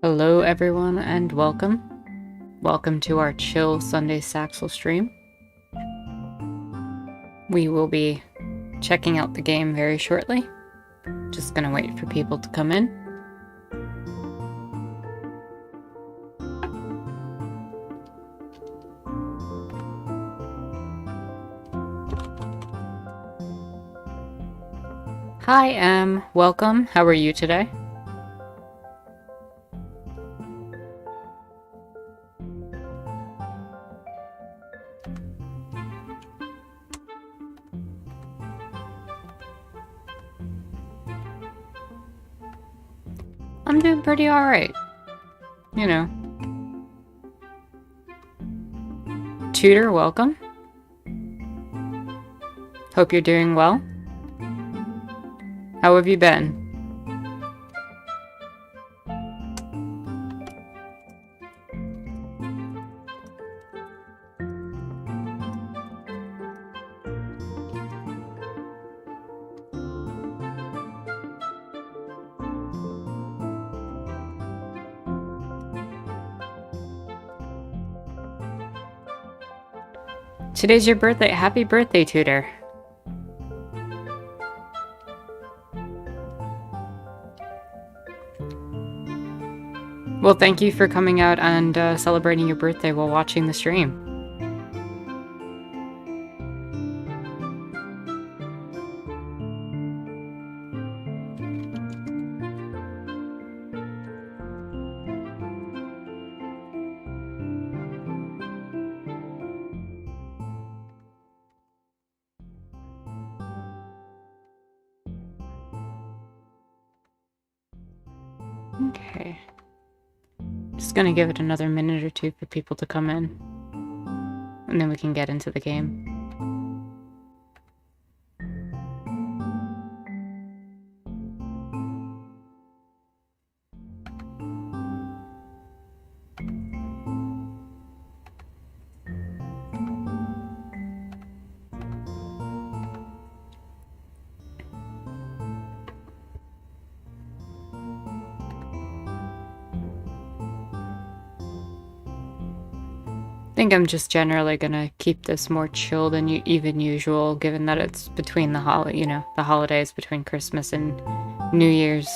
Hello everyone and welcome. Welcome to our chill Sunday Staxel stream. We will be checking out the game very shortly. Just gonna wait for people to come in. Hi Em, welcome. How are you today? I'm doing pretty alright. You know. Tutor, welcome. Hope you're doing well. How have you been? Today's your birthday. Happy birthday, Tutor. Well, thank you for coming out and celebrating your birthday while watching the stream. Okay. Just gonna give it another minute or two for people to come in. And then we can get into the game. I think I'm just generally gonna keep this more chill than even usual, given that it's between the holidays between Christmas and New Year's.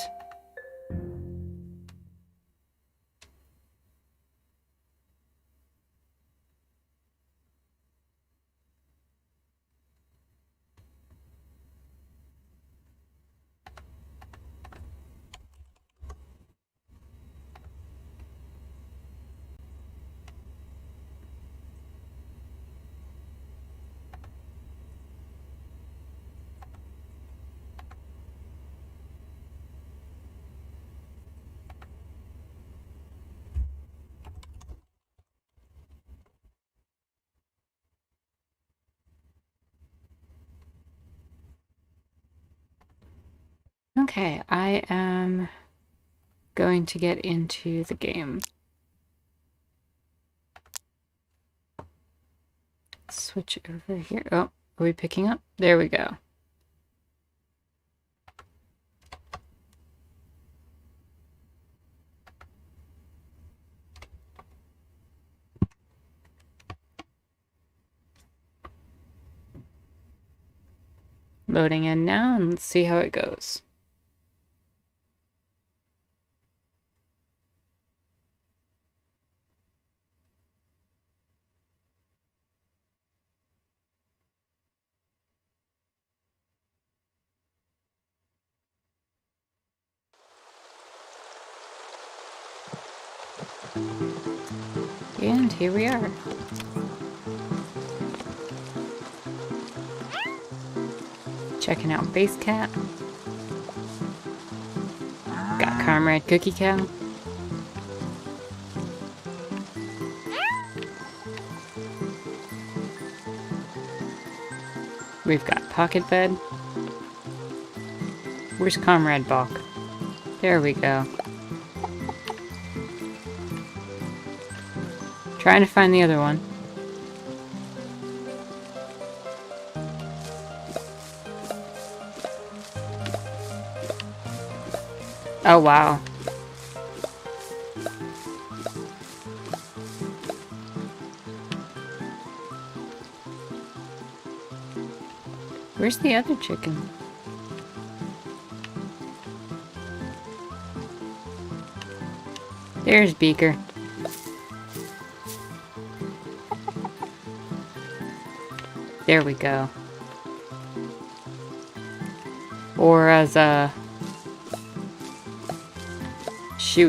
Okay, I am going to get into the game. Switch over here. Oh, are we picking up? There we go. Loading in now, and let's see how it goes. And here we are. Checking out Base Cat. Got Comrade Cookie Cow. We've got Pocket Bed. Where's Comrade Balk? There we go. Trying to find the other one. Oh, wow. Where's the other chicken? There's Beaker. There we go. Or as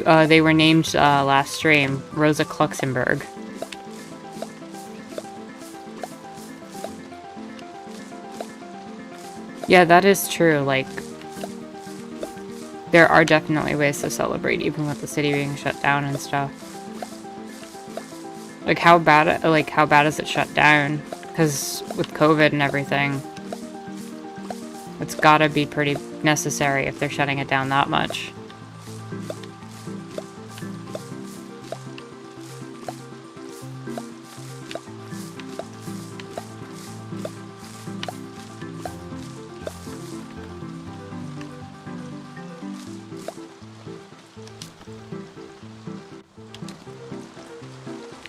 they were named last stream, Rosa Kluxenberg. Yeah, that is true. Like, there are definitely ways to celebrate, even with the city being shut down and stuff. Like, how bad is it shut down? Because with COVID and everything, it's gotta be pretty necessary if they're shutting it down that much.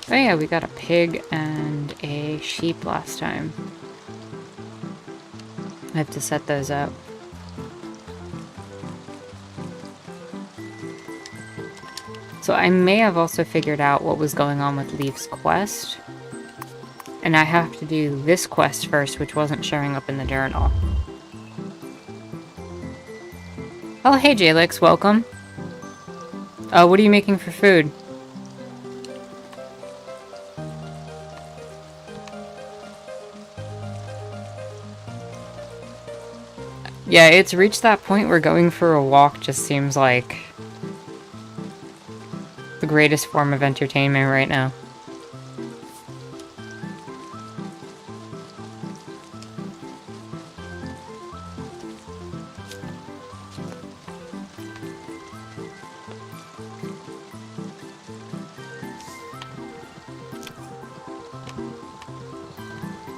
Oh yeah, we got a pig and a sheep last time. I have to set those up. So I may have also figured out what was going on with Leif's quest. And I have to do this quest first, which wasn't showing up in the journal. Oh, hey Jalix, welcome. What are you making for food? Yeah, it's reached that point where going for a walk just seems like the greatest form of entertainment right now.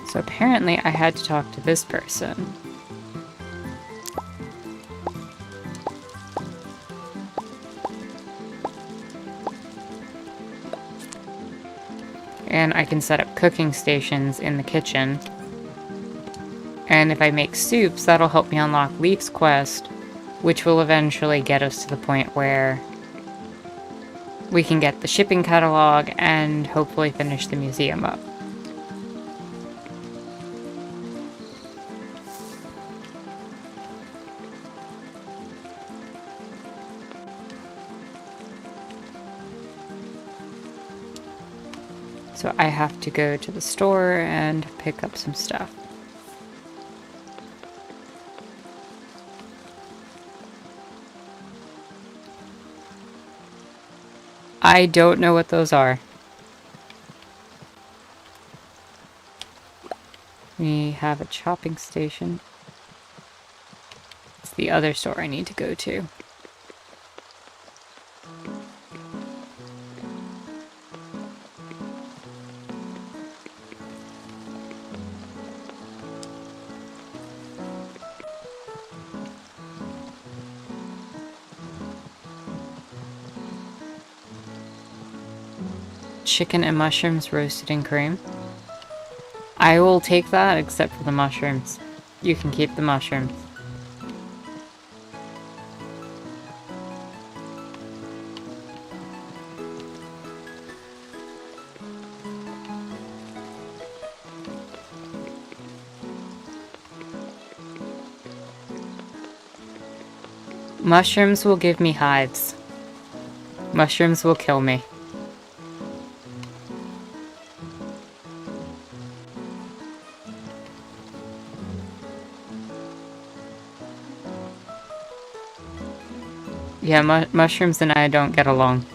So apparently I had to talk to this person. And I can set up cooking stations in the kitchen. And if I make soups, that'll help me unlock Leif's quest, which will eventually get us to the point where we can get the shipping catalog and hopefully finish the museum up. So I have to go to the store and pick up some stuff. I don't know what those are. We have a chopping station. It's the other store I need to go to. Chicken and mushrooms roasted in cream. I will take that, except for the mushrooms. You can keep the mushrooms. Mushrooms will give me hives. Mushrooms will kill me. Yeah, mushrooms and I don't get along.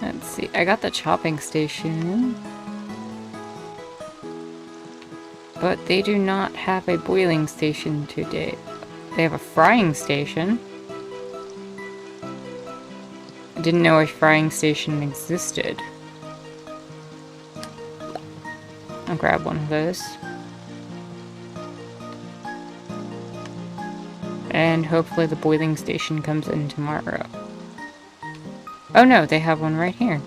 Let's see, I got the chopping station. But they do not have a boiling station today. They have a frying station. I didn't know a frying station existed. I'll grab one of those. And hopefully the boiling station comes in tomorrow. Oh no, they have one right here.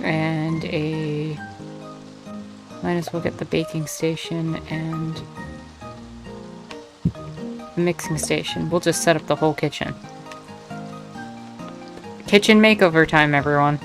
And a... Might as well get the baking station and the mixing station. We'll just set up the whole kitchen. Kitchen makeover time, everyone.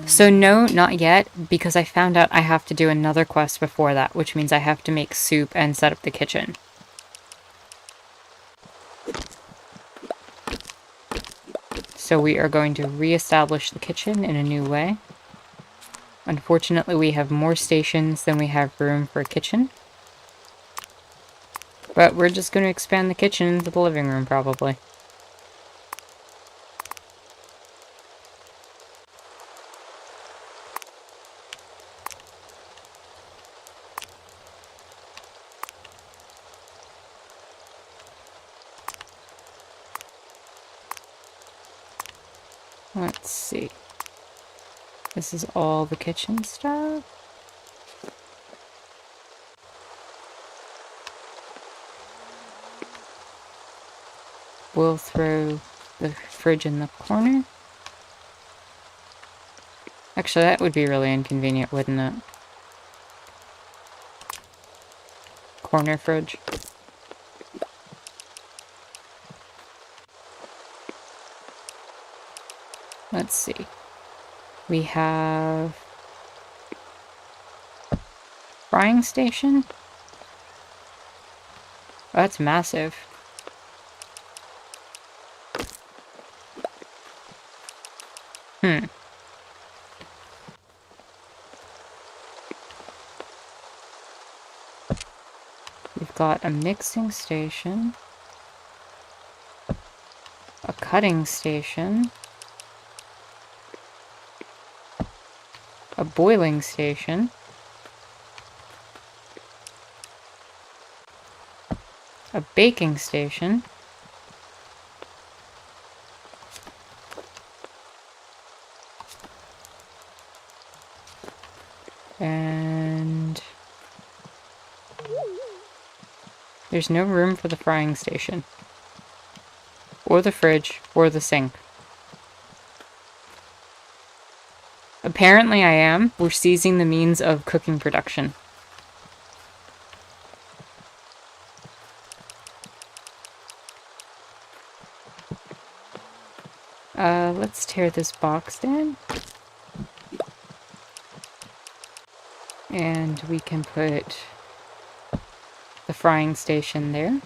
So no, not yet, because I found out I have to do another quest before that, which means I have to make soup and set up the kitchen. So we are going to re-establish the kitchen in a new way. Unfortunately, we have more stations than we have room for a kitchen. But we're just going to expand the kitchen into the living room, probably. Let's see. This is all the kitchen stuff. We'll throw the fridge in the corner. Actually, that would be really inconvenient, wouldn't it? Corner fridge. Let's see. We have... frying station? Oh, that's massive. We've got a mixing station. A cutting station. A boiling station. A baking station. And there's no room for the frying station. Or the fridge, or the sink. Apparently I am. We're seizing the means of cooking production. Let's tear this box down. And we can put the frying station there.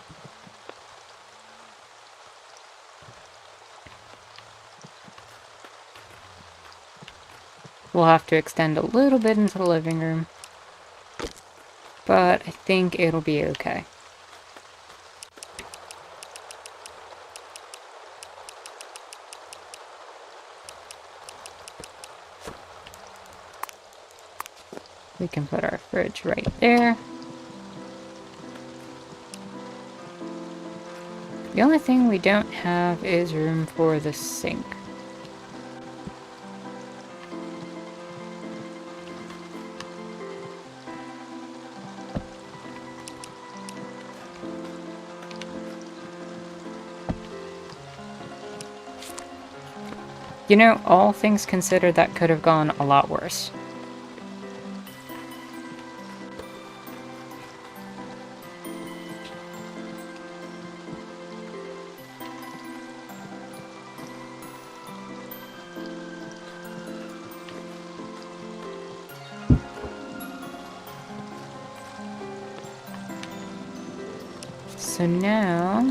We'll have to extend a little bit into the living room, but I think it'll be okay. We can put our fridge right there. The only thing we don't have is room for the sink. You know, all things considered, that could have gone a lot worse. So now,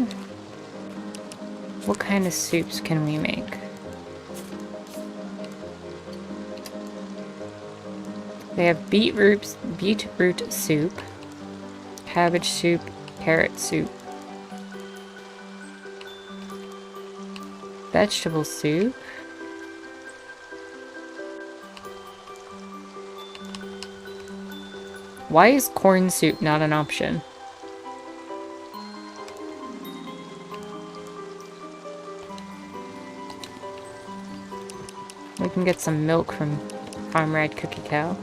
what kind of soups can we make? They have beetroot soup, cabbage soup, carrot soup, vegetable soup. Why is corn soup not an option? We can get some milk from Comrade Cookie Cow.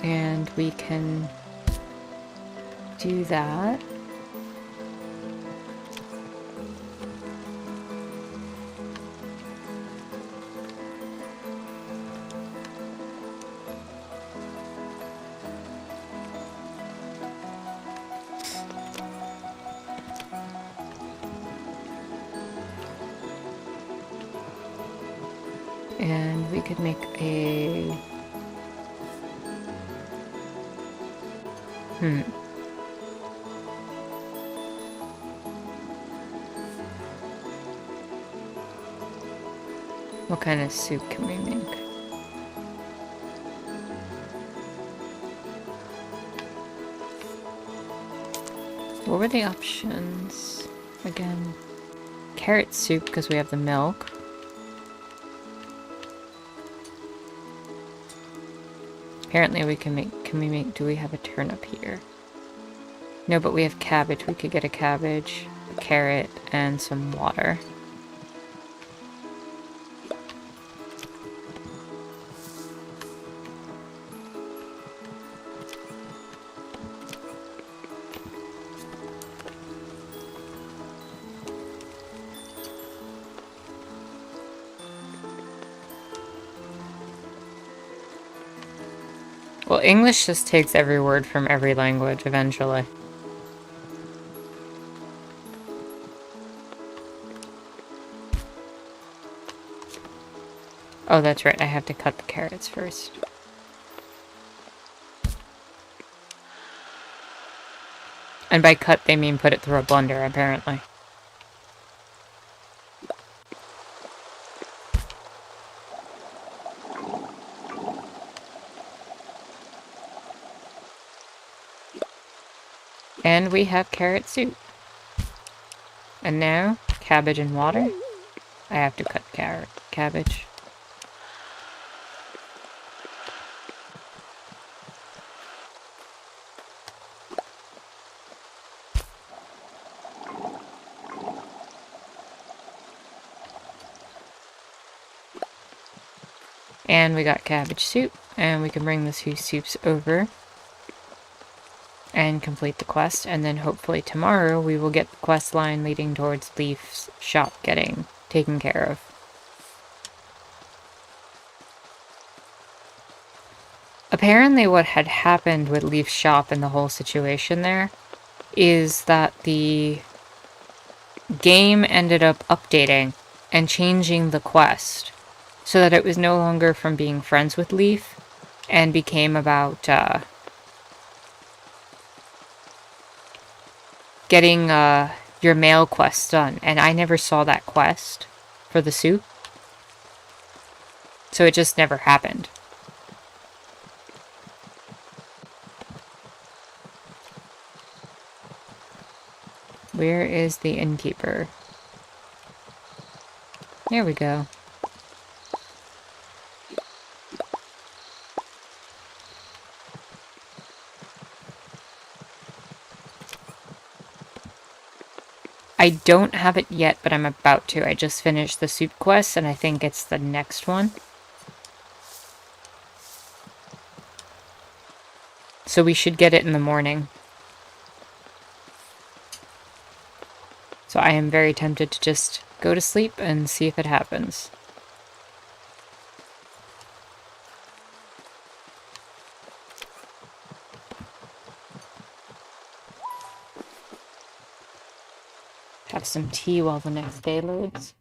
And we can do that. And we could make a... What kind of soup can we make? What were the options? Again, carrot soup because we have the milk. Apparently we can make, do we have a turnip here? No, but we have cabbage. We could get a cabbage, a carrot, and some water. Well, English just takes every word from every language eventually. Oh, that's right. I have to cut the carrots first. And by cut, they mean put it through a blender, apparently. And we have carrot soup. And now, cabbage and water. I have to cut cabbage. And we got cabbage soup, and we can bring the two soups over and complete the quest, and then hopefully tomorrow we will get the quest line leading towards Leif's shop getting taken care of. Apparently what had happened with Leif's shop and the whole situation there is that the game ended up updating and changing the quest so that it was no longer from being friends with Leif and became about getting your mail quest done. And I never saw that quest for the soup, so it just never happened. Where is the innkeeper? There we go. I don't have it yet, but I'm about to. I just finished the soup quest, and I think it's the next one. So we should get it in the morning. So I am very tempted to just go to sleep and see if it happens. some tea while the next day loads.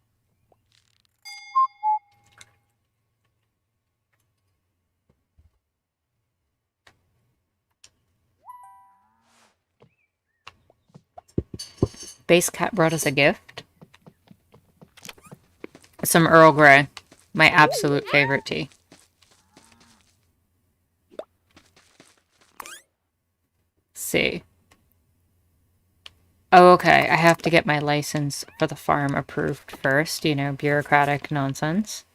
Base Cat brought us a gift. Some Earl Grey. My absolute favorite tea. See. Oh, okay. I have to get my license for the farm approved first. You know, bureaucratic nonsense.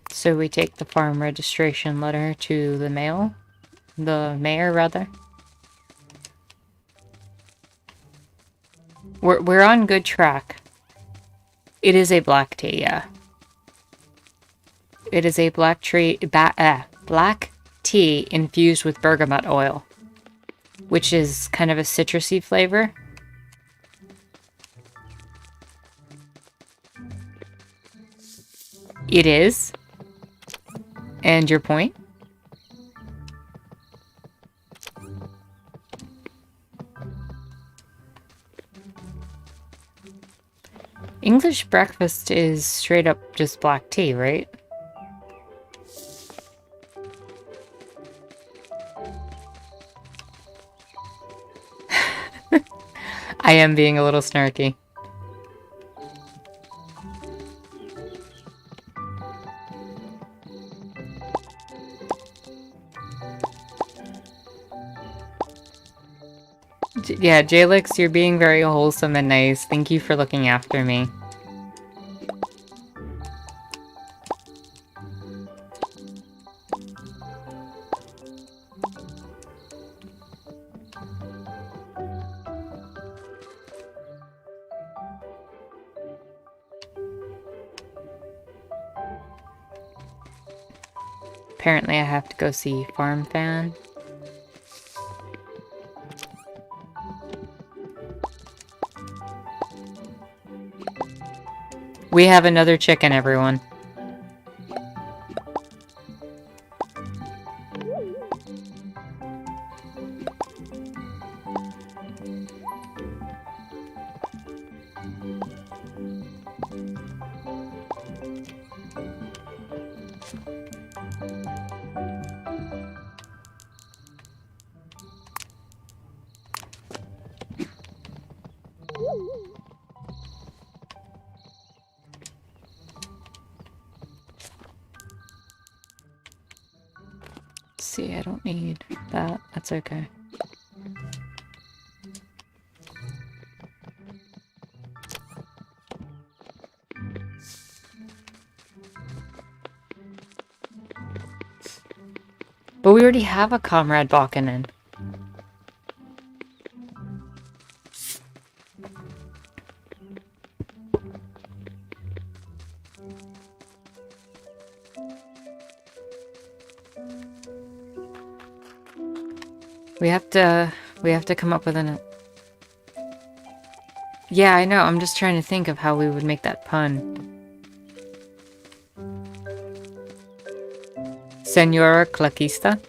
So we take the farm registration letter to the mail. The mayor, rather. We're on good track. It is a black tea, yeah. It is a black tea infused with bergamot oil, which is kind of a citrusy flavor. It is. And your point? English breakfast is straight up just black tea, right? I am being a little snarky. Yeah, Jalix, you're being very wholesome and nice. Thank you for looking after me. Apparently I have to go see Farm Fan. We have another chicken, everyone. See, I don't need that. That's okay. But we already have a Comrade Balkanen. We have to come up with an... Yeah, I know. I'm just trying to think of how we would make that pun. Senora Claquista?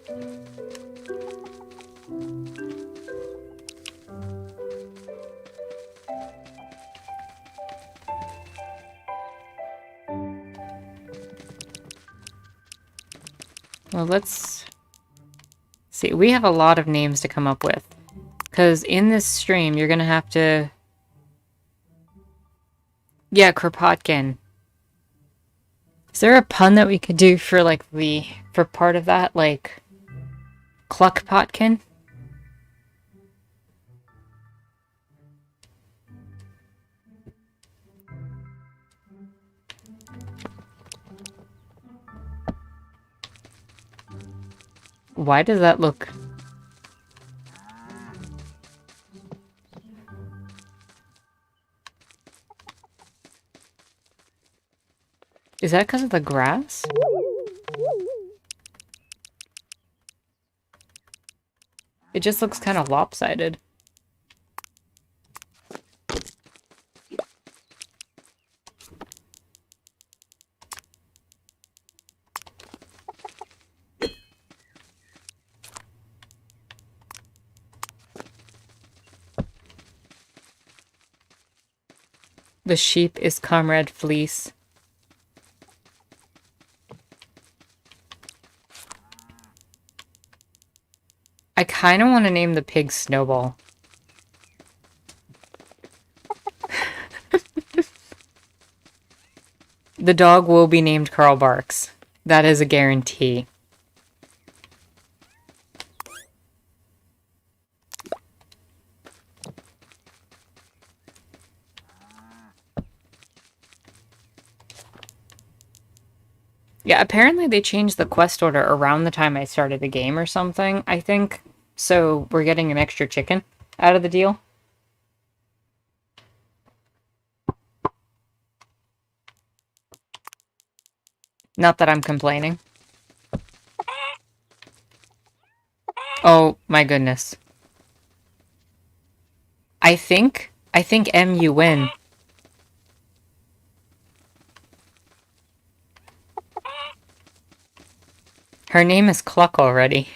Well, let's see. We have a lot of names to come up with. Because in this stream, you're going to have to... Yeah, Kropotkin. Is there a pun that we could do for, like, for part of that? Like, Cluckpotkin? Why does that look... Is that because of the grass? It just looks kind of lopsided. The sheep is Comrade Fleece. I kind of want to name the pig Snowball. The dog will be named Carl Barks. That is a guarantee. Yeah, apparently they changed the quest order around the time I started the game or something, I think. So we're getting an extra chicken out of the deal. Not that I'm complaining. Oh, my goodness. I think M, you win. Her name is Cluck already.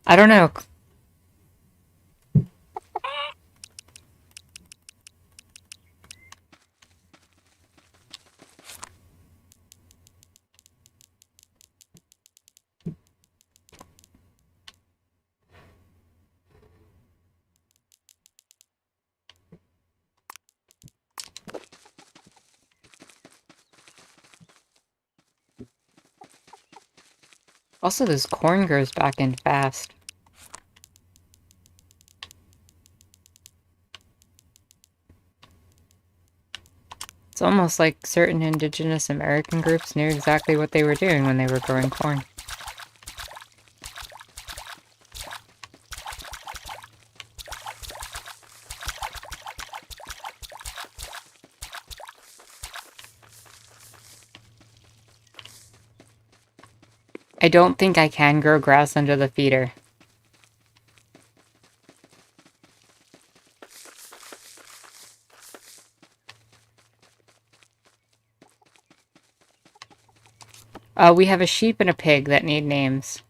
I don't know. Also, this corn grows back in fast. It's almost like certain indigenous American groups knew exactly what they were doing when they were growing corn. I don't think I can grow grass under the feeder. We have a sheep and a pig that need names.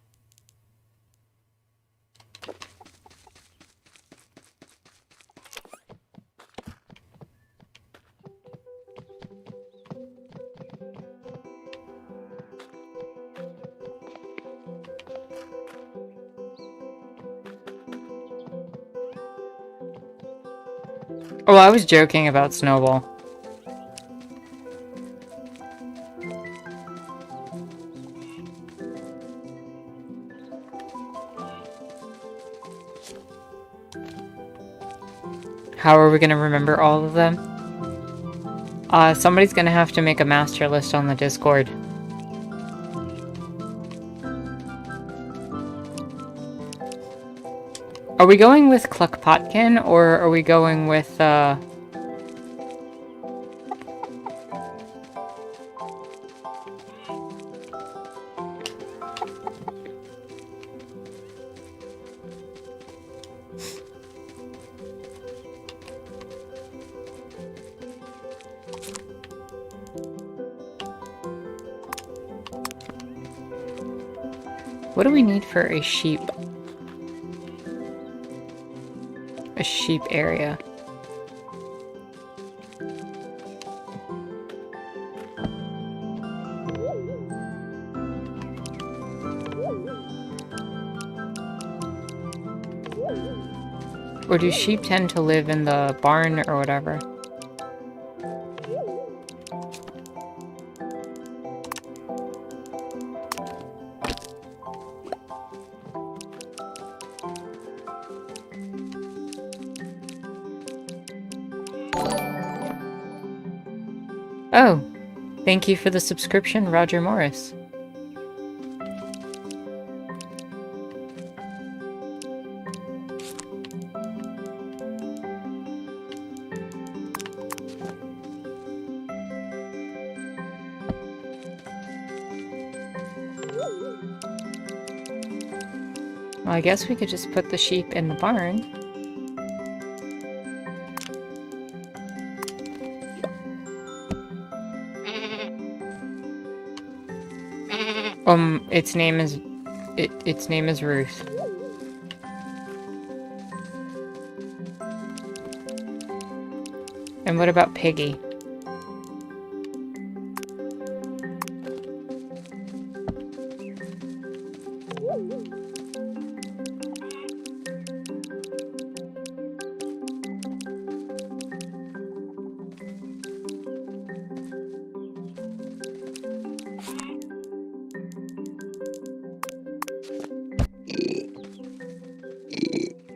Oh, I was joking about Snowball. How are we gonna remember all of them? Somebody's gonna have to make a master list on the Discord. Are we going with Cluck Potkin, or are we going with, what do we need for a sheep? A sheep area. Or do sheep tend to live in the barn or whatever? Oh, thank you for the subscription, Roger Morris. Well, I guess we could just put the sheep in the barn. Its name is Ruth. And what about Piggy?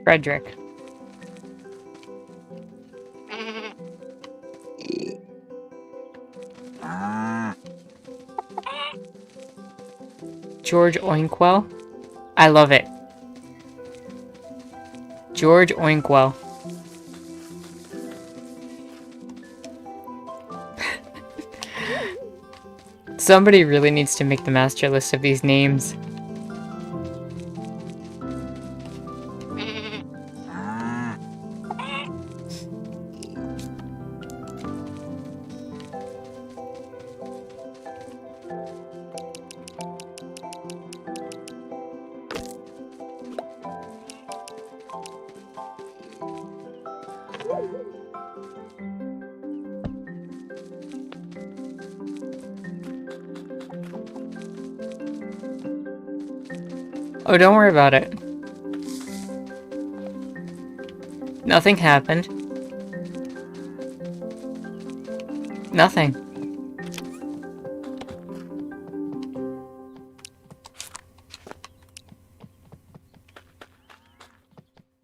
Frederick. George Oinkwell. I love it. George Oinkwell. Somebody really needs to make the master list of these names. Oh, don't worry about it. Nothing happened. Nothing.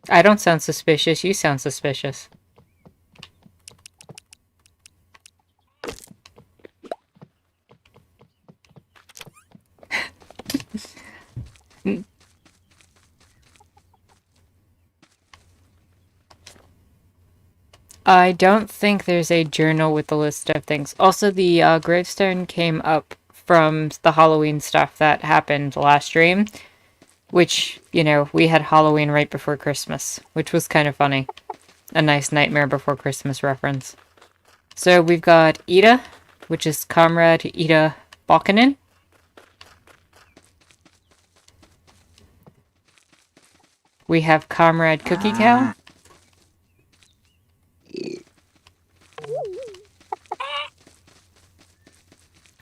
I don't sound suspicious, you sound suspicious. I don't think there's a journal with the list of things. Also, the gravestone came up from the Halloween stuff that happened last stream, which, you know, we had Halloween right before Christmas, which was kind of funny. A nice Nightmare Before Christmas reference. So we've got Ida, which is Comrade Ida Balkanen. We have Comrade Cookie Cow.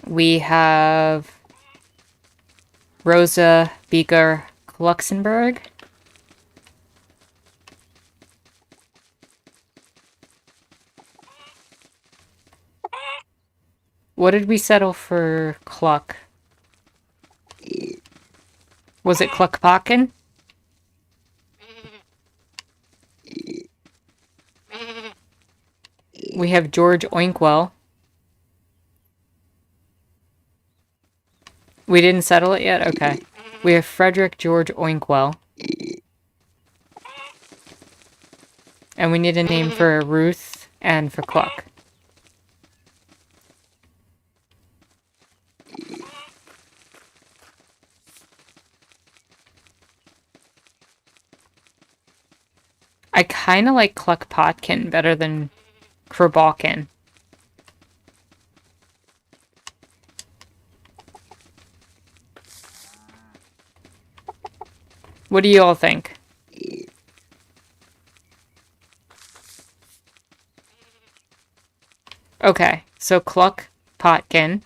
We have Rosa Beaker Luxembourg. What did we settle for Cluck? Was it Cluckpocken? We have George Oinkwell. We didn't settle it yet? Okay. We have Frederick George Oinkwell. And we need a name for Ruth and for Cluck. I kind of like Cluckpotkin better than Krabalkin. What do you all think? Okay, so Cluckpotkin.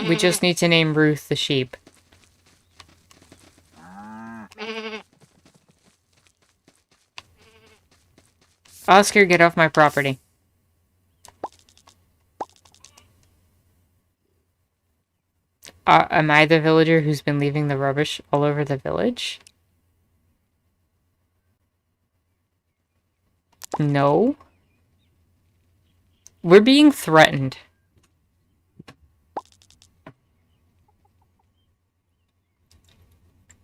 We just need to name Ruth the sheep. Oscar, get off my property. Am I the villager who's been leaving the rubbish all over the village? No. We're being threatened.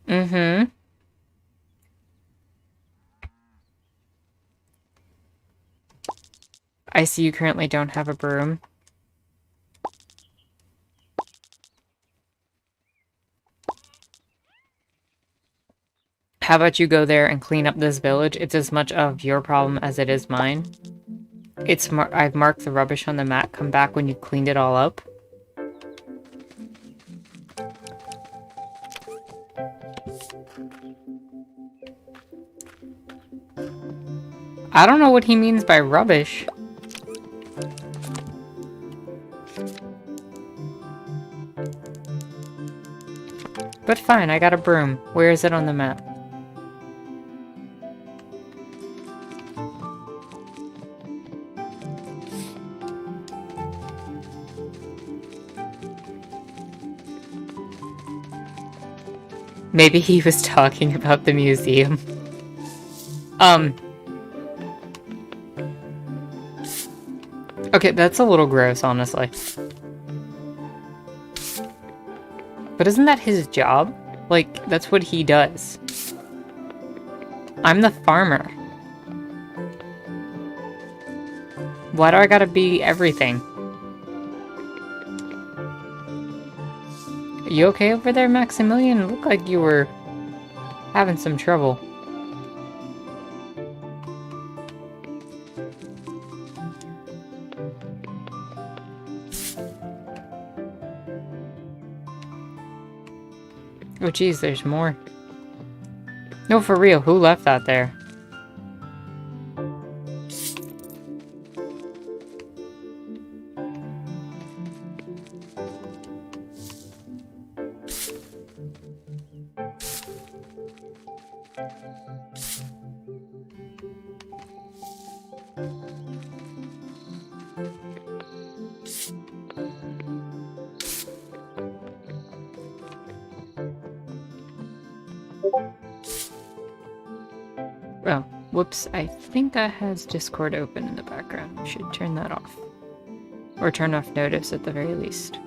Mm-hmm. I see you currently don't have a broom. How about you go there and clean up this village? It's as much of your problem as it is mine. I've marked the rubbish on the map. Come back when you've cleaned it all up. I don't know what he means by rubbish. But fine, I got a broom. Where is it on the map? Maybe he was talking about the museum. Okay, that's a little gross, honestly. But isn't that his job? Like, that's what he does. I'm the farmer. Why do I gotta be everything? Are you okay over there, Maximilian? It looked like you were having some trouble. Oh geez, there's more. No, for real, who left that there? Oh, whoops, I think that has Discord open in the background. I should turn that off. Or turn off notice at the very least.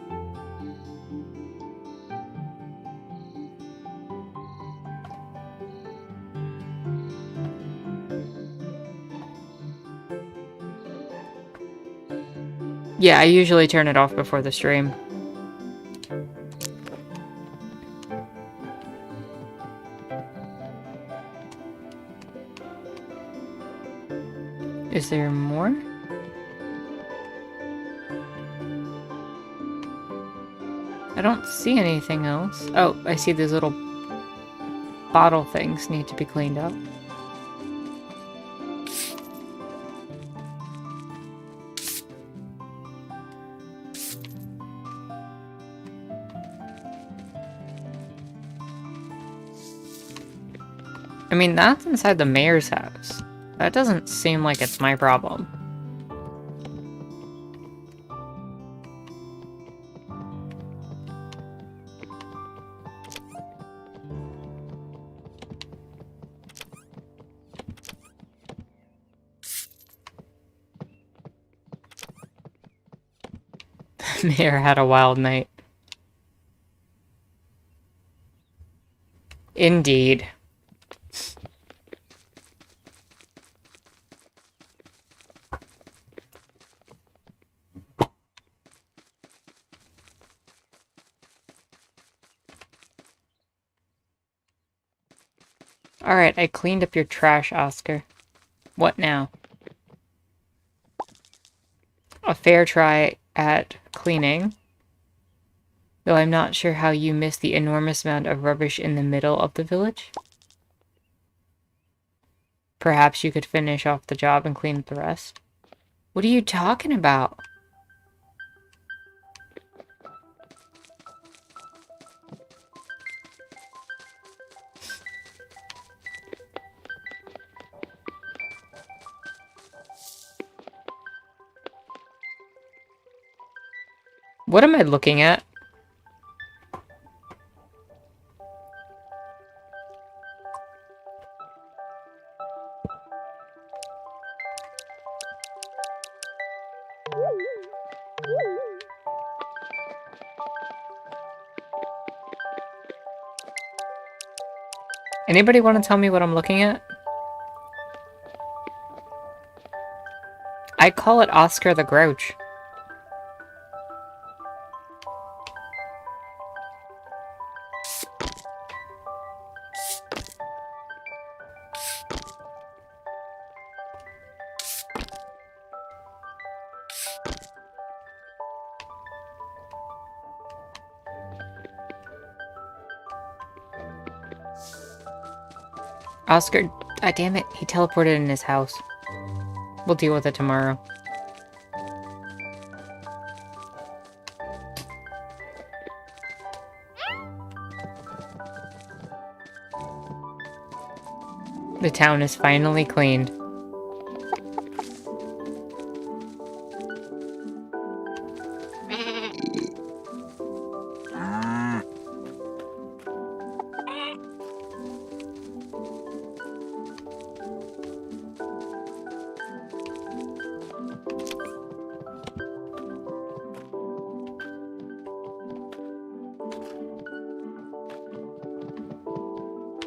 Yeah, I usually turn it off before the stream. Is there more? I don't see anything else. Oh, I see these little bottle things need to be cleaned up. I mean, that's inside the mayor's house. That doesn't seem like it's my problem. The mayor had a wild night. Indeed. Alright, I cleaned up your trash, Oscar. What now? A fair try at cleaning. Though I'm not sure how you missed the enormous amount of rubbish in the middle of the village. Perhaps you could finish off the job and clean up the rest. What are you talking about? What am I looking at? Anybody want to tell me what I'm looking at? I call it Oscar the Grouch. Oscar, damn it, he teleported in his house. We'll deal with it tomorrow. The town is finally cleaned.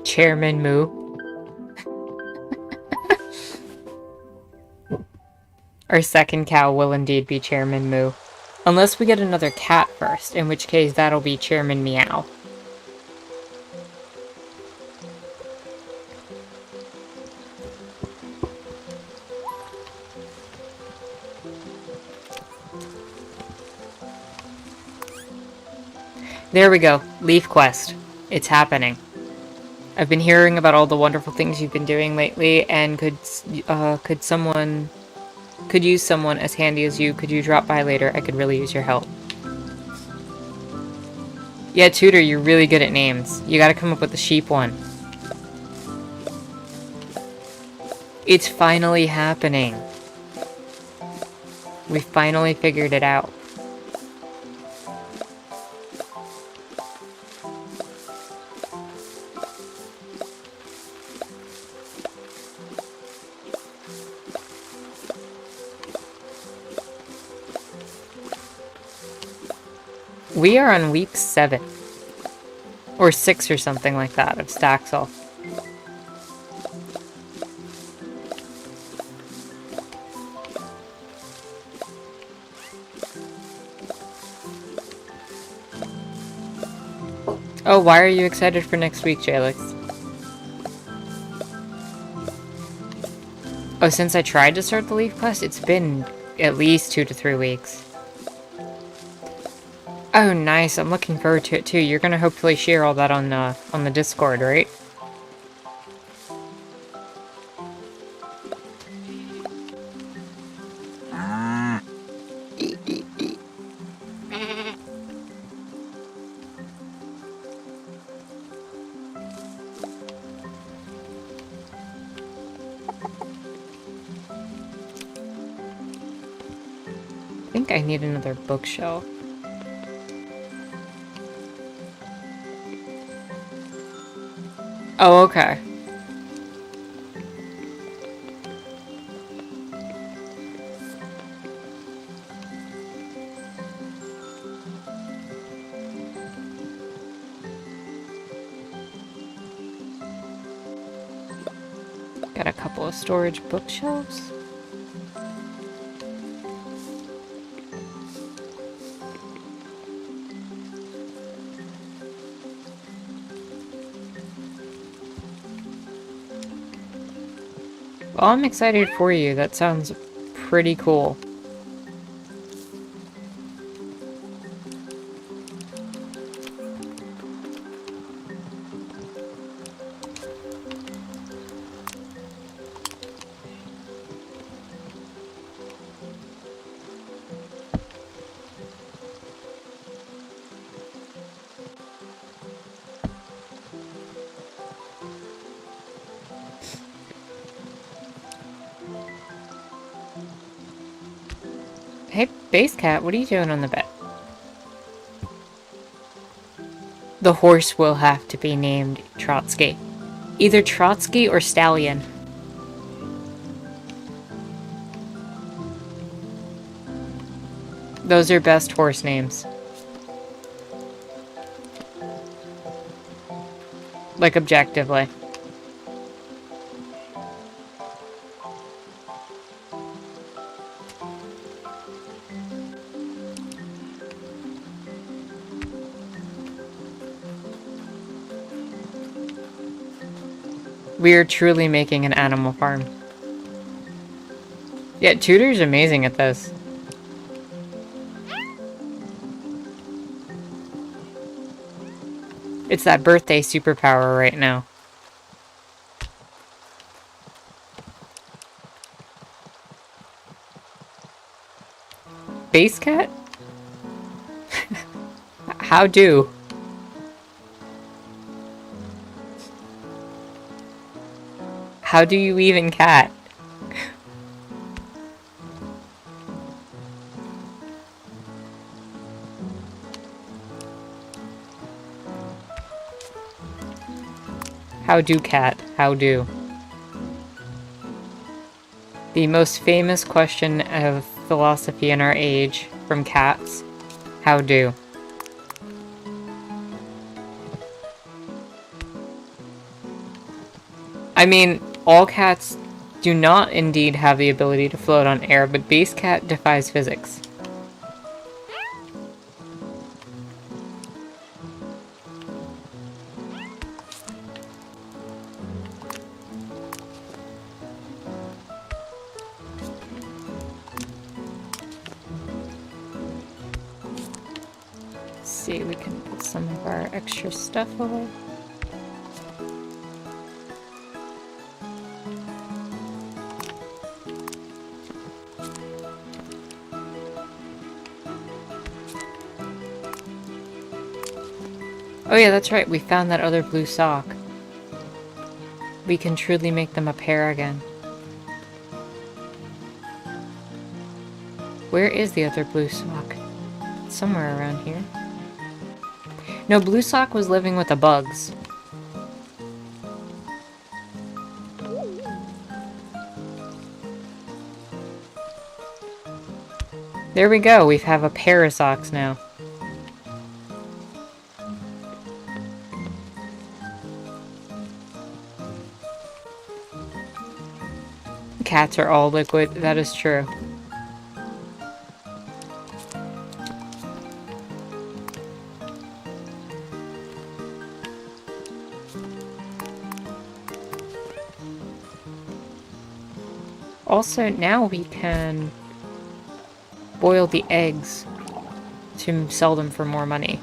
Chairman Moo. Our second cow will indeed be Chairman Moo. Unless we get another cat first, in which case that'll be Chairman Meow. There we go. Leaf Quest. It's happening. I've been hearing about all the wonderful things you've been doing lately, and could use someone as handy as you. Could you drop by later? I could really use your help. Yeah, Tutor, you're really good at names. You gotta come up with the sheep one. It's finally happening. We finally figured it out. We are on week 7. Or 6 or something like that of Staxel. Oh, why are you excited for next week, Jalix? Oh, since I tried to start the Leaf Quest, it's been at least 2 to 3 weeks. Oh, nice. I'm looking forward to it, too. You're gonna hopefully share all that on the Discord, right? I think I need another bookshelf. Oh, okay. Got a couple of storage bookshelves. Well, I'm excited for you. That sounds pretty cool. Hey, Base Cat, what are you doing on the bed? The horse will have to be named Trotsky. Either Trotsky or Stallion. Those are best horse names. Like, objectively. We are truly making an animal farm. Yeah, Tutor's amazing at this. It's that birthday superpower right now. Base cat? How do? How do you even cat? How do cat? How do? The most famous question of philosophy in our age from cats. How do? I mean, all cats do not indeed have the ability to float on air, but base cat defies physics. Let's see, we can put some of our extra stuff away. Oh yeah, that's right, we found that other blue sock. We can truly make them a pair again. Where is the other blue sock? It's somewhere around here. No, blue sock was living with the bugs. There we go, we have a pair of socks now. Cats are all liquid, that is true. Also, now we can boil the eggs to sell them for more money.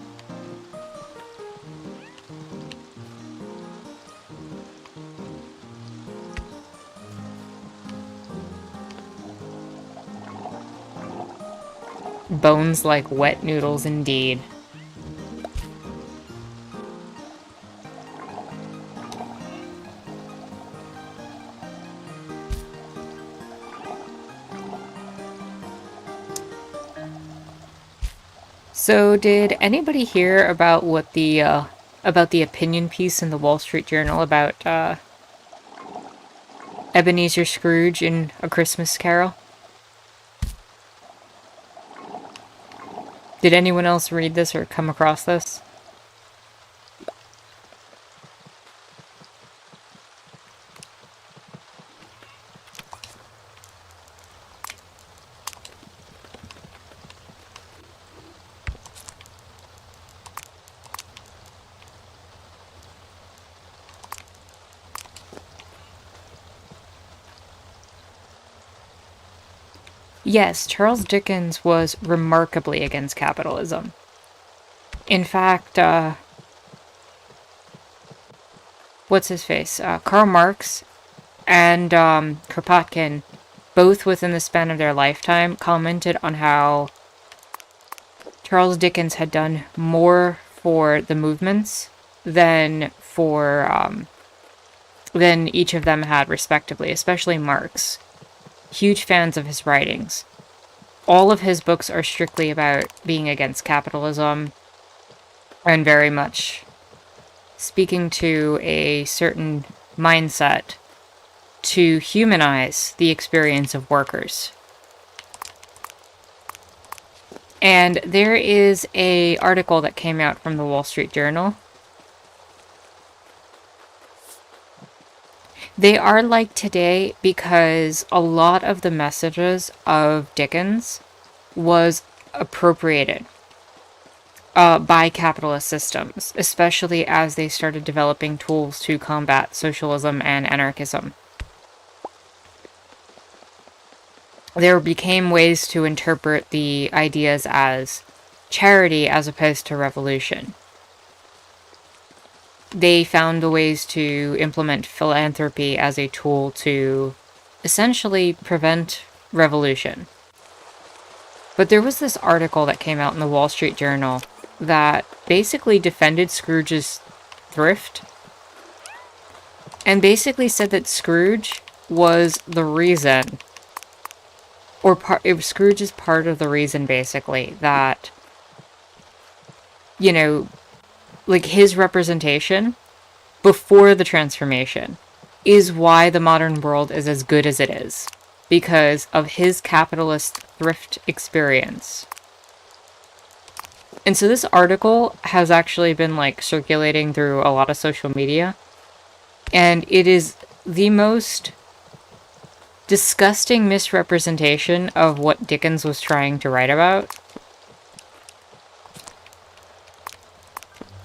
Bones like wet noodles indeed. So, did anybody hear about what the opinion piece in the Wall Street Journal about Ebenezer Scrooge in A Christmas Carol? Did anyone else read this or come across this? Yes, Charles Dickens was remarkably against capitalism. In fact, what's his face? Karl Marx and Kropotkin, both within the span of their lifetime, commented on how Charles Dickens had done more for the movements than than each of them had respectively, especially Marx. Huge fans of his writings. All of his books are strictly about being against capitalism and very much speaking to a certain mindset to humanize the experience of workers. And there is an article that came out from the Wall Street Journal. They are like today because a lot of the messages of Dickens was appropriated by capitalist systems, especially as they started developing tools to combat socialism and anarchism. There became ways to interpret the ideas as charity as opposed to revolution. They found the ways to implement philanthropy as a tool to essentially prevent revolution. But there was this article that came out in the Wall Street Journal that basically defended Scrooge's thrift and basically said that Scrooge was the reason, or Scrooge is part of the reason, basically, that, you know, like his representation before the transformation is why the modern world is as good as it is, because of his capitalist thrift experience. And so this article has actually been like circulating through a lot of social media, and it is the most disgusting misrepresentation of what Dickens was trying to write about.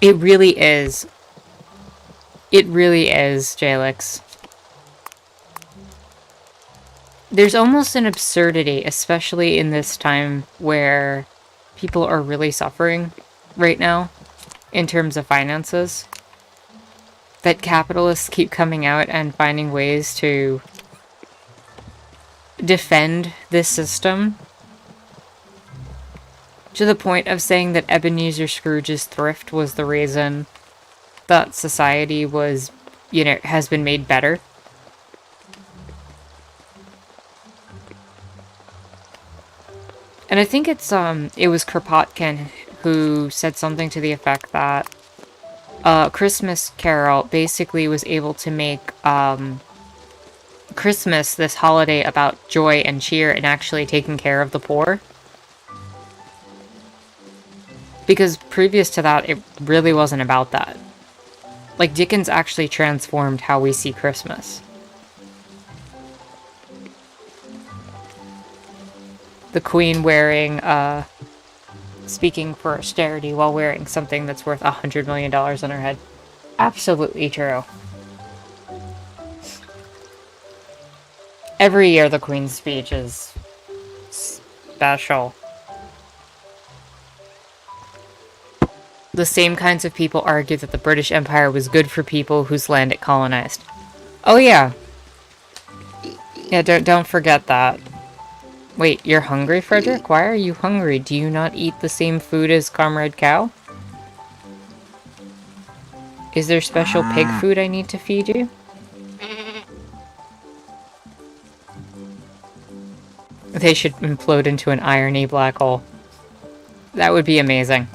It really is. It really is, Jalix. There's almost an absurdity, especially in this time where people are really suffering right now in terms of finances, that capitalists keep coming out and finding ways to defend this system to the point of saying that Ebenezer Scrooge's thrift was the reason that society was, you know, has been made better. And I think it was Kropotkin who said something to the effect that Christmas Carol basically was able to make Christmas this holiday about joy and cheer and actually taking care of the poor. Because previous to that, it really wasn't about that. Like, Dickens actually transformed how we see Christmas. The Queen wearing, speaking for austerity while wearing something that's worth $100 million on her head. Absolutely true. Every year the Queen's speech is special. The same kinds of people argue that the British Empire was good for people whose land it colonized. Oh yeah. Yeah, don't forget that. Wait, you're hungry, Frederick? Why are you hungry? Do you not eat the same food as Comrade Cow? Is there special pig food I need to feed you? They should implode into an irony black hole. That would be amazing.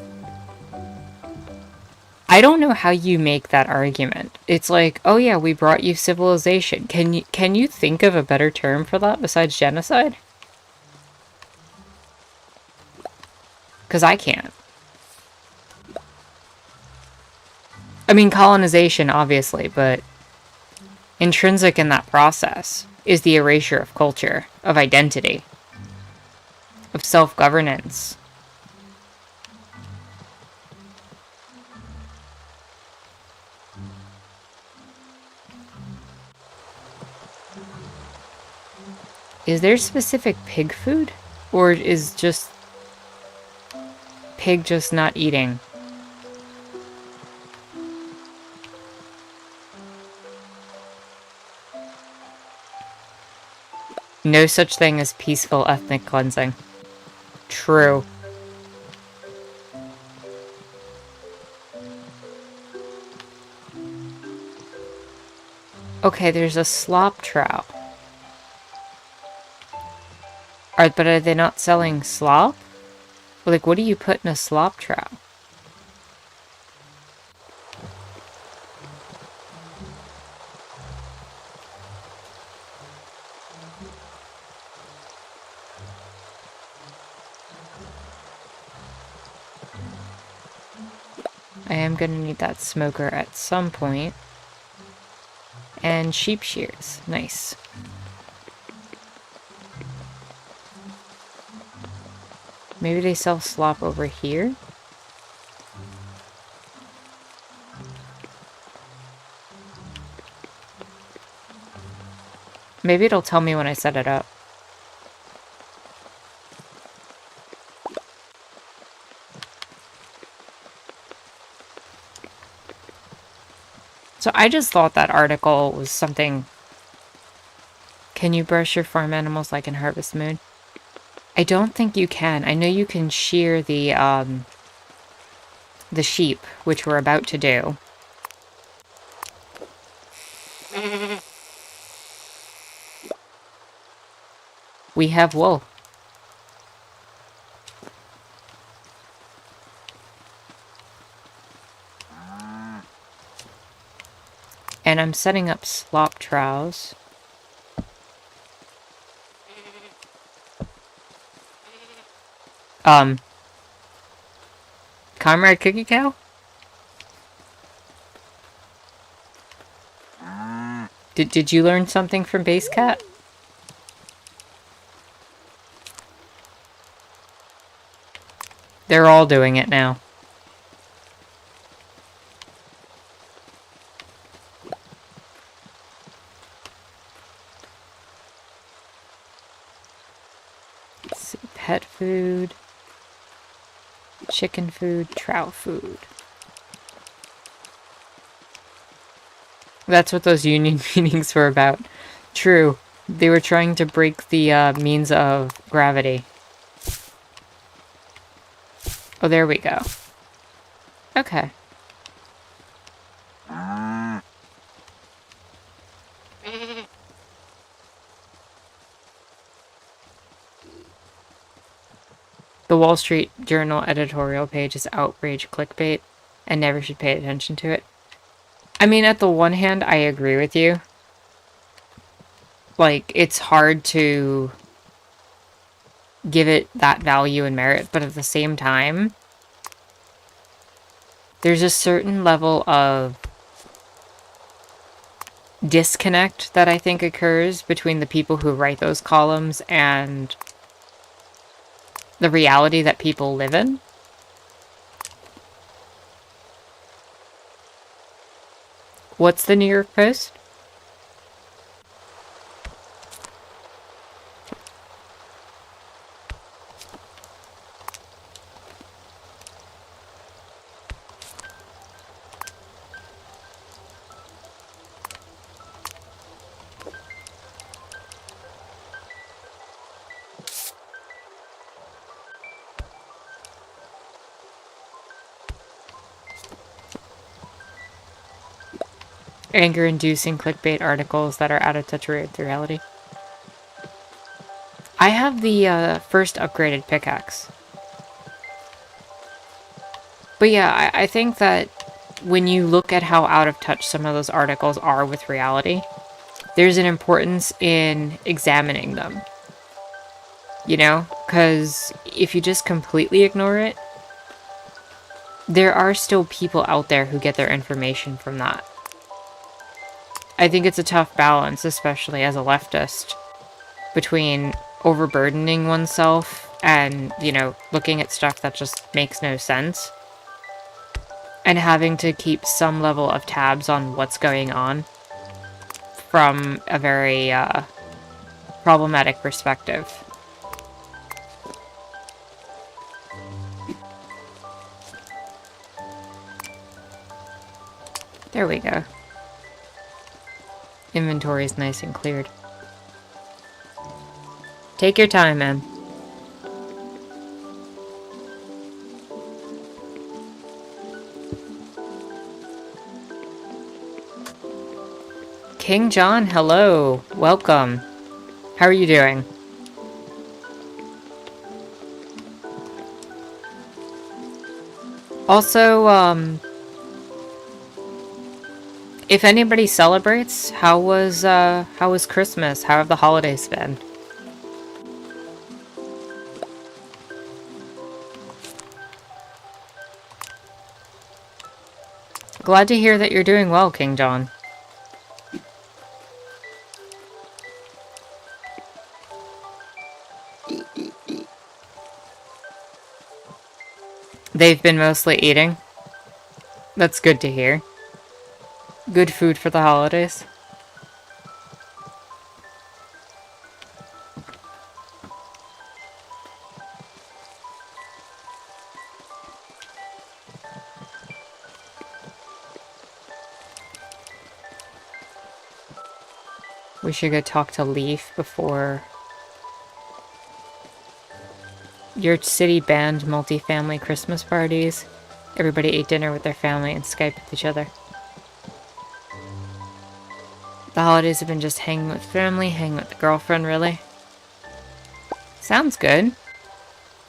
I don't know how you make that argument. It's like, oh yeah, we brought you civilization. Can you think of a better term for that besides genocide? Because I can't. I mean, colonization, obviously, but intrinsic in that process is the erasure of culture, of identity, of self-governance. Is there specific pig food? Or is just pig just not eating? No such thing as peaceful ethnic cleansing. True. Okay, there's a slop trout. But are they not selling slop? Like, what do you put in a slop trout? I am gonna need that smoker at some point. And sheep shears. Nice. Maybe they sell slop over here? Maybe it'll tell me when I set it up. So I just thought that article was something... Can you brush your farm animals like in Harvest Moon? I don't think you can. I know you can shear the sheep, which we're about to do. We have wool. And I'm setting up slop troughs. Comrade Cookie Cow? Did you learn something from Base Cat? They're all doing it now. Let's see, pet food, chicken food, trout food. That's what those union meetings were about. True. They were trying to break the means of gravity. Oh, there we go. Okay. The Wall Street Journal editorial page is outrage clickbait and never should pay attention to it. I mean, at the one hand, I agree with you. Like, it's hard to give it that value and merit, but at the same time, there's a certain level of disconnect that I think occurs between the people who write those columns and the reality that people live in. What's the New York Post? Anger-inducing clickbait articles that are out of touch with reality. I have the first upgraded pickaxe. But yeah, I think that when you look at how out of touch some of those articles are with reality, there's an importance in examining them. You know? Because if you just completely ignore it, there are still people out there who get their information from that. I think it's a tough balance, especially as a leftist, between overburdening oneself and, you know, looking at stuff that just makes no sense, and having to keep some level of tabs on what's going on from a very problematic perspective. There we go. Inventory is nice and cleared. Take your time, man. King John, hello. Welcome. How are you doing? Also, if anybody celebrates, how was Christmas? How have the holidays been? Glad to hear that you're doing well, King John. They've been mostly eating. That's good to hear. Good food for the holidays. We should go talk to Leif before Your city banned multi-family Christmas parties. Everybody ate dinner with their family and Skyped with each other. The holidays have been just hanging with family, hanging with the girlfriend, really. Sounds good.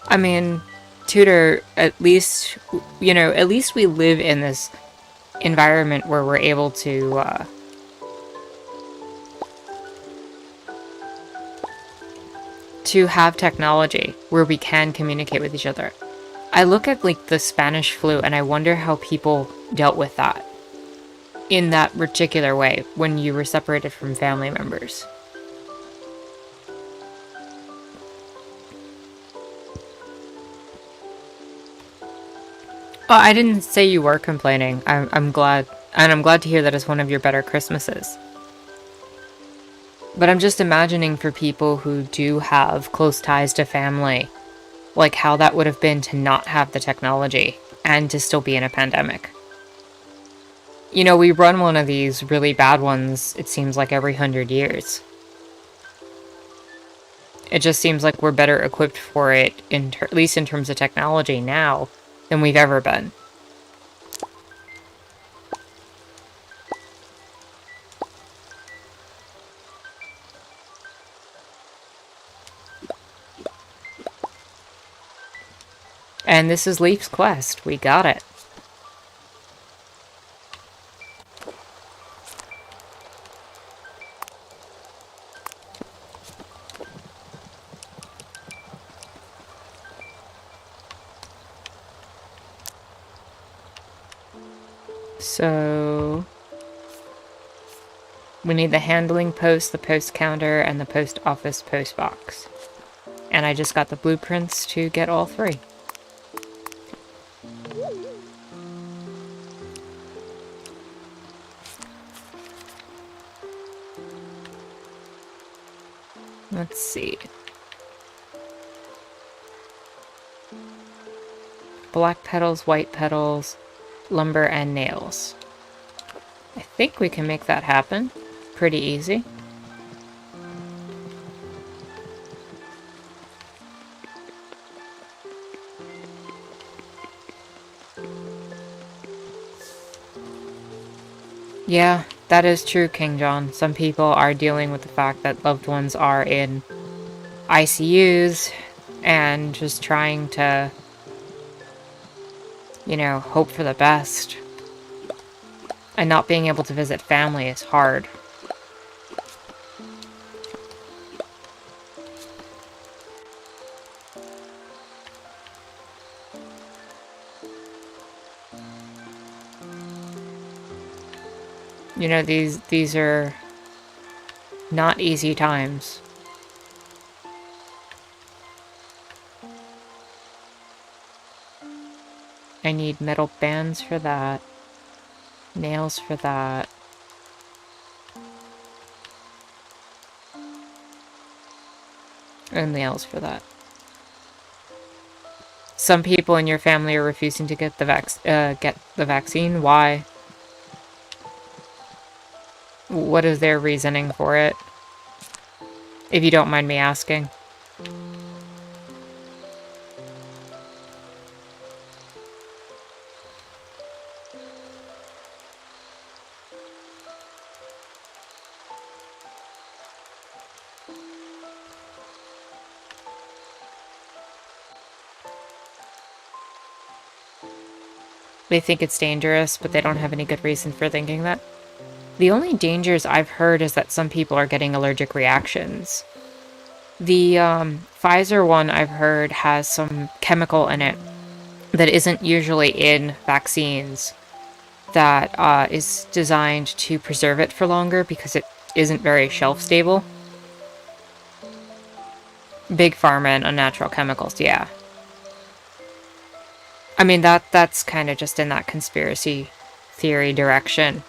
I mean, Tudor, at least, you know, at least we live in this environment where we're able to have technology where we can communicate with each other. I look at, like, the Spanish flu and I wonder how people dealt with that in that particular way when you were separated from family members. Oh, I didn't say you were complaining. I'm glad, and I'm glad to hear that it's one of your better Christmases. But I'm just imagining for people who do have close ties to family, like how that would have been to not have the technology and to still be in a pandemic. You know, we run one of these really bad ones, it seems like every 100 years. It just seems like we're better equipped for it, at least in terms of technology now, than we've ever been. And this is Leif's quest. We got it. So we need the handling post, the post counter, and the post office post box. And I just got the blueprints to get all three. Let's see. Black petals, white petals, lumber, and nails. I think we can make that happen. Pretty easy. Yeah, that is true, King John. Some people are dealing with the fact that loved ones are in ICUs and just trying to, you know, hope for the best. And not being able to visit family is hard. You know, these are not easy times. I need metal bands for that. Nails for that. And nails for that. Some people in your family are refusing to get the vaccine. Why? What is their reasoning for it? If you don't mind me asking. They think it's dangerous, but they don't have any good reason for thinking that. The only dangers I've heard is that some people are getting allergic reactions. The Pfizer one I've heard has some chemical in it that isn't usually in vaccines that is designed to preserve it for longer because it isn't very shelf stable. Big pharma and unnatural chemicals, yeah. I mean, that's kind of just in that conspiracy theory direction.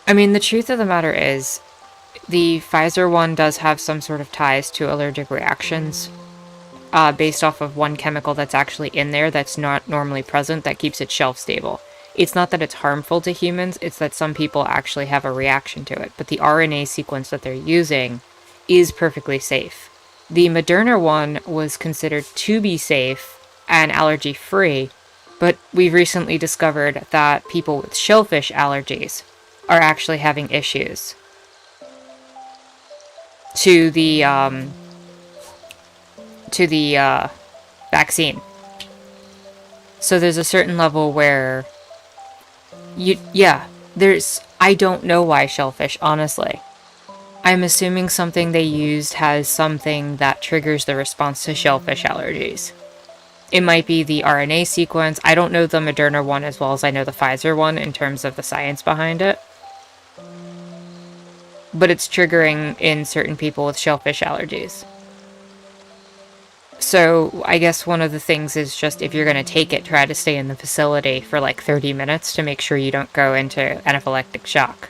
I mean, the truth of the matter is, the Pfizer one does have some sort of ties to allergic reactions, based off of one chemical that's actually in there that's not normally present that keeps it shelf stable. It's not that it's harmful to humans, it's that some people actually have a reaction to it, but the RNA sequence that they're using is perfectly safe. The Moderna one was considered to be safe and allergy-free, but we've recently discovered that people with shellfish allergies are actually having issues to the vaccine. So there's a certain level where I don't know why shellfish, honestly. I'm assuming something they used has something that triggers the response to shellfish allergies. It might be the RNA sequence. I don't know the Moderna one as well as I know the Pfizer one in terms of the science behind it. But it's triggering in certain people with shellfish allergies. So I guess one of the things is just if you're going to take it, try to stay in the facility for like 30 minutes to make sure you don't go into anaphylactic shock.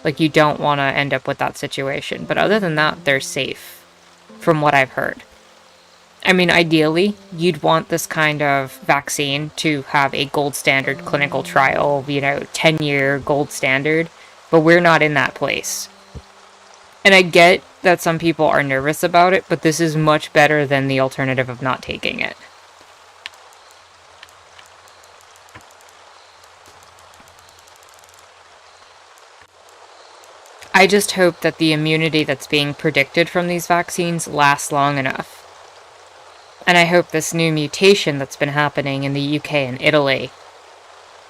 Like, you don't want to end up with that situation. But other than that, they're safe, from what I've heard. I mean, ideally, you'd want this kind of vaccine to have a gold standard clinical trial, 10-year gold standard, but we're not in that place. And I get that some people are nervous about it, but this is much better than the alternative of not taking it. I just hope that the immunity that's being predicted from these vaccines lasts long enough. And I hope this new mutation that's been happening in the UK and Italy,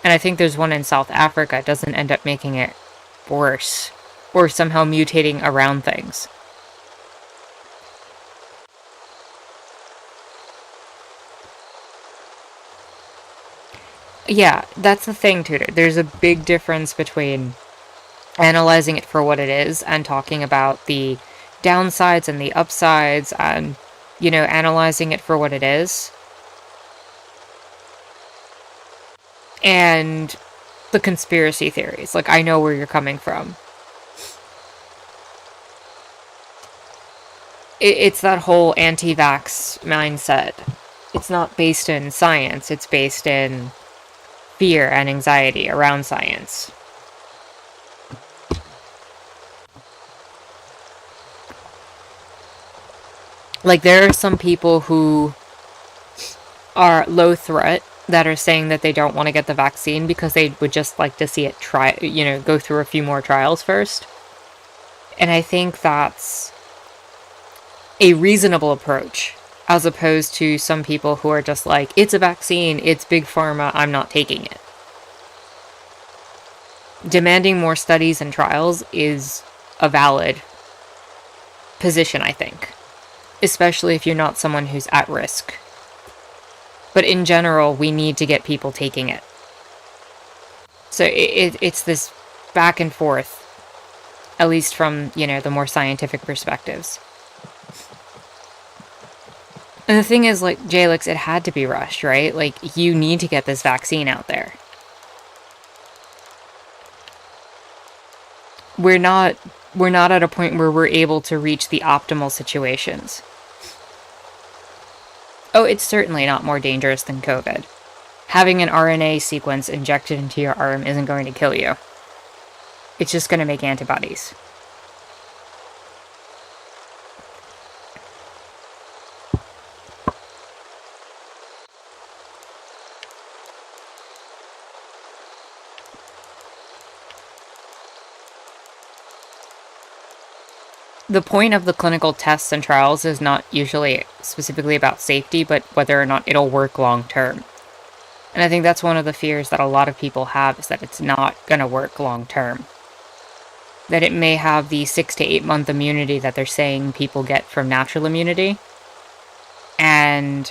and I think there's one in South Africa, doesn't end up making it worse, or somehow mutating around things. Yeah, that's the thing, Tutor. There's a big difference between analyzing it for what it is and talking about the downsides and the upsides and, analyzing it for what it is. And the conspiracy theories. Like, I know where you're coming from. It's that whole anti-vax mindset. It's not based in science. It's based in fear and anxiety around science. Like, there are some people who are low threat that are saying that they don't want to get the vaccine because they would just like to see it go through a few more trials first. And I think that's a reasonable approach, as opposed to some people who are just like, it's a vaccine, it's big pharma, I'm not taking it. Demanding more studies and trials is a valid position, I think. Especially if you're not someone who's at risk. But in general, we need to get people taking it. So it's this back and forth, at least from, the more scientific perspectives. And the thing is, like, Jalix, it had to be rushed, right? Like, you need to get this vaccine out there. We're not at a point where we're able to reach the optimal situations. Oh, it's certainly not more dangerous than COVID. Having an RNA sequence injected into your arm isn't going to kill you. It's just going to make antibodies. The point of the clinical tests and trials is not usually specifically about safety, but whether or not it'll work long term. And I think that's one of the fears that a lot of people have, is that it's not going to work long term. That it may have the 6 to 8 month immunity that they're saying people get from natural immunity. And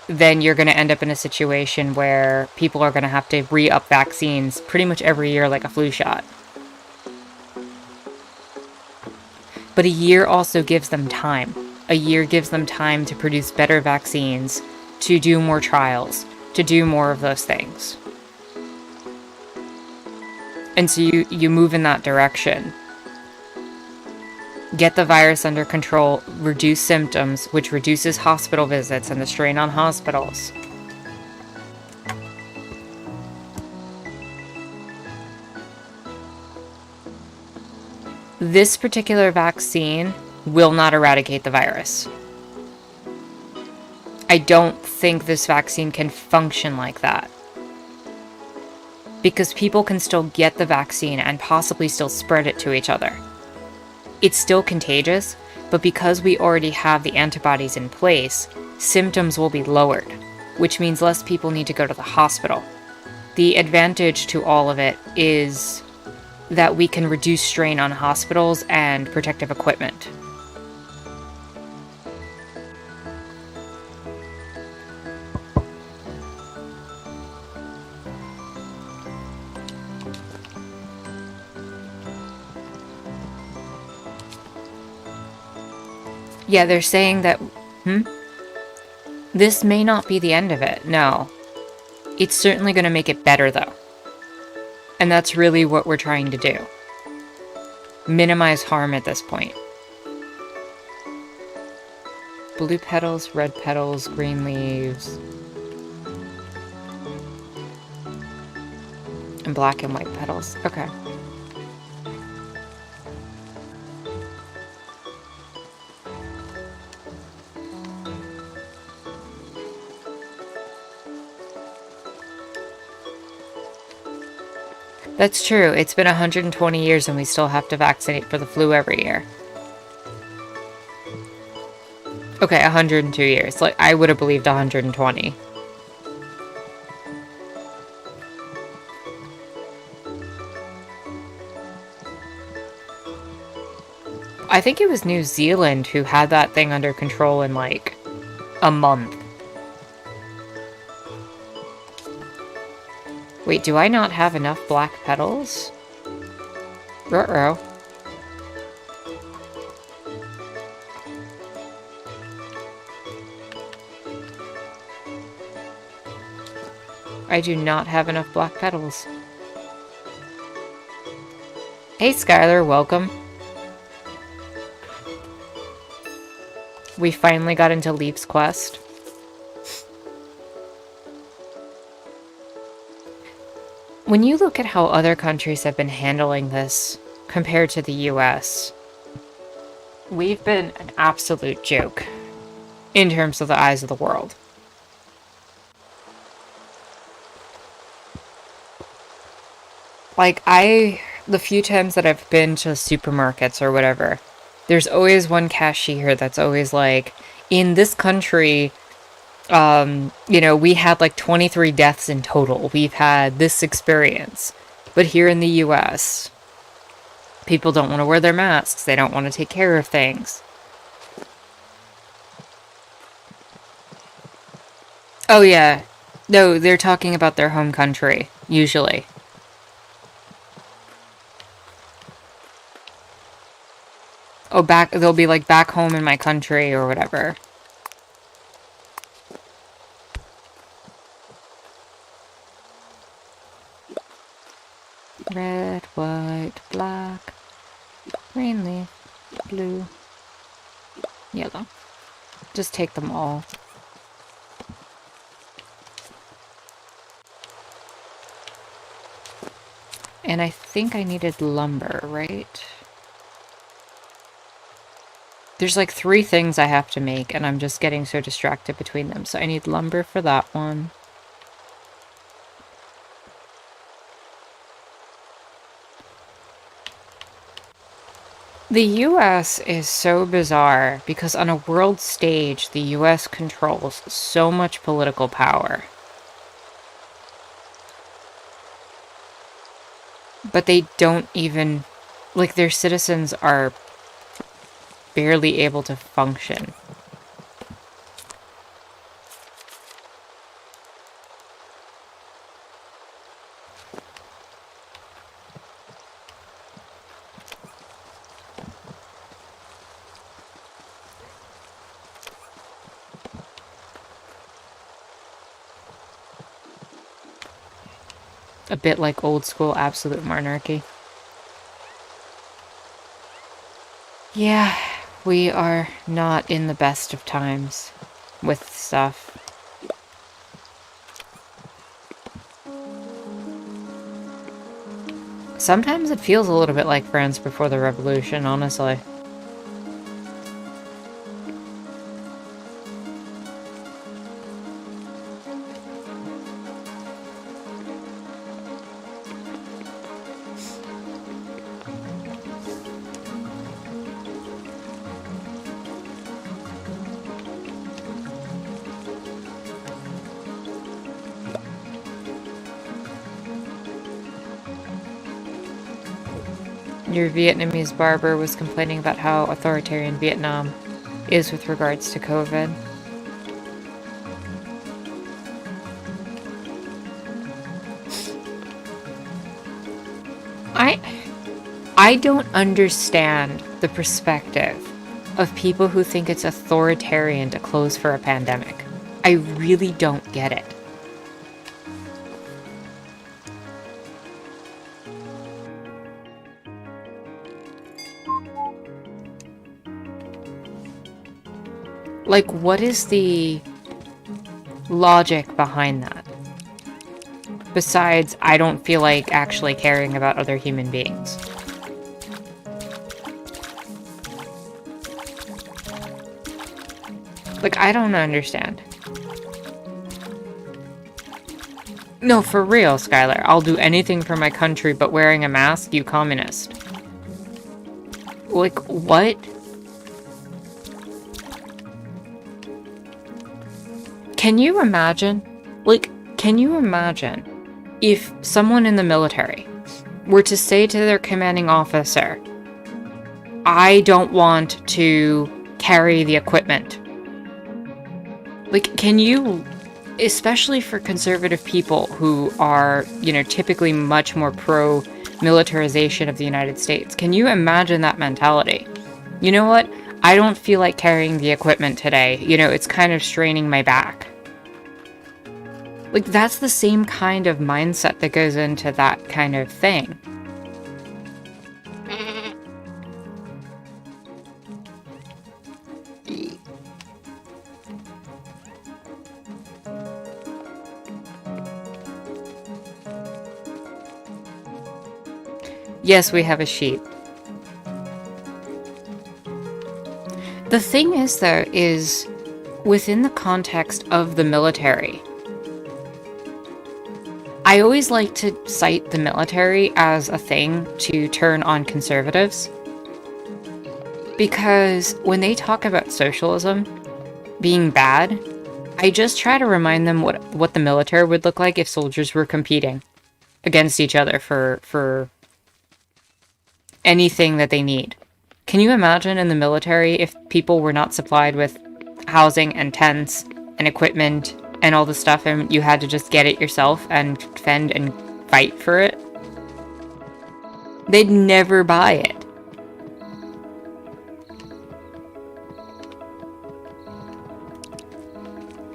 then you're going to end up in a situation where people are going to have to re-up vaccines pretty much every year like a flu shot. But a year also gives them time. A year gives them time to produce better vaccines, to do more trials, to do more of those things. And so you move in that direction. Get the virus under control, reduce symptoms, which reduces hospital visits and the strain on hospitals. This particular vaccine will not eradicate the virus. I don't think this vaccine can function like that. Because people can still get the vaccine and possibly still spread it to each other. It's still contagious, but because we already have the antibodies in place, symptoms will be lowered, which means less people need to go to the hospital. The advantage to all of it is that we can reduce strain on hospitals and protective equipment. Yeah, they're saying that... This may not be the end of it, no. It's certainly going to make it better, though. And that's really what we're trying to do. Minimize harm at this point. Blue petals, red petals, green leaves. And black and white petals. Okay. That's true. It's been 120 years and we still have to vaccinate for the flu every year. Okay, 102 years. Like, I would have believed 120. I think it was New Zealand who had that thing under control in, like, a month. Wait, do I not have enough black petals? Ruh-roh. I do not have enough black petals. Hey Skylar, welcome. We finally got into Leif's quest. When you look at how other countries have been handling this compared to the US, we've been an absolute joke in terms of the eyes of the world. Like, the few times that I've been to supermarkets or whatever, there's always one cashier that's always like, in this country, you know, we had like 23 deaths in total. We've had this experience. But here in the US, people don't want to wear their masks. They don't want to take care of things. Oh yeah. No, they're talking about their home country, usually. Oh, they'll be like back home in my country or whatever. Red, white, black, green leaf, blue, yellow. Just take them all. And I think I needed lumber, right? There's like 3 things I have to make, and I'm just getting so distracted between them. So I need lumber for that one. The US is so bizarre because on a world stage, the US controls so much political power. But they don't even, like, their citizens are barely able to function. A bit like old school absolute monarchy. Yeah, we are not in the best of times with stuff. Sometimes it feels a little bit like France before the revolution, honestly. Your Vietnamese barber was complaining about how authoritarian Vietnam is with regards to COVID. I don't understand the perspective of people who think it's authoritarian to close for a pandemic. I really don't get it. Like, what is the logic behind that? Besides, I don't feel like actually caring about other human beings. Like, I don't understand. No, for real, Skylar. I'll do anything for my country but wearing a mask, you communist. Like, what? Can you imagine? Like, can you imagine if someone in the military were to say to their commanding officer, I don't want to carry the equipment? Like, can you, especially for conservative people who are, you know, typically much more pro-militarization of the United States, can you imagine that mentality? You know what? I don't feel like carrying the equipment today. You know, it's kind of straining my back. Like, that's the same kind of mindset that goes into that kind of thing. Yes, we have a sheep. The thing is, though, is within the context of the military, I always like to cite the military as a thing to turn on conservatives. Because when they talk about socialism being bad, I just try to remind them what the military would look like if soldiers were competing against each other for anything that they need. Can you imagine in the military if people were not supplied with housing and tents and equipment and all the stuff and you had to just get it yourself and fend and fight for it? They'd never buy it.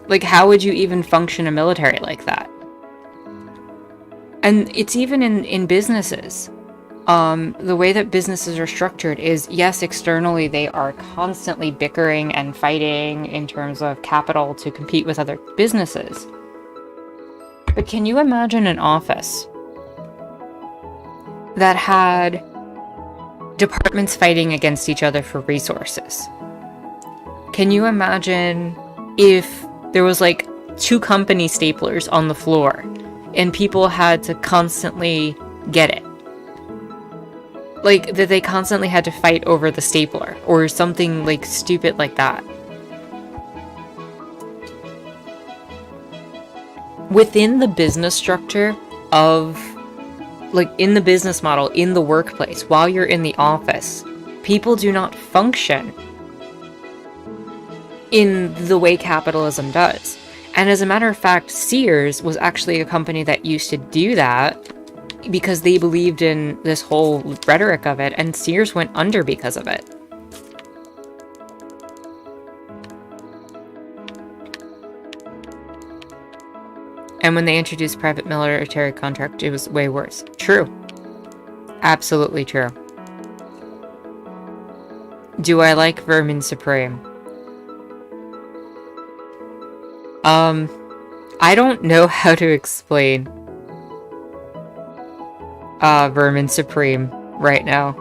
Like, how would you even function a military like that? And it's even in businesses. The way that businesses are structured is, yes, externally they are constantly bickering and fighting in terms of capital to compete with other businesses. But can you imagine an office that had departments fighting against each other for resources? Can you imagine if there was like 2 company staplers on the floor and people had to constantly get it? Like, that they constantly had to fight over the stapler, or something, like, stupid like that. Within the business structure of, like, in the business model, in the workplace, while you're in the office, people do not function in the way capitalism does. And as a matter of fact, Sears was actually a company that used to do that, because they believed in this whole rhetoric of it, and Sears went under because of it. And when they introduced private military contract, it was way worse. True. Absolutely true. Do I like Vermin Supreme? I don't know how to explain Vermin Supreme right now.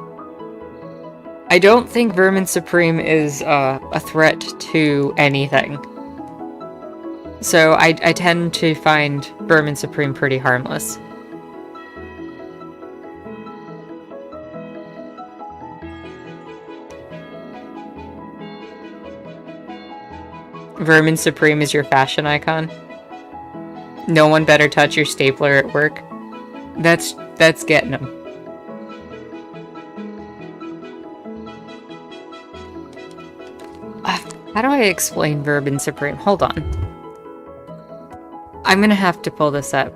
I don't think Vermin Supreme is a threat to anything. So I tend to find Vermin Supreme pretty harmless. Vermin Supreme is your fashion icon? No one better touch your stapler at work? That's getting them. I explain Vermin Supreme? Hold on. I'm gonna have to pull this up.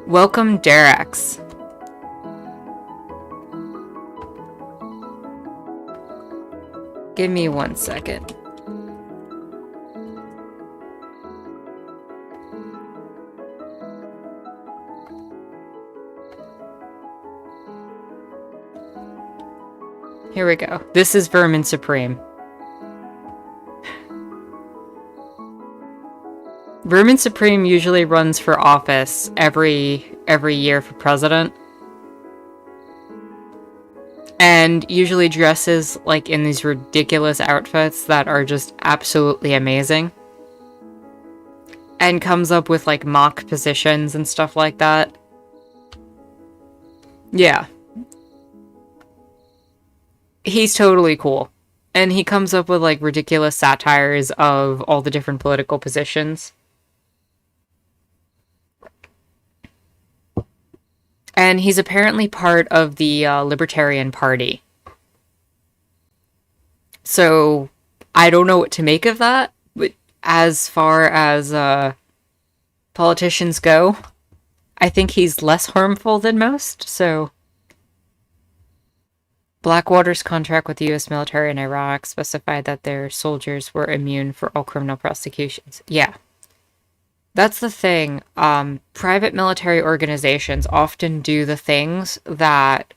Welcome, Derax. Give me 1 second. Here we go. This is Vermin Supreme. Vermin Supreme usually runs for office every year for president. And usually dresses like in these ridiculous outfits that are just absolutely amazing. And comes up with like mock positions and stuff like that. Yeah. He's totally cool. And he comes up with like ridiculous satires of all the different political positions. And he's apparently part of the Libertarian Party. So, I don't know what to make of that, but as far as politicians go, I think he's less harmful than most, so... Blackwater's contract with the U.S. military in Iraq specified that their soldiers were immune for all criminal prosecutions. Yeah. That's the thing. Private military organizations often do the things that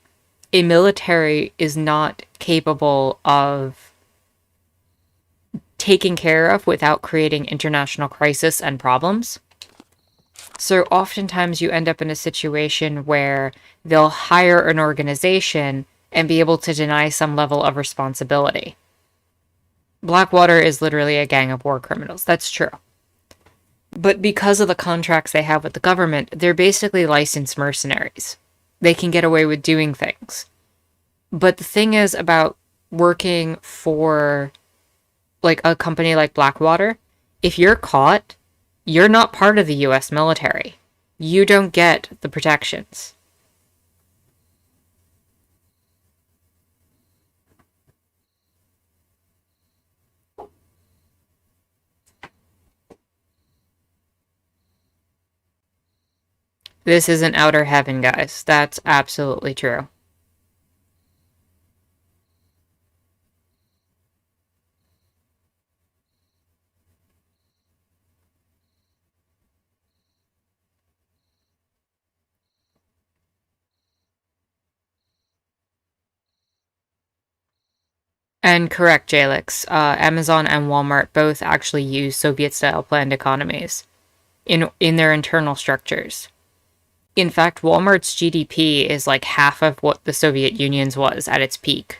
a military is not capable of taking care of without creating international crisis and problems. So oftentimes you end up in a situation where they'll hire an organization and be able to deny some level of responsibility. Blackwater is literally a gang of war criminals. That's true. But because of the contracts they have with the government, they're basically licensed mercenaries. They can get away with doing things. But the thing is about working for like a company like Blackwater, if you're caught, you're not part of the US military. You don't get the protections. This isn't outer heaven, guys. That's absolutely true. And correct, Jalix. Amazon and Walmart both actually use Soviet-style planned economies in their internal structures. In fact, Walmart's GDP is like half of what the Soviet Union's was at its peak.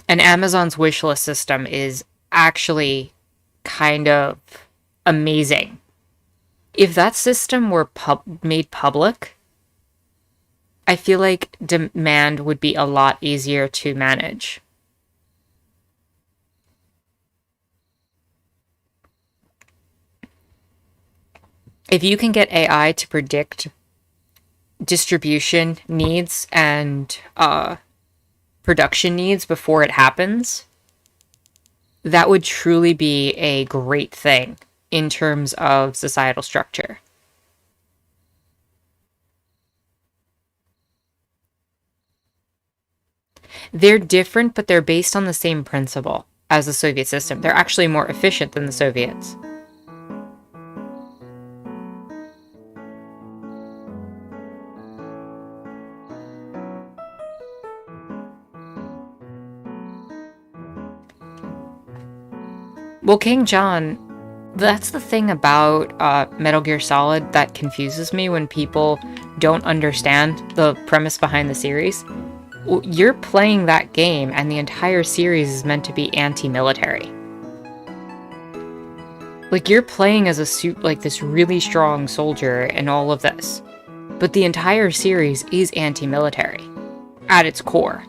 And Amazon's wish list system is actually kind of amazing. If that system were made public, I feel like demand would be a lot easier to manage. If you can get AI to predict distribution needs and production needs before it happens, that would truly be a great thing in terms of societal structure. They're different, but they're based on the same principle as the Soviet system. They're actually more efficient than the Soviets. Well, King John, that's the thing about Metal Gear Solid that confuses me when people don't understand the premise behind the series. You're playing that game, and the entire series is meant to be anti-military. Like, you're playing as like this really strong soldier and all of this. But the entire series is anti-military at its core.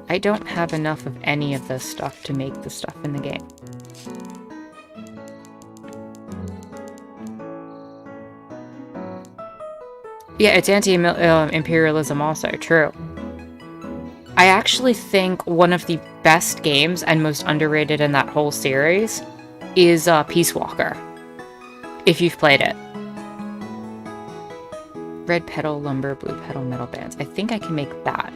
I don't have enough of any of this stuff to make the stuff in the game. Yeah, it's anti-imperialism also, true. I actually think one of the best games and most underrated in that whole series is Peace Walker, if you've played it. Red petal, lumber, blue petal, metal bands. I think I can make that.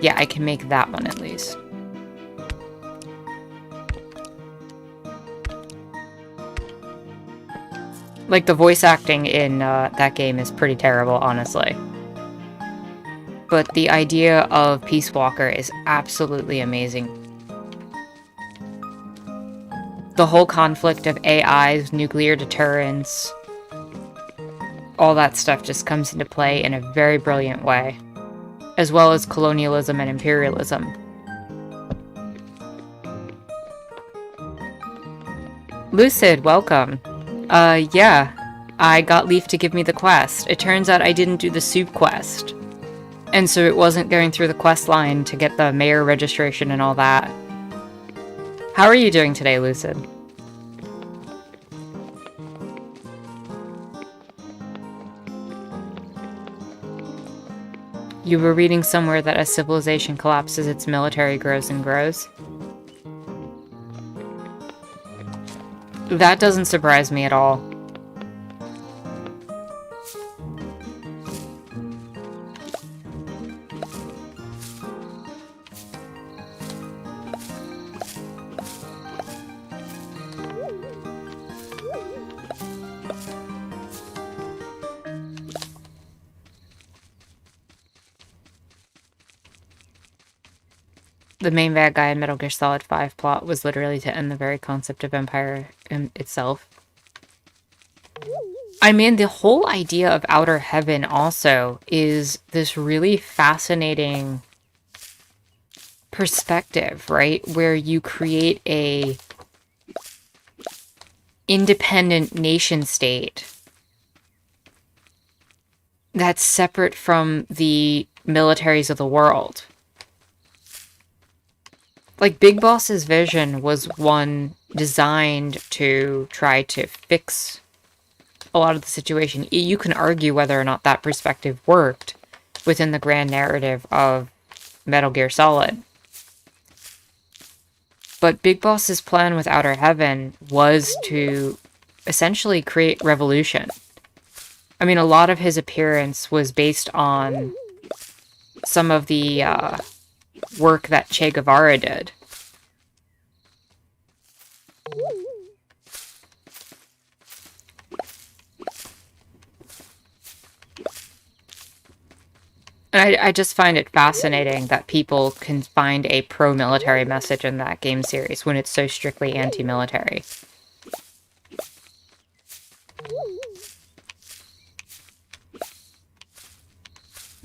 Yeah, I can make that one at least. Like, the voice acting in that game is pretty terrible, honestly. But the idea of Peace Walker is absolutely amazing. The whole conflict of AIs, nuclear deterrence, all that stuff just comes into play in a very brilliant way, as well as colonialism and imperialism. Lucid, welcome. Yeah, I got Leif to give me the quest. It turns out I didn't do the soup quest, and so it wasn't going through the quest line to get the mayor registration and all that. How are you doing today, Lucid? You were reading somewhere that as civilization collapses, its military grows and grows. That doesn't surprise me at all. The main bad guy in Metal Gear Solid 5 plot was literally to end the very concept of Empire itself. I mean, the whole idea of Outer Heaven also is this really fascinating perspective, right? Where you create a independent nation state that's separate from the militaries of the world. Like, Big Boss's vision was one designed to try to fix a lot of the situation. You can argue whether or not that perspective worked within the grand narrative of Metal Gear Solid. But Big Boss's plan with Outer Heaven was to essentially create revolution. I mean, a lot of his appearance was based on some of the work that Che Guevara did. And I just find it fascinating that people can find a pro-military message in that game series when it's so strictly anti-military.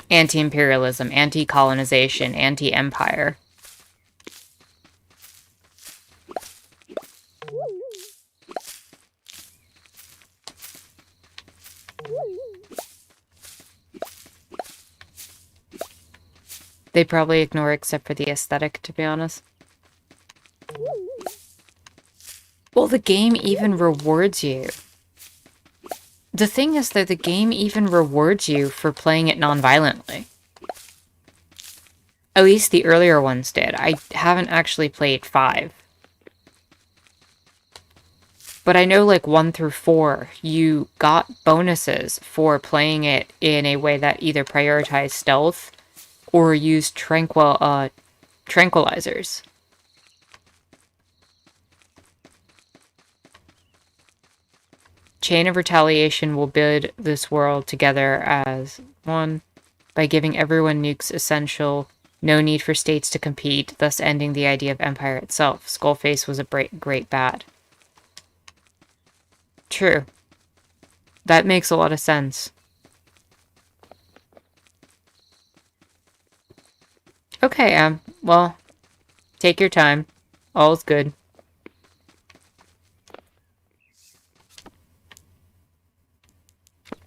Anti-imperialism, anti-colonization, anti-empire. They probably ignore except for the aesthetic, to be honest. Well, the game even rewards you. The thing is that the game even rewards you for playing it non-violently. At least the earlier ones did. I haven't actually played 5. But I know, like, 1 through 4, you got bonuses for playing it in a way that either prioritized stealth or used tranquilizers. Chain of Retaliation will build this world together as one by giving everyone nukes essential, no need for states to compete, thus ending the idea of empire itself. Skullface was a great bad. True. That makes a lot of sense. Okay, well, take your time. All's good.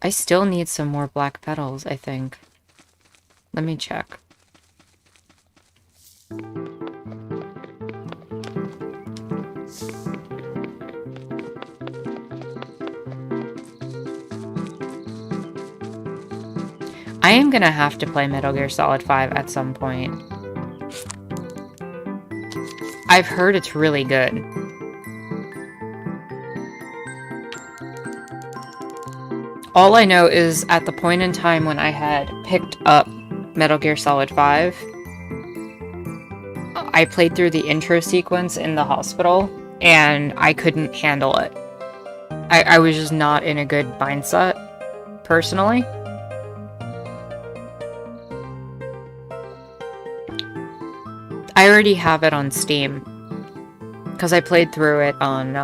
I still need some more black petals, I think. Let me check. I am gonna have to play Metal Gear Solid 5 at some point. I've heard it's really good. All I know is at the point in time when I had picked up Metal Gear Solid 5, I played through the intro sequence in the hospital, and I couldn't handle it. I was just not in a good mindset, personally. I already have it on Steam, because I played through it on,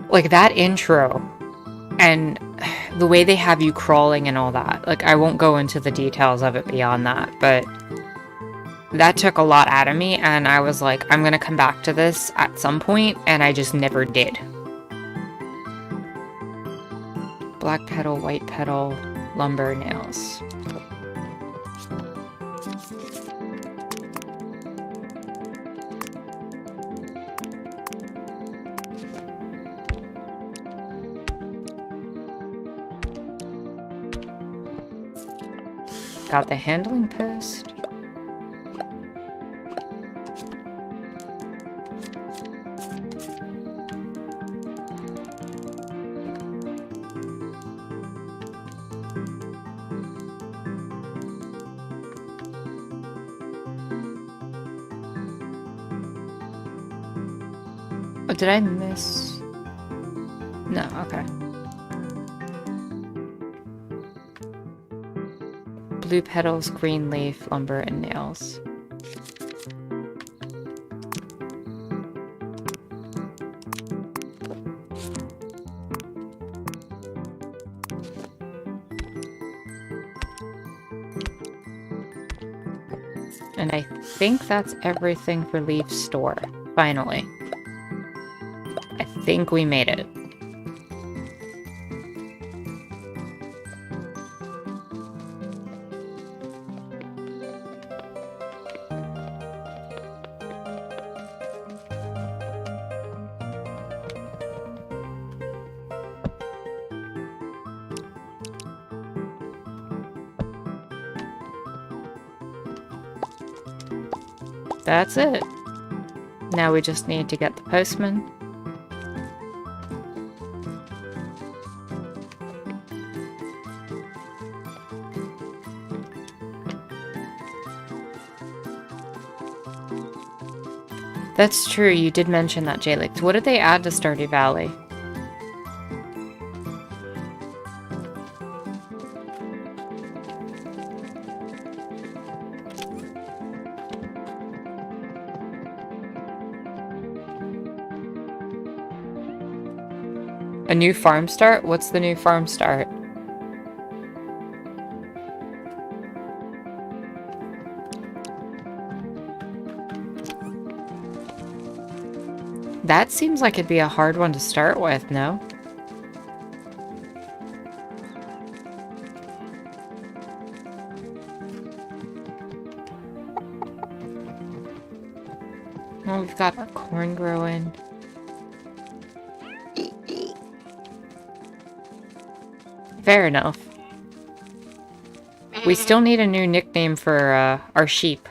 like, that intro, and the way they have you crawling and all that. Like, I won't go into the details of it beyond that, but that took a lot out of me, and I was like, I'm gonna come back to this at some point, and I just never did. Black petal, white petal, lumber, nails. Got the handling post. Oh, did I miss? No, okay. Blue petals, green leaf, lumber, and nails. And I think that's everything for Leif's store, finally. I think we made it. That's it. Now we just need to get the postman. That's true, you did mention that, Jalix. What did they add to Stardew Valley? A new farm start? What's the new farm start? That seems like it'd be a hard one to start with, no? Well, we've got our corn growing. Fair enough. We still need a new nickname for our sheep.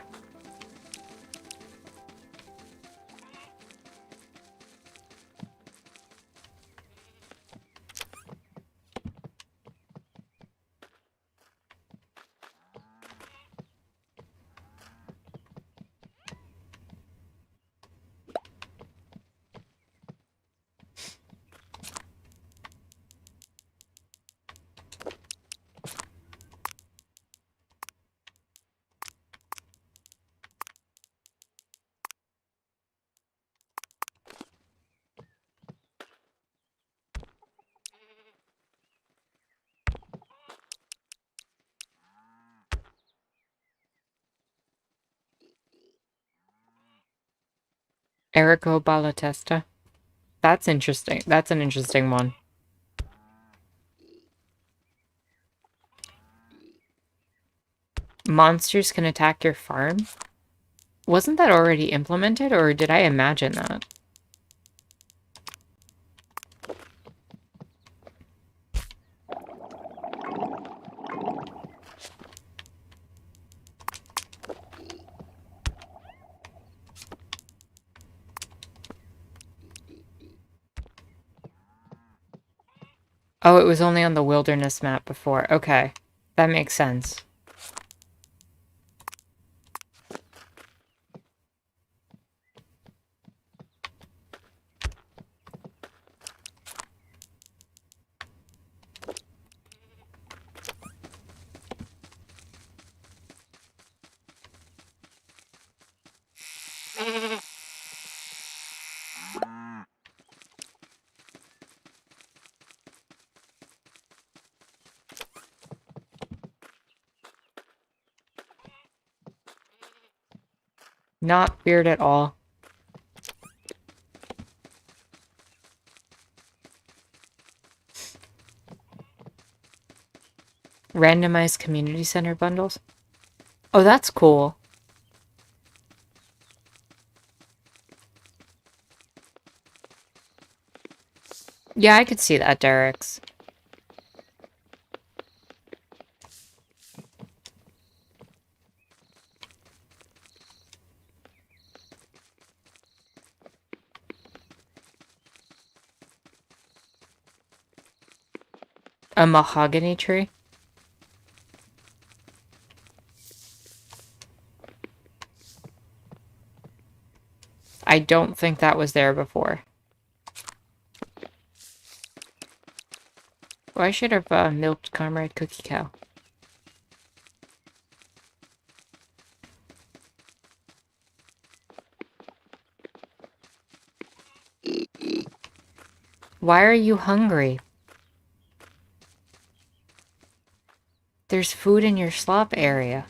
Erico Balatesta. That's interesting. That's an interesting one. Monsters can attack your farm? Wasn't that already implemented, or did I imagine that? Oh, it was only on the wilderness map before. Okay. That makes sense. Not weird at all. Randomized community center bundles? Oh, that's cool. Yeah, I could see that, Derek's. A mahogany tree? I don't think that was there before. Oh, I should have milked Comrade Cookie Cow. Why are you hungry? There's food in your slop area.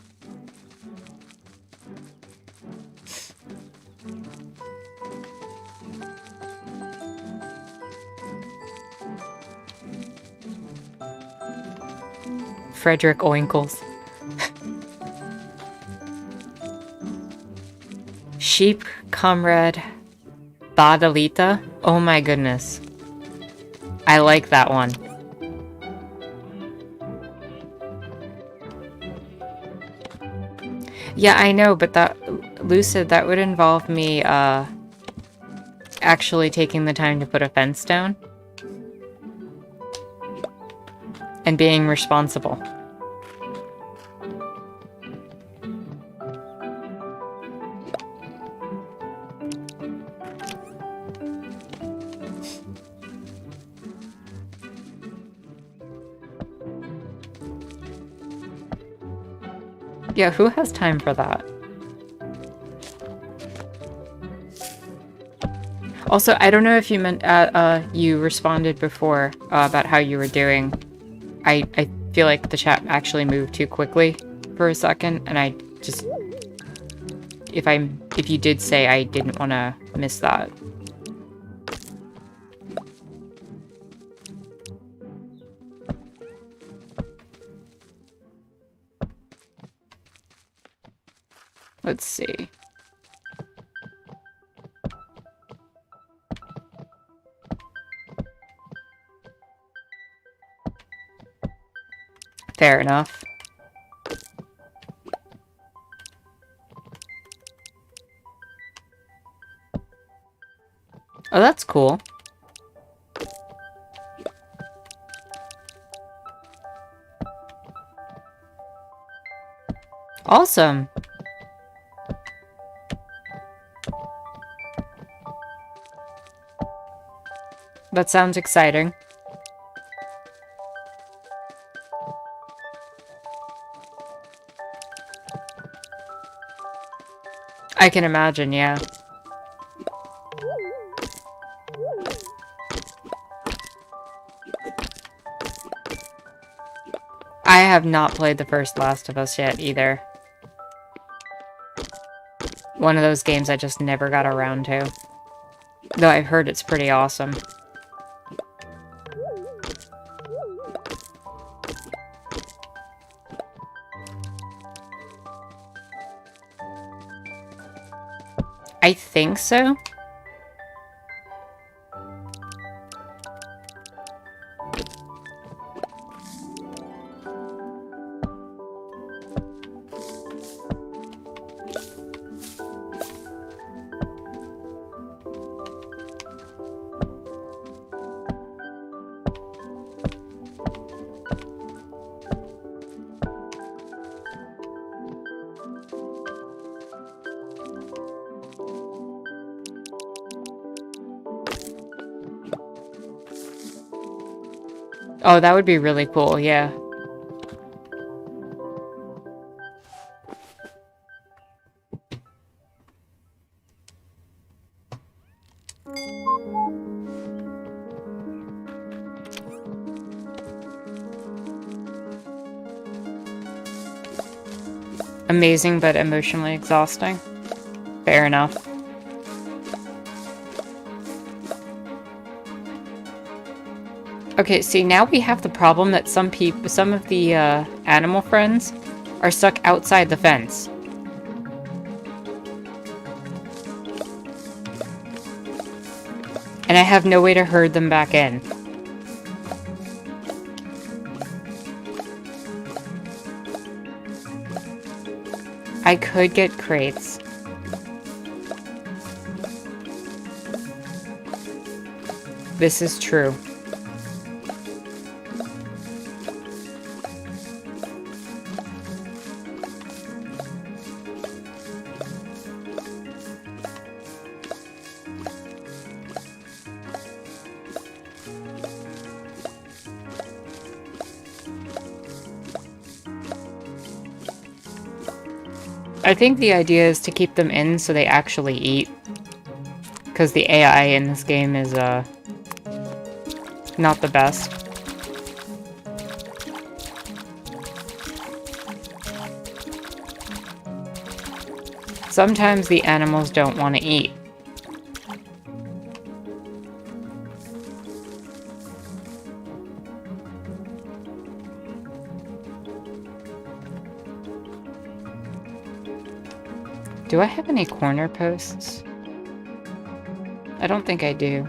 Frederick Oinkles. Sheep Comrade Badalita? Oh my goodness. I like that one. Yeah, I know, but that, Lucid, that would involve me, actually taking the time to put a fence down. And being responsible. Yeah, who has time for that? Also, I don't know if you meant, you responded before about how you were doing. I feel like the chat actually moved too quickly for a second, and I just... If you did say, I didn't want to miss that. Let's see. Fair enough. Oh, that's cool. Awesome. That sounds exciting. I can imagine, yeah. I have not played the first Last of Us yet, either. One of those games I just never got around to. Though I've heard it's pretty awesome. I think so. Oh, that would be really cool, yeah. Amazing, but emotionally exhausting. Fair enough. Okay, see, now we have the problem that some of the animal friends are stuck outside the fence. And I have no way to herd them back in. I could get crates. This is true. I think the idea is to keep them in so they actually eat. Because the AI in this game is, not the best. Sometimes the animals don't want to eat. Do I have any corner posts? I don't think I do.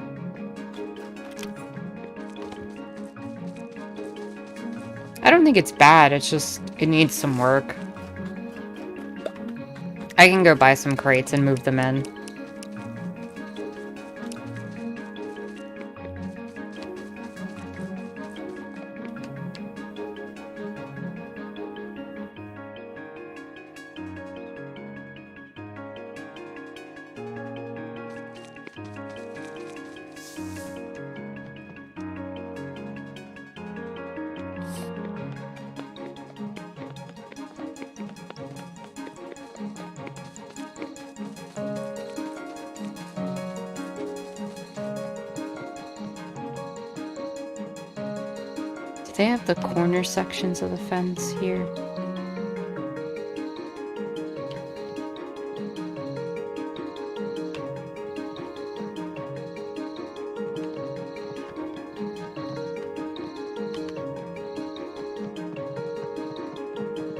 I don't think it's bad, it's just, it needs some work. I can go buy some crates and move them in. They have the corner sections of the fence here.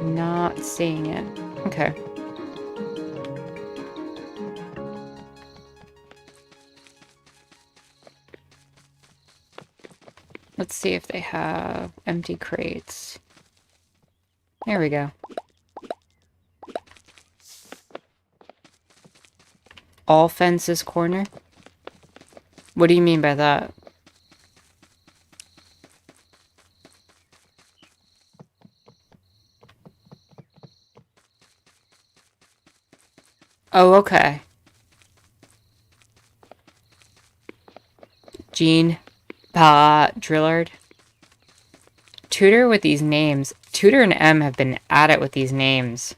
Not seeing it. Okay. Let's see if they have empty crates. There we go. All fences corner? What do you mean by that? Oh, okay. Gene. Drillard. Tutor with these names. Tutor and M have been at it with these names.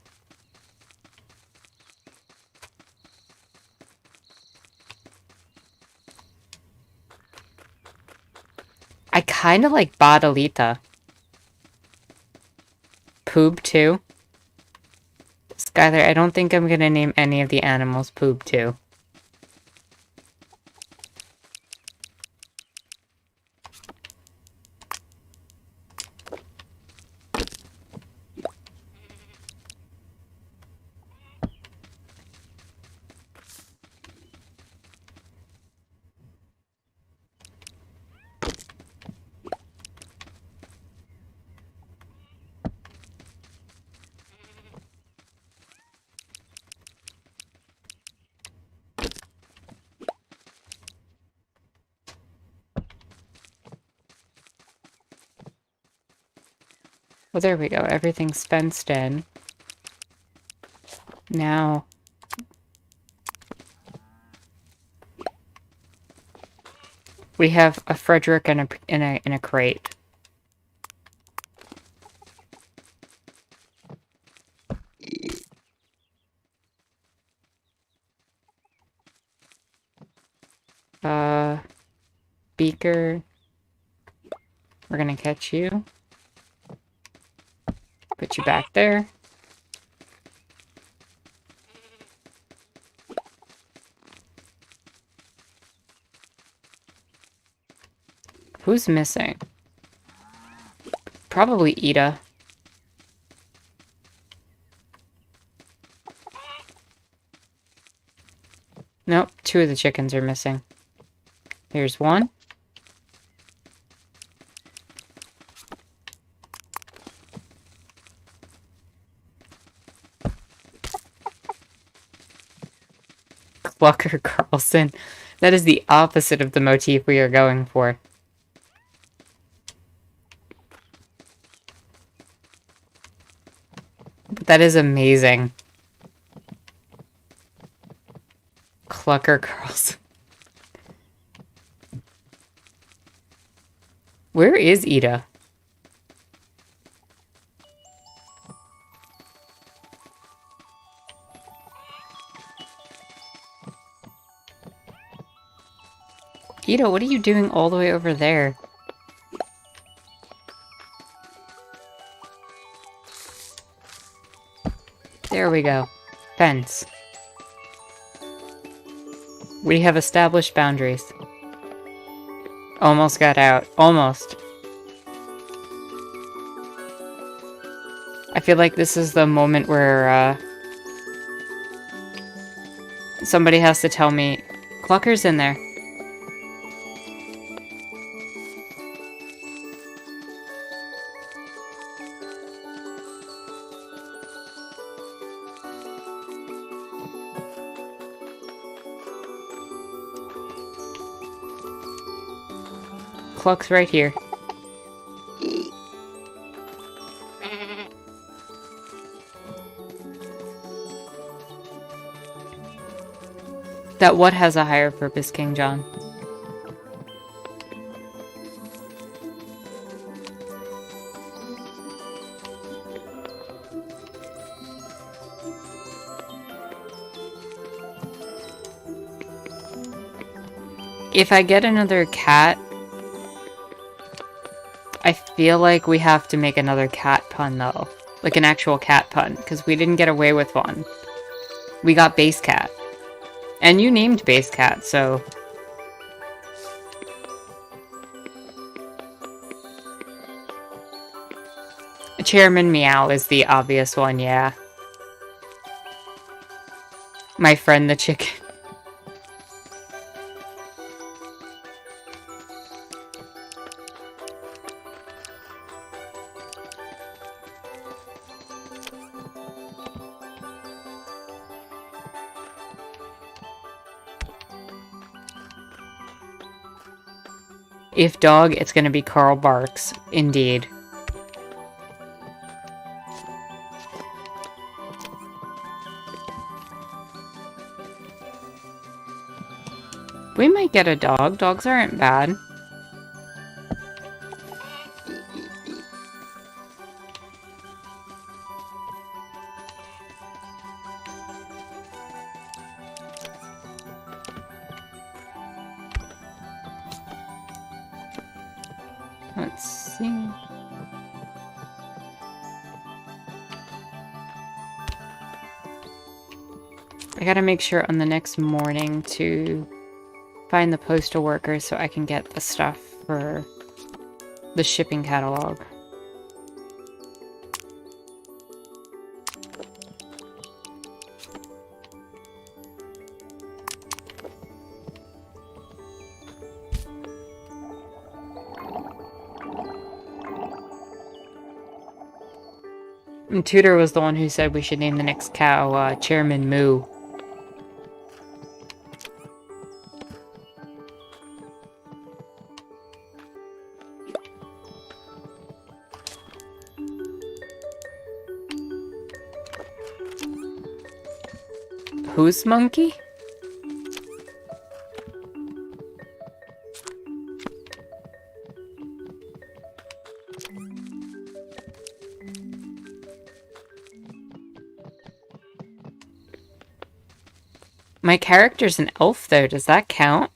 I kind of like Badalita. Poob too. Skylar, I don't think I'm going to name any of the animals Poob too. Well, there we go. Everything's fenced in. Now, we have a Frederick and a crate. beaker. We're gonna catch you. Put you back there. Who's missing? Probably Ida. Nope, 2 of the chickens are missing. Here's one. Clucker Carlson. That is the opposite of the motif we are going for. But that is amazing. Clucker Carlson. Where is Ida? Ida, what are you doing all the way over there? There we go. Fence. We have established boundaries. Almost got out. Almost. I feel like this is the moment where, somebody has to tell me, Clucker's in there. Cluck's right here. That what has a higher purpose, King John? If I get another cat, I feel like we have to make another cat pun, though. Like an actual cat pun, because we didn't get away with one. We got Base Cat. And you named Base Cat, so... Chairman Meow is the obvious one, yeah. My friend the chicken. If dog, it's gonna be Carl Barks. Indeed. We might get a dog. Dogs aren't bad. Let's see. I gotta make sure on the next morning to find the postal workers so I can get the stuff for the shipping catalog. And Tudor was the one who said we should name the next cow Chairman Moo. Who's monkey? My character's an elf, though. Does that count?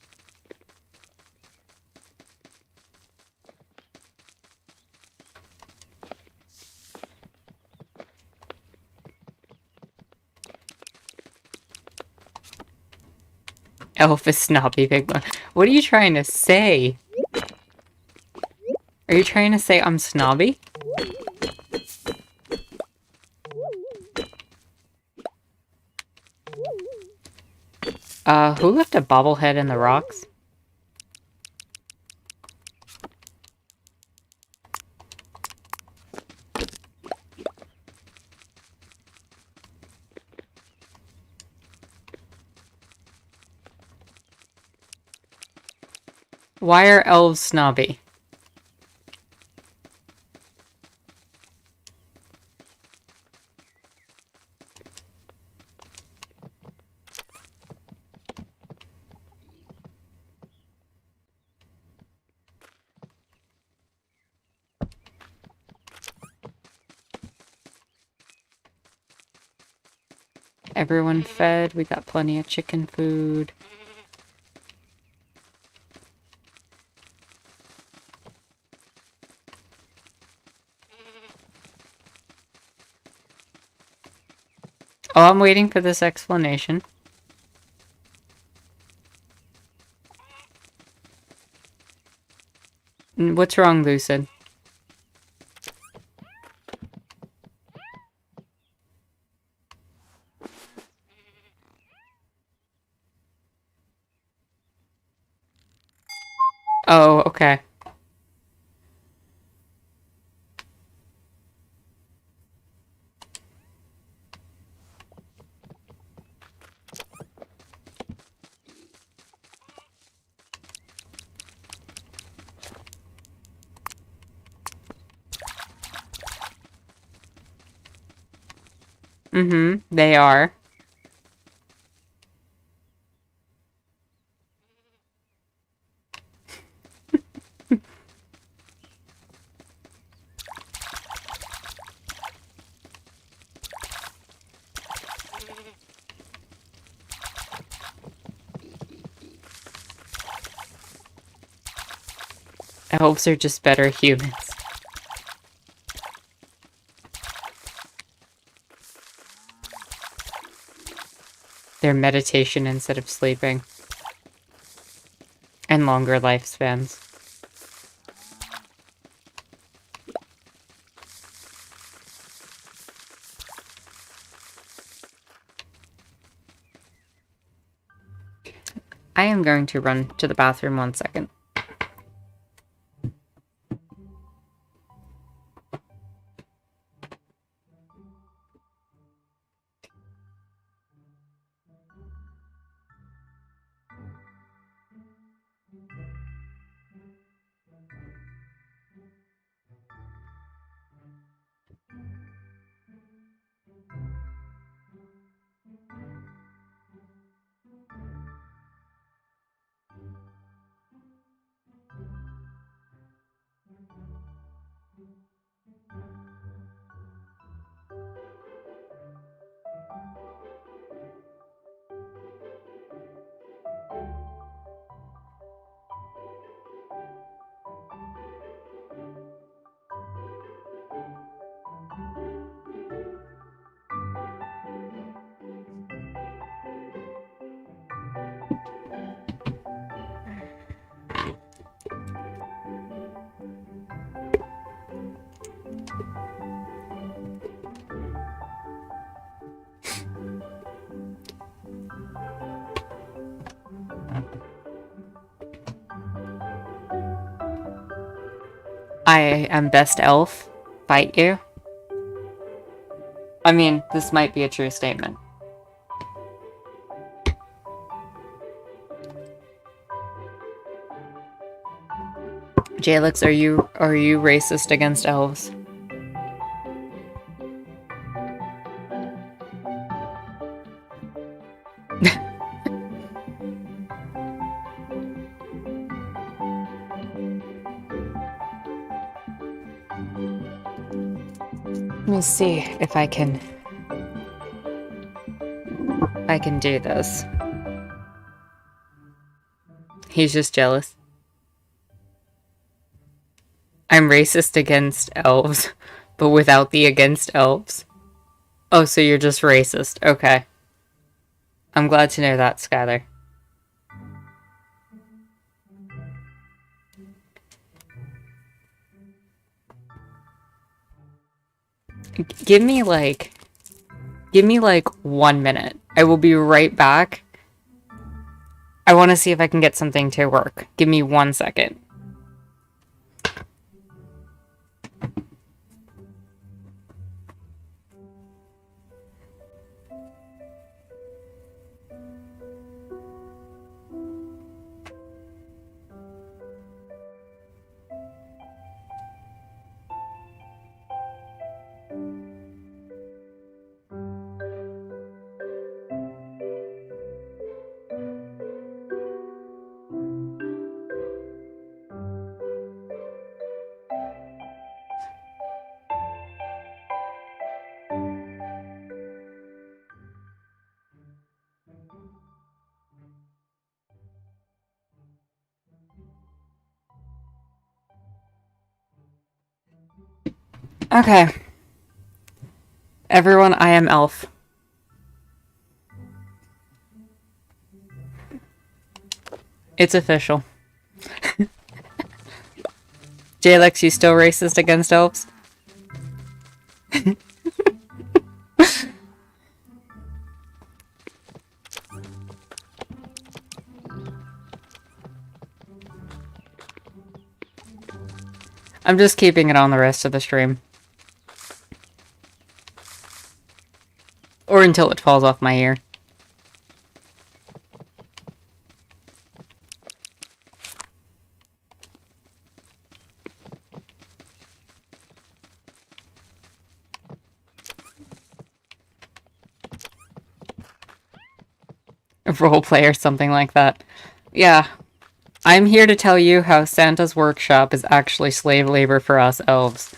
Elf is snobby, big one. What are you trying to say? Are you trying to say I'm snobby? Who left a bobblehead in the rocks? Why are elves snobby? Everyone fed. We got plenty of chicken food. Oh, I'm waiting for this explanation. What's wrong, Lucid? Oh, okay. Mm-hmm, they are. Elves are just better humans. They're meditation instead of sleeping. And longer lifespans. I am going to run to the bathroom 1 second. I am best elf. Fight you? I mean, this might be a true statement. Jalix, are you racist against elves? Let me see if I can do this. He's just jealous. I'm racist against elves, but without the against elves. Oh, so you're just racist. Okay. I'm glad to know that, Skylar. Give me like 1 minute. I will be right back. I want to see if I can get something to work. Give me 1 second. Okay. Everyone, I am Elf. It's official. Jalex, you still racist against elves? I'm just keeping it on the rest of the stream. Or until it falls off my ear. Roleplay or something like that. Yeah. I'm here to tell you how Santa's workshop is actually slave labor for us elves.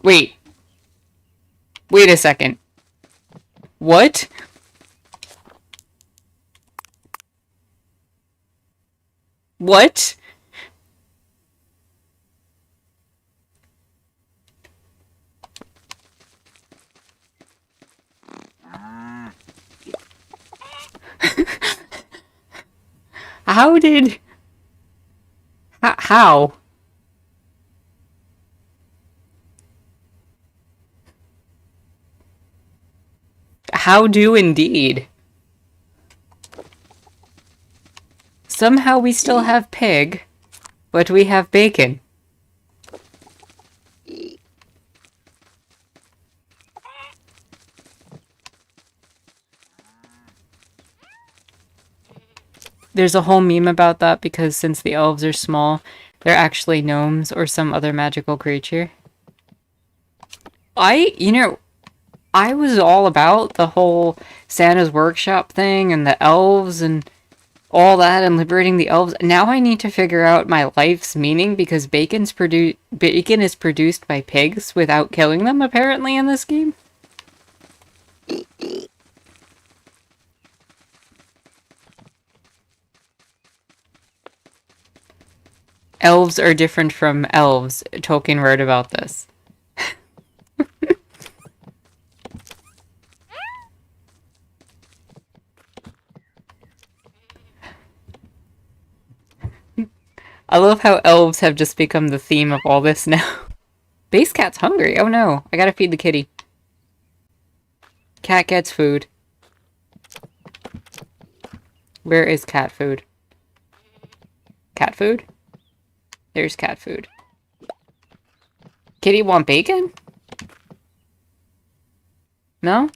Wait. Wait a second. What? What? How did... How? How do indeed. Somehow we still have pig, but we have bacon. There's a whole meme about that because since the elves are small, they're actually gnomes or some other magical creature. I was all about the whole Santa's workshop thing and the elves and all that and liberating the elves. Now I need to figure out my life's meaning because bacon is produced by pigs without killing them, apparently, in this game. Elves are different from elves. Tolkien wrote about this. I love how elves have just become the theme of all this now. Base cat's hungry. Oh no, I gotta feed the kitty. Cat gets food. Where is cat food? Cat food? There's cat food. Kitty want bacon? No?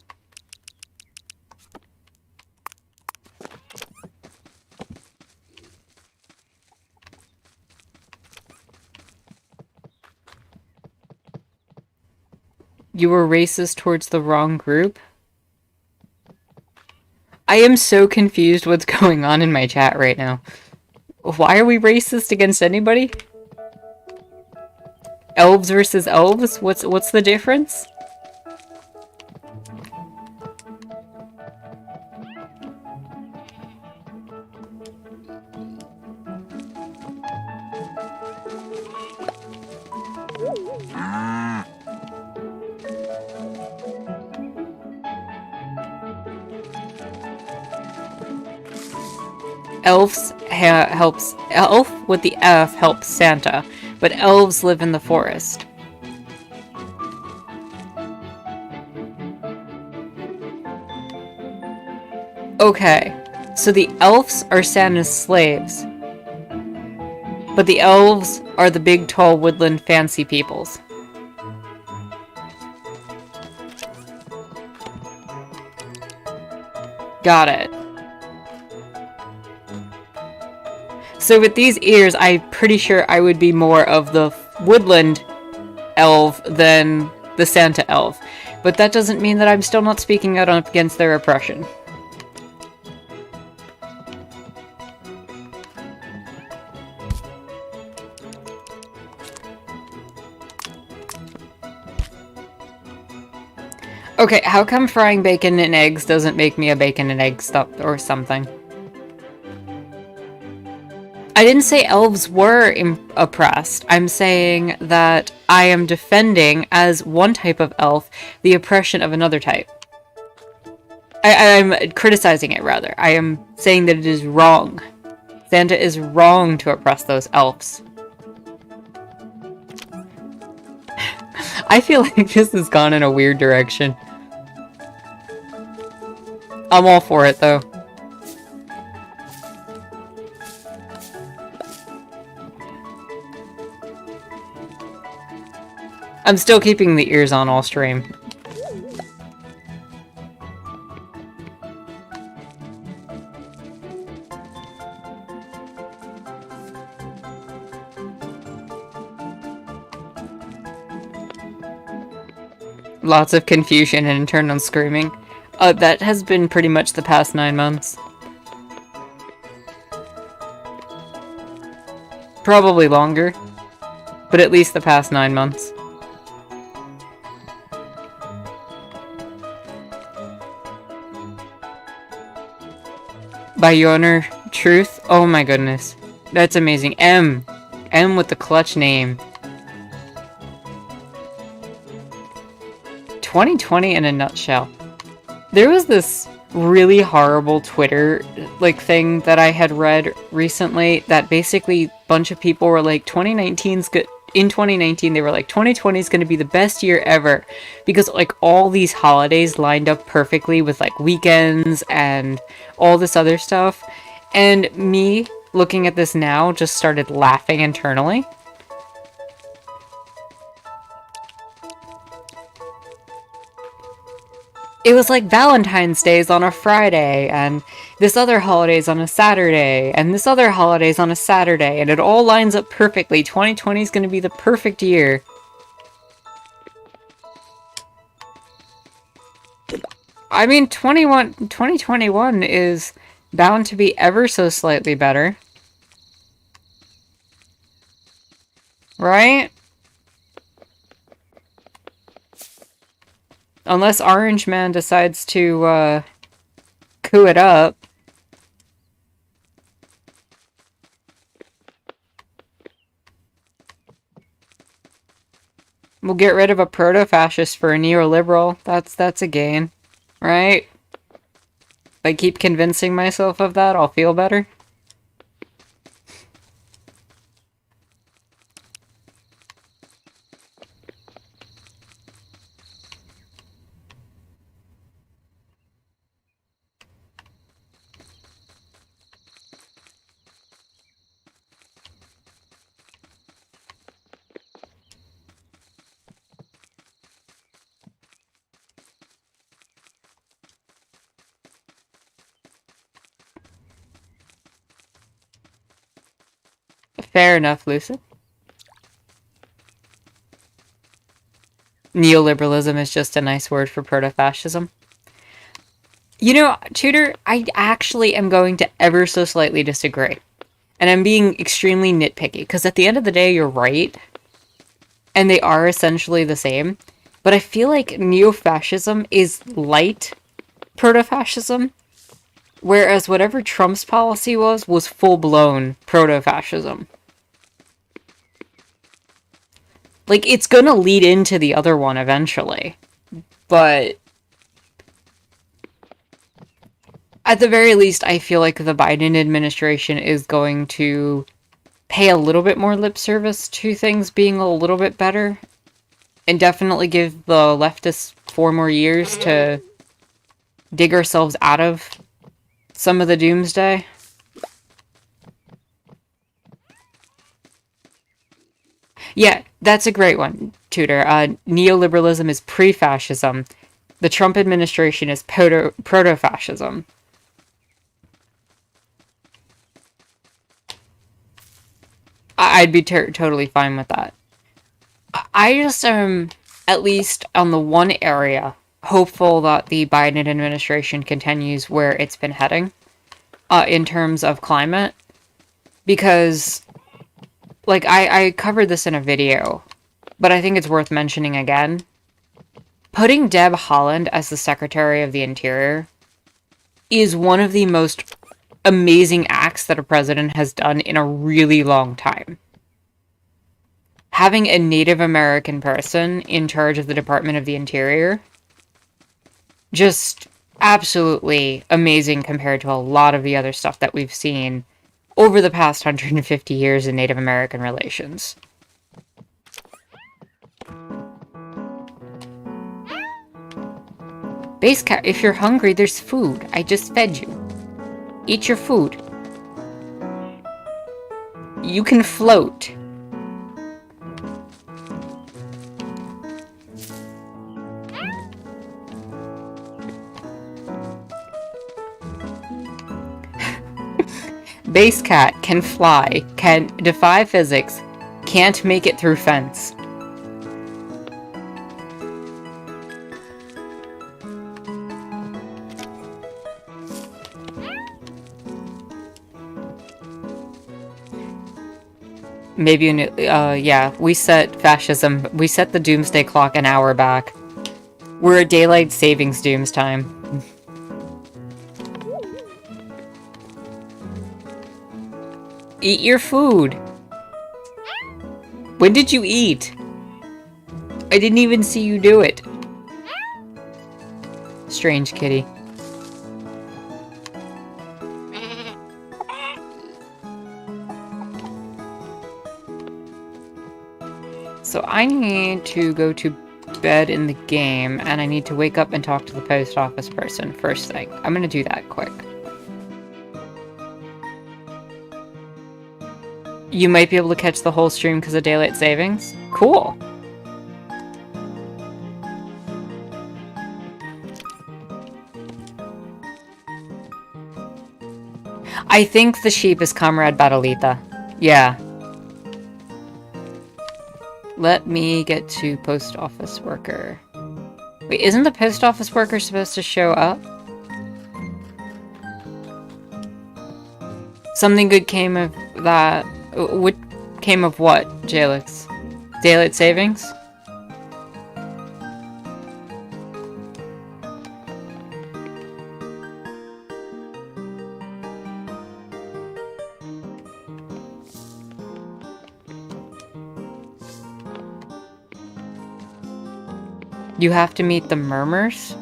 You were racist towards the wrong group? I am so confused what's going on in my chat right now. Why are we racist against anybody? Elves versus elves? What's the difference? Elf with the F helps Santa, but elves live in the forest. Okay, so the elves are Santa's slaves, but the elves are the big, tall, woodland, fancy peoples. Got it. So with these ears, I'm pretty sure I would be more of the woodland elf than the Santa elf. But that doesn't mean that I'm still not speaking out against their oppression. Okay, how come frying bacon and eggs doesn't make me a bacon and egg stuff or something? I didn't say elves were oppressed. I'm saying that I am defending, as one type of elf, the oppression of another type. I'm criticizing it, rather. I am saying that it is wrong. Santa is wrong to oppress those elves. I feel like this has gone in a weird direction. I'm all for it, though. I'm still keeping the ears on all stream. Lots of confusion and internal screaming. That has been pretty much the past 9 months. Probably longer, but at least the past 9 months. By Yonner Truth? Oh my goodness. That's amazing. M with the clutch name. 2020 in a nutshell. There was this really horrible Twitter thing that I had read recently that basically a bunch of people were like 2019's good. In 2019 they were like 2020 is going to be the best year ever because all these holidays lined up perfectly with weekends and all this other stuff, and me looking at this now just started laughing internally. It was like Valentine's Day is on a Friday, and this other holiday's on a Saturday, and this other holiday's on a Saturday, and it all lines up perfectly. 2020 is going to be the perfect year. I mean, 2021 is bound to be ever so slightly better. Right? Unless Orange Man decides to, coup it up. We'll get rid of a proto-fascist for a neoliberal. That's a gain. Right? If I keep convincing myself of that, I'll feel better. Fair enough, Lucid. Neoliberalism is just a nice word for proto-fascism. You know, Tudor, I actually am going to ever so slightly disagree. And I'm being extremely nitpicky, because at the end of the day, you're right. And they are essentially the same. But I feel like neo-fascism is light proto-fascism, whereas whatever Trump's policy was full-blown proto-fascism. It's gonna lead into the other one eventually. But At the very least, I feel like the Biden administration is going to pay a little bit more lip service to things being a little bit better, and definitely give the leftists 4 more years to dig ourselves out of some of the doomsday. Yeah, that's a great one, Tudor. Neoliberalism is pre-fascism. The Trump administration is proto-fascism. I'd be totally fine with that. I just am, at least on the one area, hopeful that the Biden administration continues where it's been heading in terms of climate. Because, like, I covered this in a video, but I think it's worth mentioning again. Putting Deb Haaland as the Secretary of the Interior is one of the most amazing acts that a president has done in a really long time. Having a Native American person in charge of the Department of the Interior, just absolutely amazing compared to a lot of the other stuff that we've seen over the past 150 years in Native American relations. Base Cat, if you're hungry, there's food. I just fed you. Eat your food. You can float. Base Cat can fly, can defy physics, can't make it through fence. Maybe, yeah, we set fascism, we set the doomsday clock an hour back. We're at daylight savings dooms time. Eat your food. When did you eat? I didn't even see you do it. Strange kitty. So I need to go to bed in the game, and I need to wake up and talk to the post office person first thing. I'm gonna do that quick. You might be able to catch the whole stream because of daylight savings? Cool. I think the sheep is Comrade Batalita. Yeah. Let me get to post office worker. Wait, isn't the post office worker supposed to show up? Something good came of that. What came of what, Jalix? Daylight savings? You have to meet the murmurs?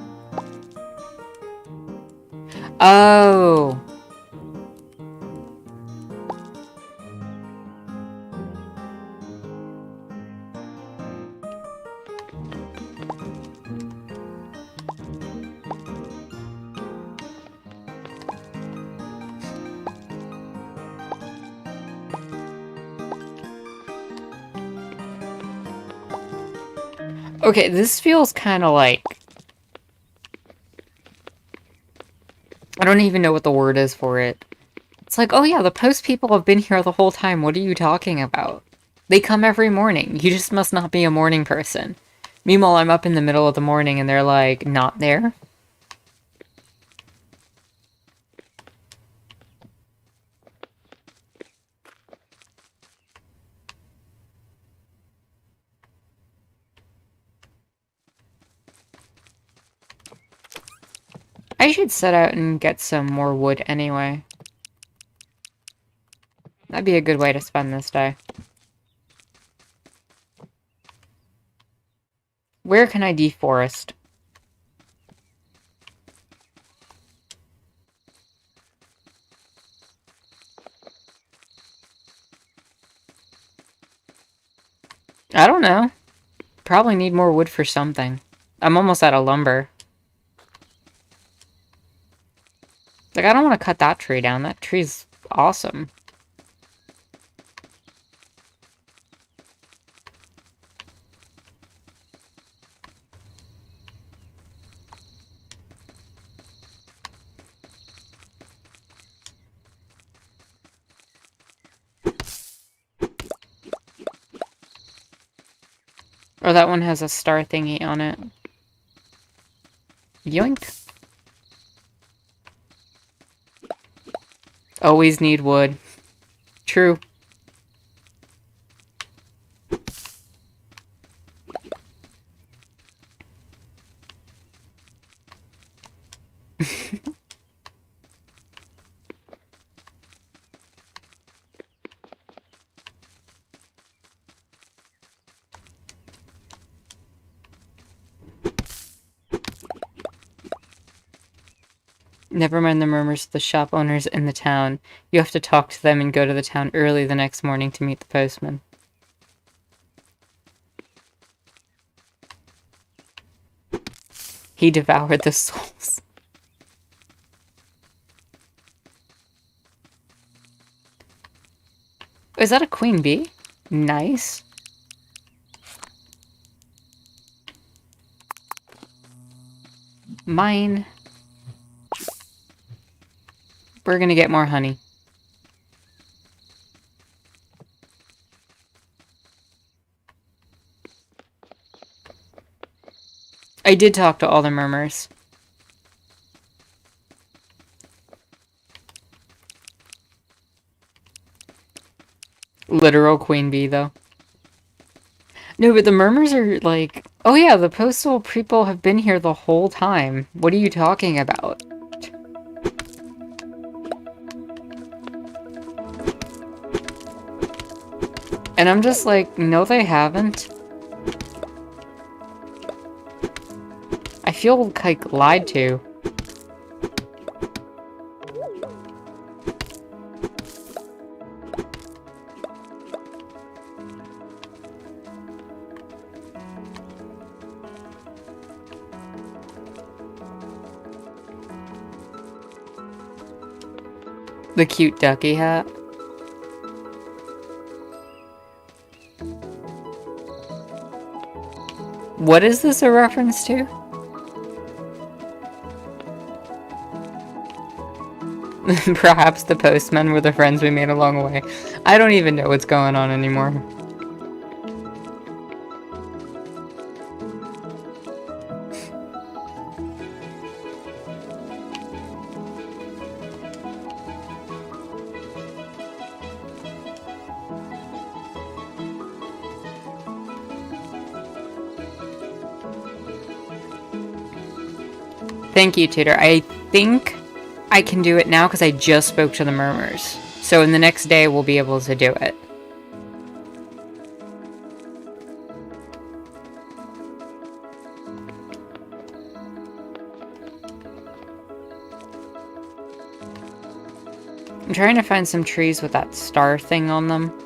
Oh. Okay, this feels kind of like... I don't even know what the word is for it. It's like, oh yeah, the post people have been here the whole time. What are you talking about? They come every morning. You just must not be a morning person. Meanwhile, I'm up in the middle of the morning and they're like, not there? I should set out and get some more wood anyway. That'd be a good way to spend this day. Where can I deforest? I don't know. Probably need more wood for something. I'm almost out of lumber. Like, I don't want to cut that tree down. That tree's awesome. Oh, that one has a star thingy on it. Yoink. Always need wood. True. Never mind the murmurs of the shop owners in the town. You have to talk to them and go to the town early the next morning to meet the postman. He devoured the souls. Is that a queen bee? Nice. Mine. We're gonna get more honey. I did talk to all the murmurs. Literal queen bee, though. No, but the murmurs are like... Oh yeah, the postal people have been here the whole time. What are you talking about? And I'm just like, no they haven't. I feel like lied to. The cute ducky hat. What is this a reference to? Perhaps the postmen were the friends we made along the way. I don't even know what's going on anymore. Thank you, Tutor. I think I can do it now because I just spoke to the murmurs. So in the next day, we'll be able to do it. I'm trying to find some trees with that star thing on them.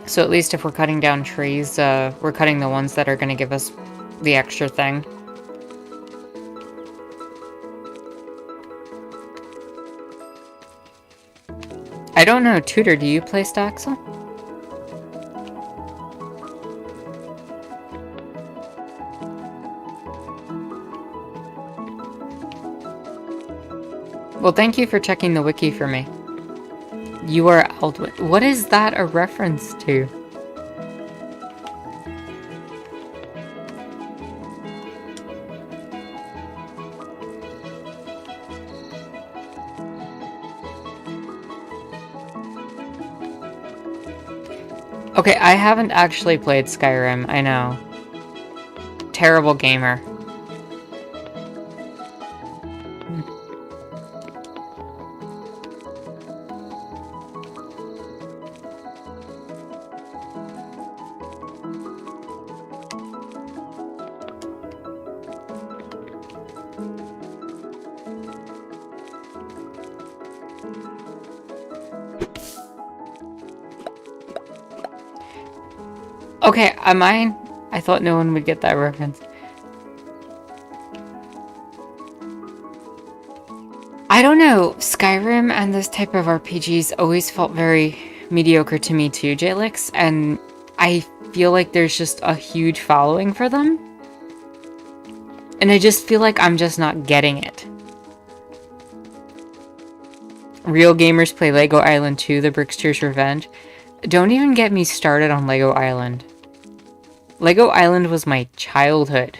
So at least if we're cutting down trees, we're cutting the ones that are going to give us the extra thing. I don't know, Tutor, do you play Staxel? Well, thank you for checking the wiki for me. You are Aldwin. What is that a reference to? Okay, I haven't actually played Skyrim, I know. Terrible gamer. Okay, mine. I thought no one would get that reference. I don't know. Skyrim and this type of RPGs always felt very mediocre to me too, Jalix, and I feel like there's just a huge following for them. And I just feel like I'm just not getting it. Real gamers play Lego Island 2, The Brickster's Revenge. Don't even get me started on Lego Island. Lego Island was my childhood.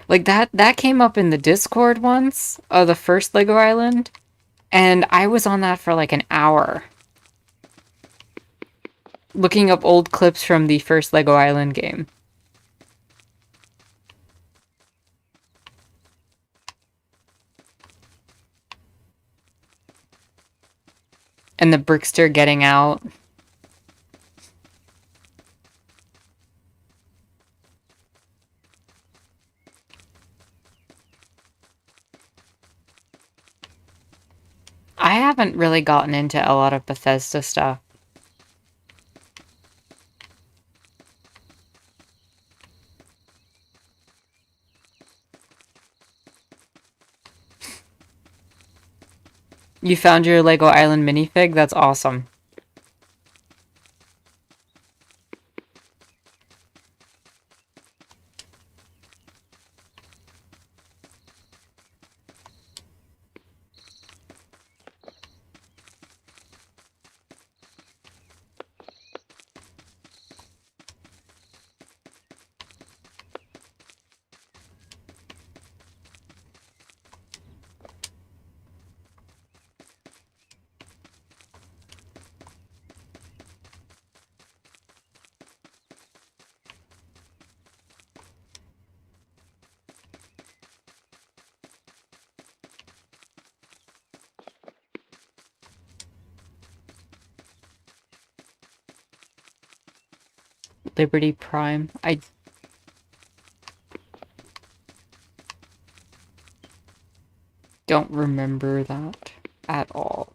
Like that came up in the Discord once, the first Lego Island, and I was on that for like an hour. Looking up old clips from the first Lego Island game. And the Brickster getting out. I haven't really gotten into a lot of Bethesda stuff. You found your Lego Island minifig? That's awesome. Liberty Prime. I don't remember that at all.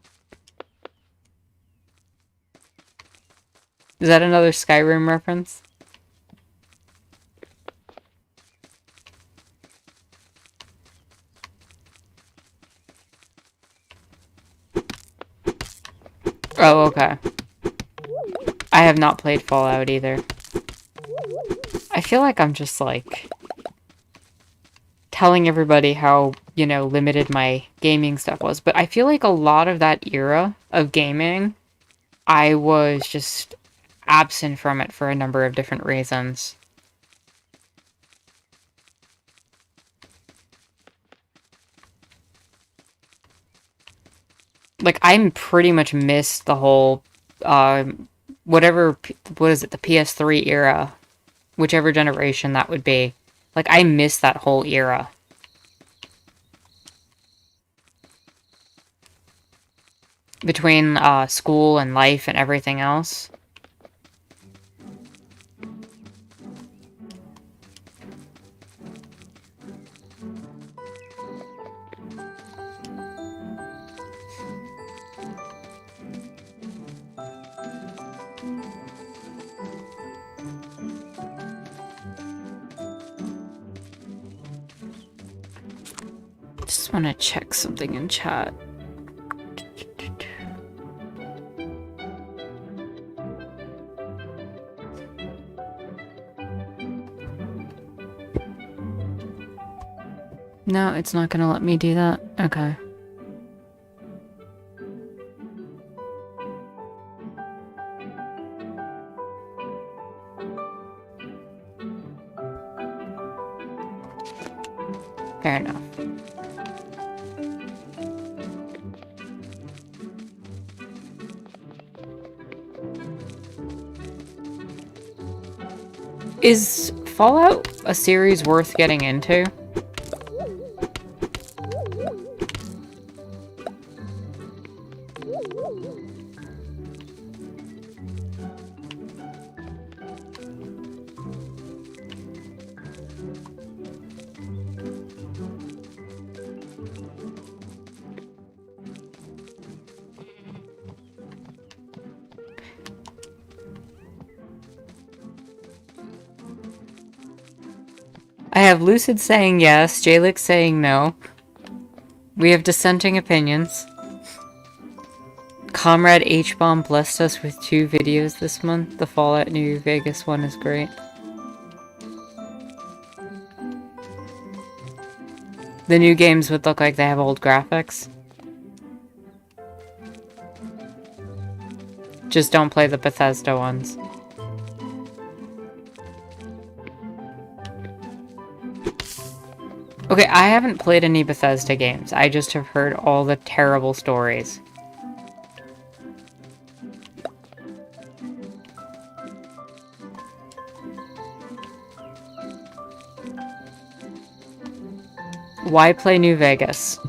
Is that another Skyrim reference? Oh, okay. I have not played Fallout either. I feel like I'm just like telling everybody how, you know, limited my gaming stuff was, but I feel like a lot of that era of gaming, I was just absent from it for a number of different reasons. Like, I'm pretty much missed the whole, what is it, the PS3 era, whichever generation that would be. Like, I missed that whole era. Between, school and life and everything else. Just want to check something in chat. No, it's not gonna let me do that? Okay. Fair enough. Is Fallout a series worth getting into? I have Lucid saying yes, Jalix saying no. We have dissenting opinions. Comrade H-Bomb blessed us with 2 videos this month. The Fallout New Vegas one is great. The new games would look like they have old graphics. Just don't play the Bethesda ones. Okay, I haven't played any Bethesda games. I just have heard all the terrible stories. Why play New Vegas?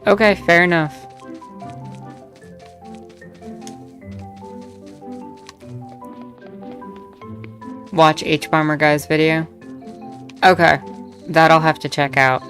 Okay, fair enough. Watch H-Bomber Guy's video? Okay, that I'll have to check out.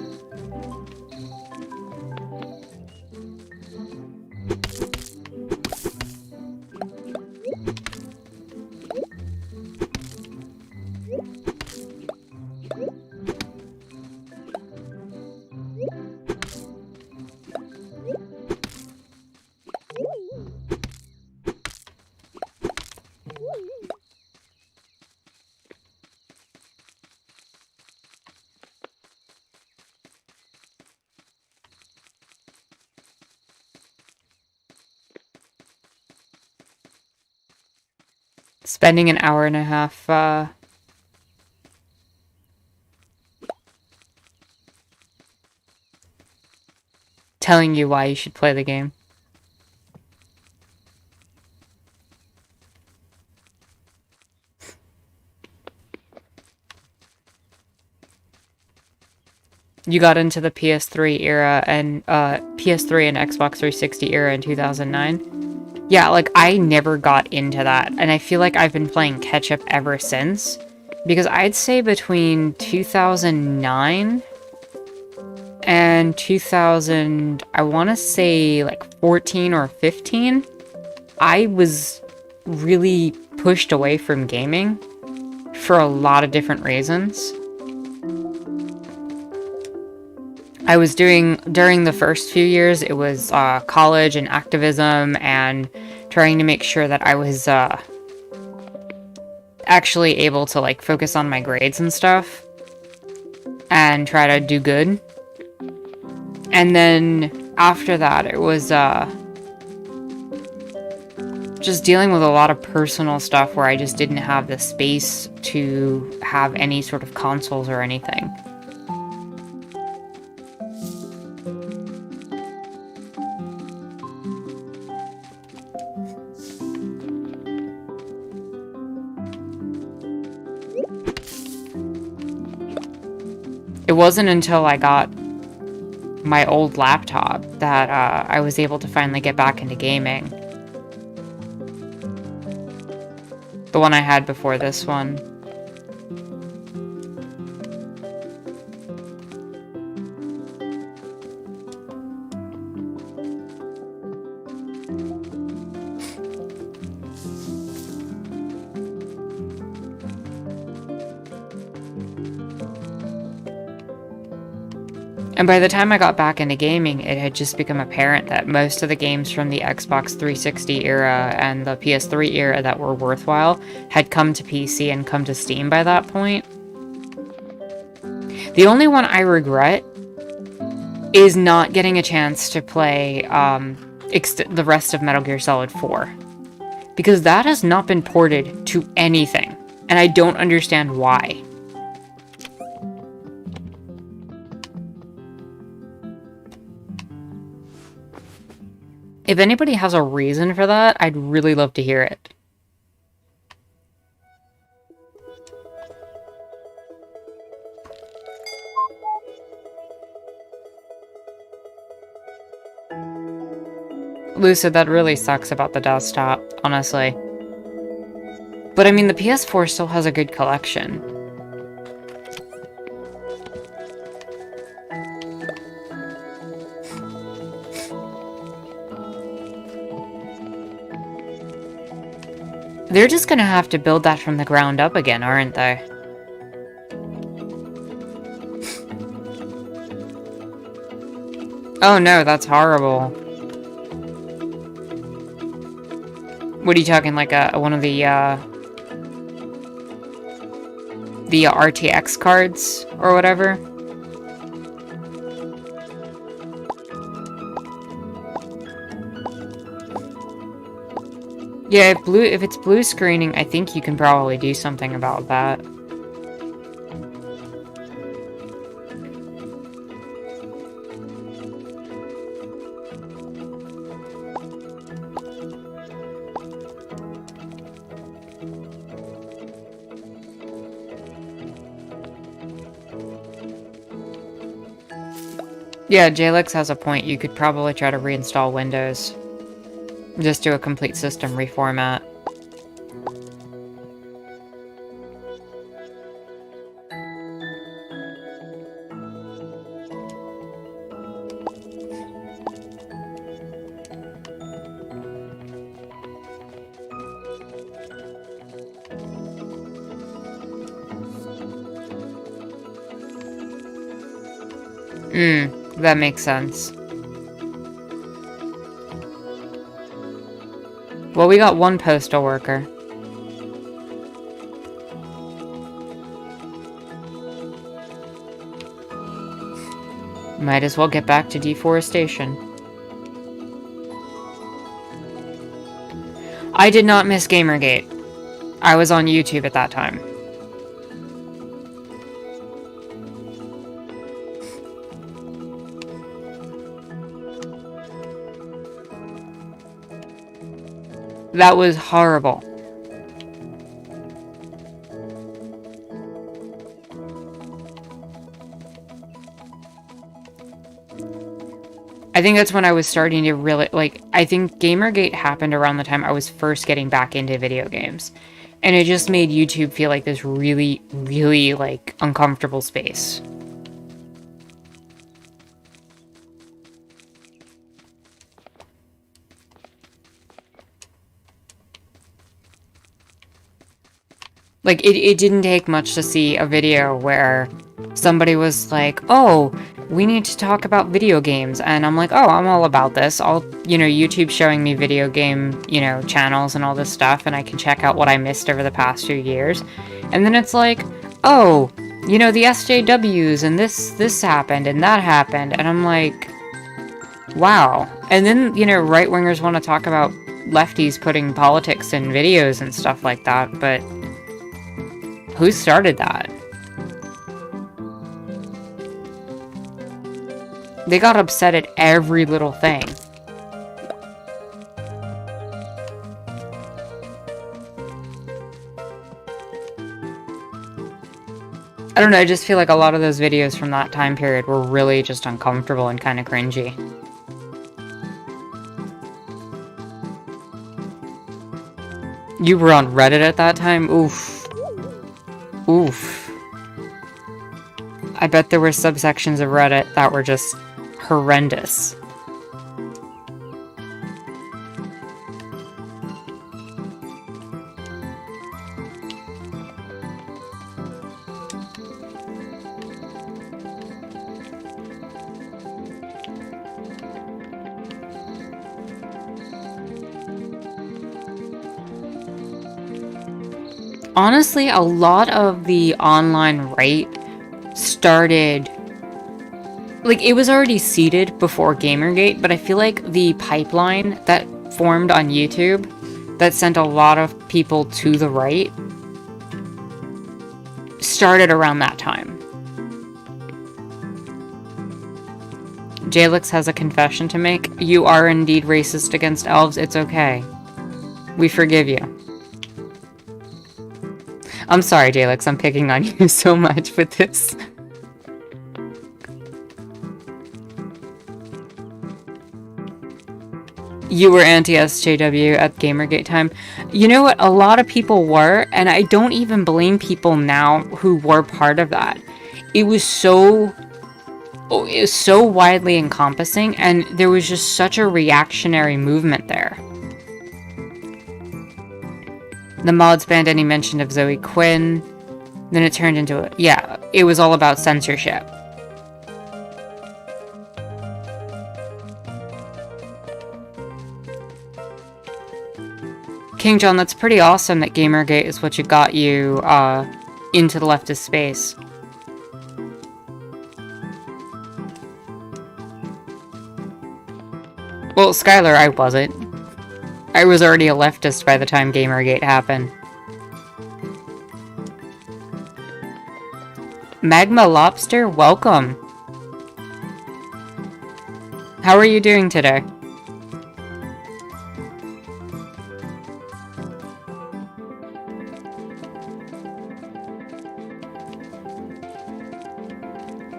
Spending an hour and a half, telling you why you should play the game. You got into the PS3 era and, PS3 and Xbox 360 era in 2009? Yeah, like, I never got into that, and I feel like I've been playing catch-up ever since. Because I'd say between 2009 and 2000, I want to say, like, 14 or 15, I was really pushed away from gaming for a lot of different reasons. I was during the first few years, it was college and activism and trying to make sure that I was actually able to like focus on my grades and stuff and try to do good. And then after that, it was just dealing with a lot of personal stuff where I just didn't have the space to have any sort of consoles or anything. It wasn't until I got my old laptop that I was able to finally get back into gaming. The one I had before this one. And by the time I got back into gaming, it had just become apparent that most of the games from the Xbox 360 era and the PS3 era that were worthwhile had come to PC and come to Steam by that point. The only one I regret is not getting a chance to play the rest of Metal Gear Solid 4. Because that has not been ported to anything, and I don't understand why. If anybody has a reason for that, I'd really love to hear it. Lucid, that really sucks about the desktop, honestly. But I mean, the PS4 still has a good collection. They're just gonna have to build that from the ground up again, aren't they? Oh no, that's horrible. What are you talking, like one of the RTX cards or whatever? Yeah, if it's blue screening, I think you can probably do something about that. Yeah, Jalix has a point. You could probably try to reinstall Windows. Just do a complete system reformat. That makes sense. Well, we got one postal worker. Might as well get back to deforestation. I did not miss Gamergate. I was on YouTube at that time. That was horrible. I think that's when I was starting to really, like, I think Gamergate happened around the time I was first getting back into video games. And it just made YouTube feel like this really, really, like, uncomfortable space. Like, it didn't take much to see a video where somebody was like, oh, we need to talk about video games. And I'm like, oh, I'm all about this. YouTube showing me video game, channels and all this stuff. And I can check out what I missed over the past few years. And then it's like, oh, the SJWs and this happened and that happened. And I'm like, wow. And then, right-wingers want to talk about lefties putting politics in videos and stuff like that. But who started that? They got upset at every little thing. I don't know, I just feel like a lot of those videos from that time period were really just uncomfortable and kind of cringy. You were on Reddit at that time? Oof. Oof. I bet there were subsections of Reddit that were just horrendous. Honestly, a lot of the online right started, like, it was already seeded before Gamergate, but I feel like the pipeline that formed on YouTube that sent a lot of people to the right started around that time. Jalix has a confession to make. You are indeed racist against elves. It's okay. We forgive you. I'm sorry, Jalix, I'm picking on you so much with this. You were anti-SJW at Gamergate time. You know what? A lot of people were, and I don't even blame people now who were part of that. It was so widely encompassing, and there was just such a reactionary movement there. The mods banned any mention of Zoe Quinn. Then it turned into a... Yeah, it was all about censorship. King John, that's pretty awesome that Gamergate is what got you into the leftist space. Well, Skylar, I wasn't. I was already a leftist by the time Gamergate happened. Magma Lobster, welcome. How are you doing today?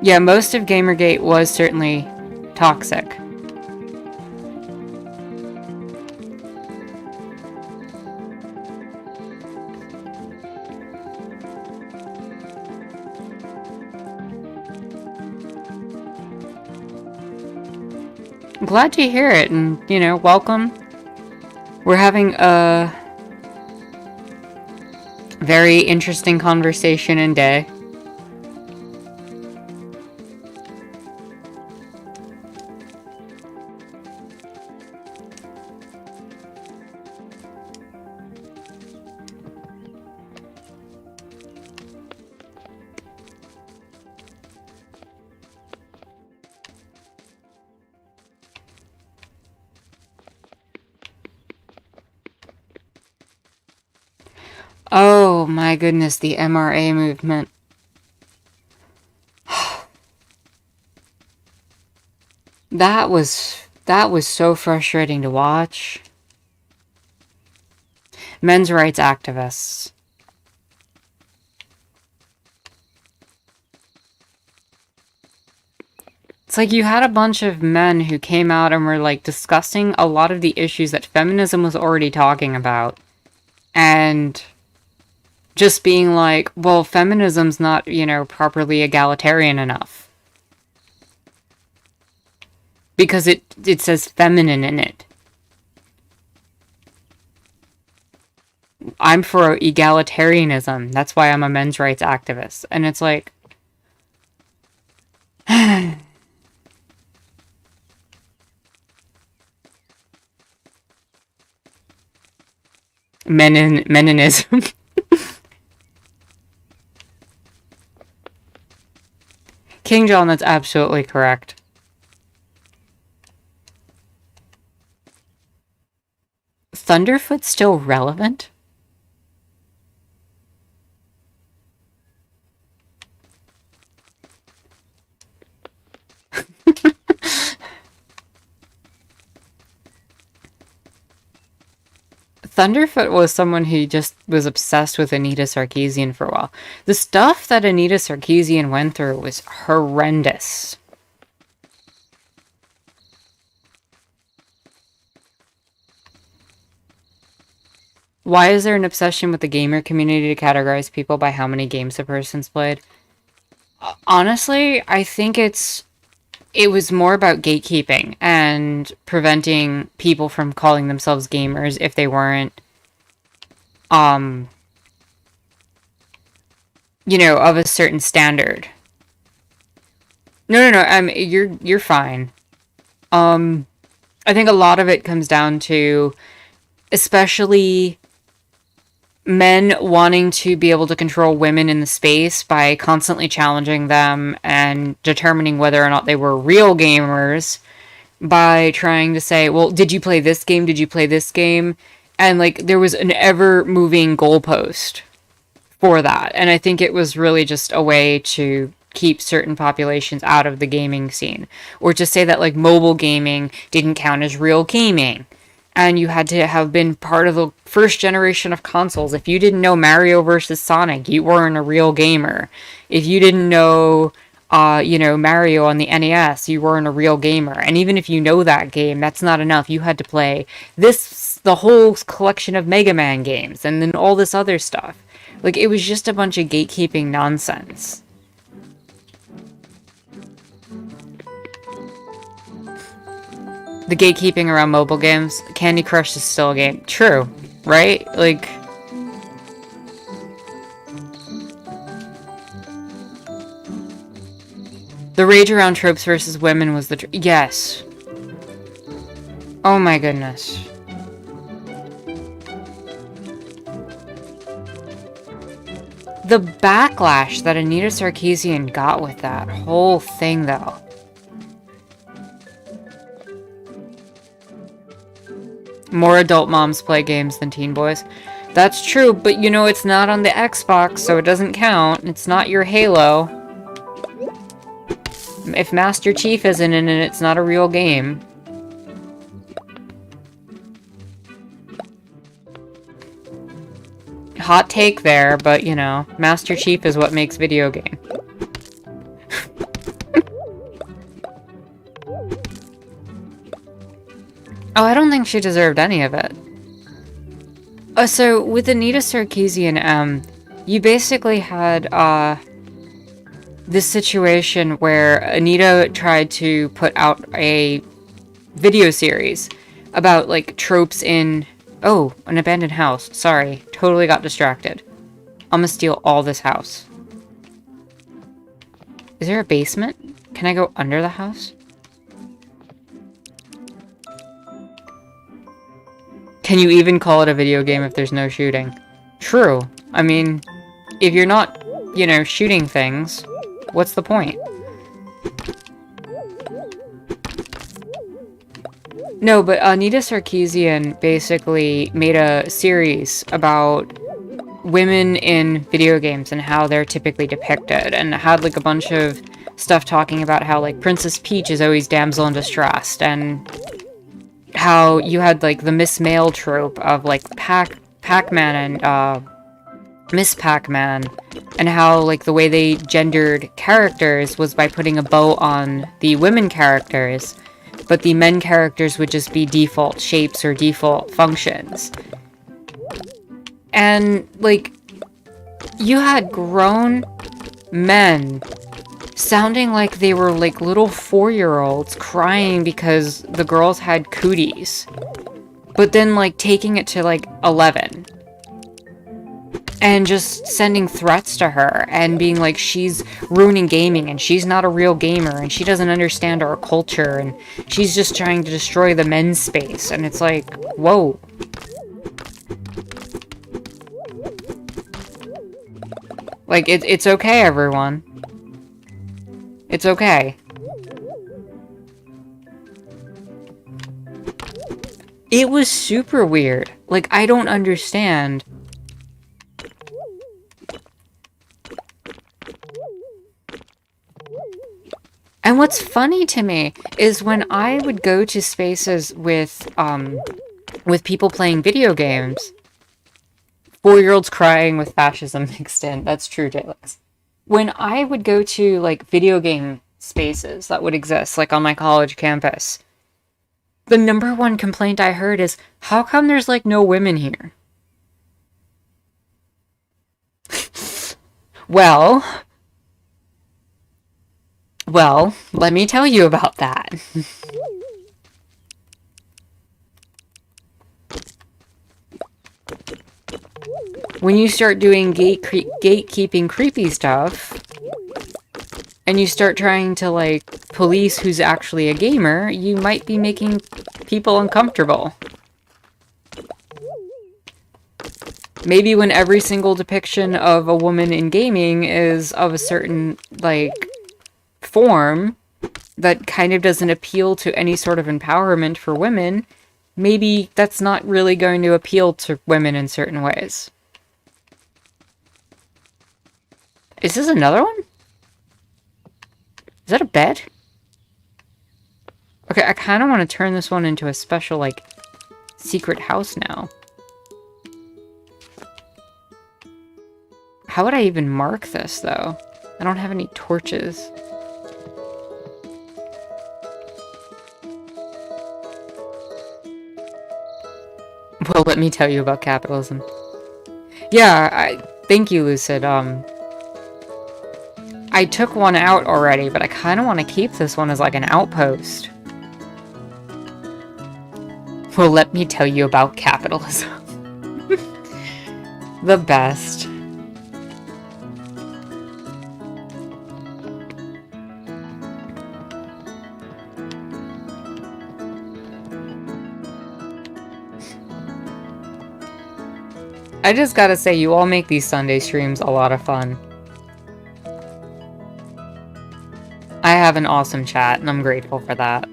Yeah, most of Gamergate was certainly toxic. Glad to hear it, and, you know, welcome. We're having a very interesting conversation and day. Oh my goodness, the MRA movement. That was so frustrating to watch. Men's rights activists. It's like you had a bunch of men who came out and were like discussing a lot of the issues that feminism was already talking about. And just being like, well, feminism's not, you know, properly egalitarian enough. Because it says feminine in it. I'm for egalitarianism. That's why I'm a men's rights activist. And it's like... Meninism. King John, that's absolutely correct. Thunderfoot's still relevant? Thunderfoot was someone who just was obsessed with Anita Sarkeesian for a while. The stuff that Anita Sarkeesian went through was horrendous. Why is there an obsession with the gamer community to categorize people by how many games a person's played? Honestly, I think it was more about gatekeeping and preventing people from calling themselves gamers if they weren't, you know, of a certain standard. No, you're fine. I think a lot of it comes down to, especially men wanting to be able to control women in the space by constantly challenging them and determining whether or not they were real gamers by trying to say, well, did you play this game? Did you play this game? And, like, there was an ever-moving goalpost for that. And I think it was really just a way to keep certain populations out of the gaming scene. Or to say that, like, mobile gaming didn't count as real gaming. And you had to have been part of the first generation of consoles. If you didn't know Mario vs. Sonic, you weren't a real gamer. If you didn't know you know, Mario on the NES, you weren't a real gamer. And even if you know that game, that's not enough. You had to play the whole collection of Mega Man games, and then all this other stuff. Like, it was just a bunch of gatekeeping nonsense. The gatekeeping around mobile games, Candy Crush is still a game. True, right? Like, the rage around tropes versus women was yes. Oh my goodness. The backlash that Anita Sarkeesian got with that whole thing, though. More adult moms play games than teen boys. That's true, but you know, it's not on the Xbox, so it doesn't count. It's not your Halo. If Master Chief isn't in it, it's not a real game. Hot take there, but you know, Master Chief is what makes video game. Oh, I don't think she deserved any of it. So, with Anita Sarkeesian, you basically had, this situation where Anita tried to put out a video series about, like, tropes in... Oh, an abandoned house. Sorry, totally got distracted. I'm gonna steal all this house. Is there a basement? Can I go under the house? Can you even call it a video game if there's no shooting? True. I mean, if you're not, you know, shooting things, what's the point? No, but Anita Sarkeesian basically made a series about women in video games and how they're typically depicted, and had like a bunch of stuff talking about how like Princess Peach is always damsel in distress, and how you had like the Miss Male trope of like Pac-Man and Miss Pac-Man, and how like the way they gendered characters was by putting a bow on the women characters, but the men characters would just be default shapes or default functions. And like, you had grown men sounding like they were like little 4-year-olds crying because the girls had cooties, but then like taking it to like 11 and just sending threats to her and being like she's ruining gaming and she's not a real gamer and she doesn't understand our culture and she's just trying to destroy the men's space. And it's like, whoa. Like, it's okay, everyone. It's okay. It was super weird. Like, I don't understand. And what's funny to me is when I would go to spaces with people playing video games, 4-year-olds crying with fascism mixed in. That's true, Jalix. When I would go to, like, video game spaces that would exist, like, on my college campus, the number one complaint I heard is, how come there's, like, no women here? Well, let me tell you about that. When you start doing gatekeeping creepy stuff, and you start trying to, like, police who's actually a gamer, you might be making people uncomfortable. Maybe when every single depiction of a woman in gaming is of a certain, like, form that kind of doesn't appeal to any sort of empowerment for women, maybe that's not really going to appeal to women in certain ways. Is this another one? Is that a bed? Okay, I kind of want to turn this one into a special, like, secret house now. How would I even mark this, though? I don't have any torches. Well, let me tell you about capitalism. Yeah, thank you, Lucid. I took one out already, but I kind of want to keep this one as like an outpost. Well, let me tell you about capitalism. The best. I just gotta say, you all make these Sunday streams a lot of fun. I have an awesome chat, and I'm grateful for that.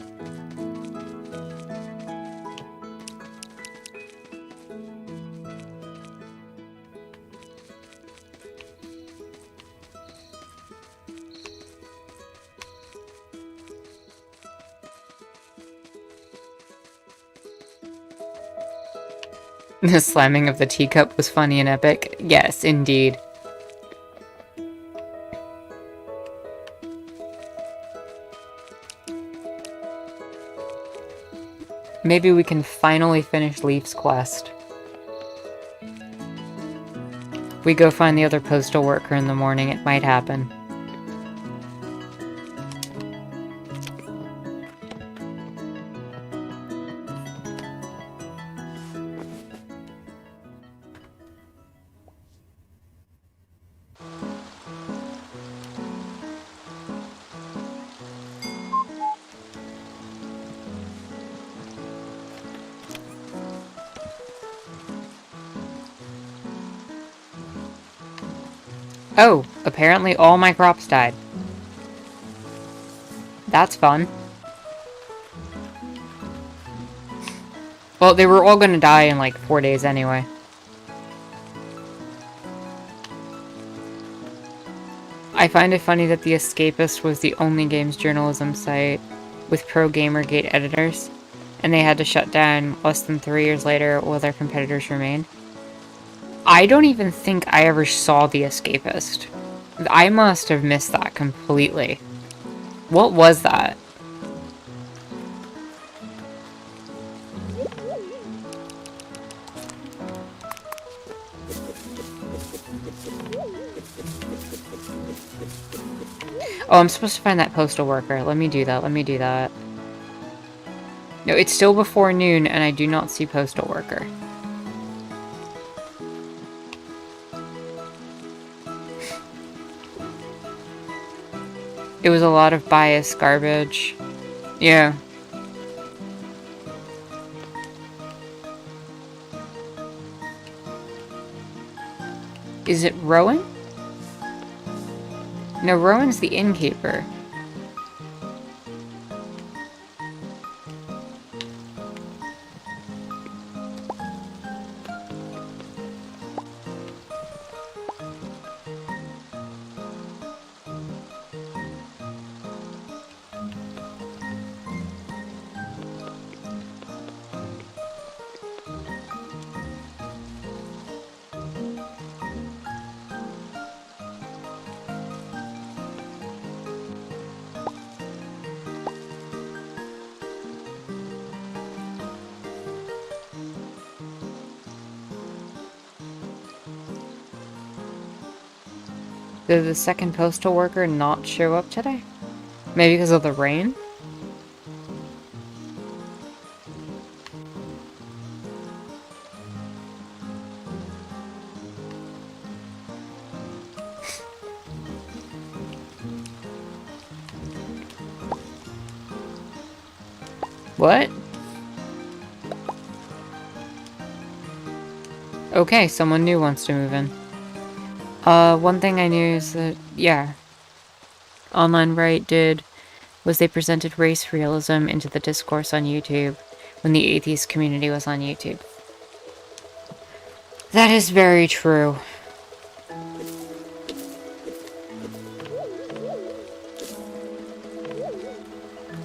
The slamming of the teacup was funny and epic. Yes, indeed. Maybe we can finally finish Leif's quest. If we go find the other postal worker in the morning, it might happen. Oh, apparently all my crops died. That's fun. Well, they were all gonna die in like 4 days anyway. I find it funny that The Escapist was the only games journalism site with pro Gamergate editors, and they had to shut down less than 3 years later while their competitors remained. I don't even think I ever saw The Escapist. I must have missed that completely. What was that? Oh, I'm supposed to find that postal worker. Let me do that. Let me do that. No, it's still before noon, and I do not see postal worker. It was a lot of bias garbage. Yeah. Is it Rowan? No, Rowan's the innkeeper. Did the second postal worker not show up today? Maybe because of the rain? What? Okay, someone new wants to move in. One thing I knew is that, yeah, Online Right did was they presented race realism into the discourse on YouTube when the atheist community was on YouTube. That is very true.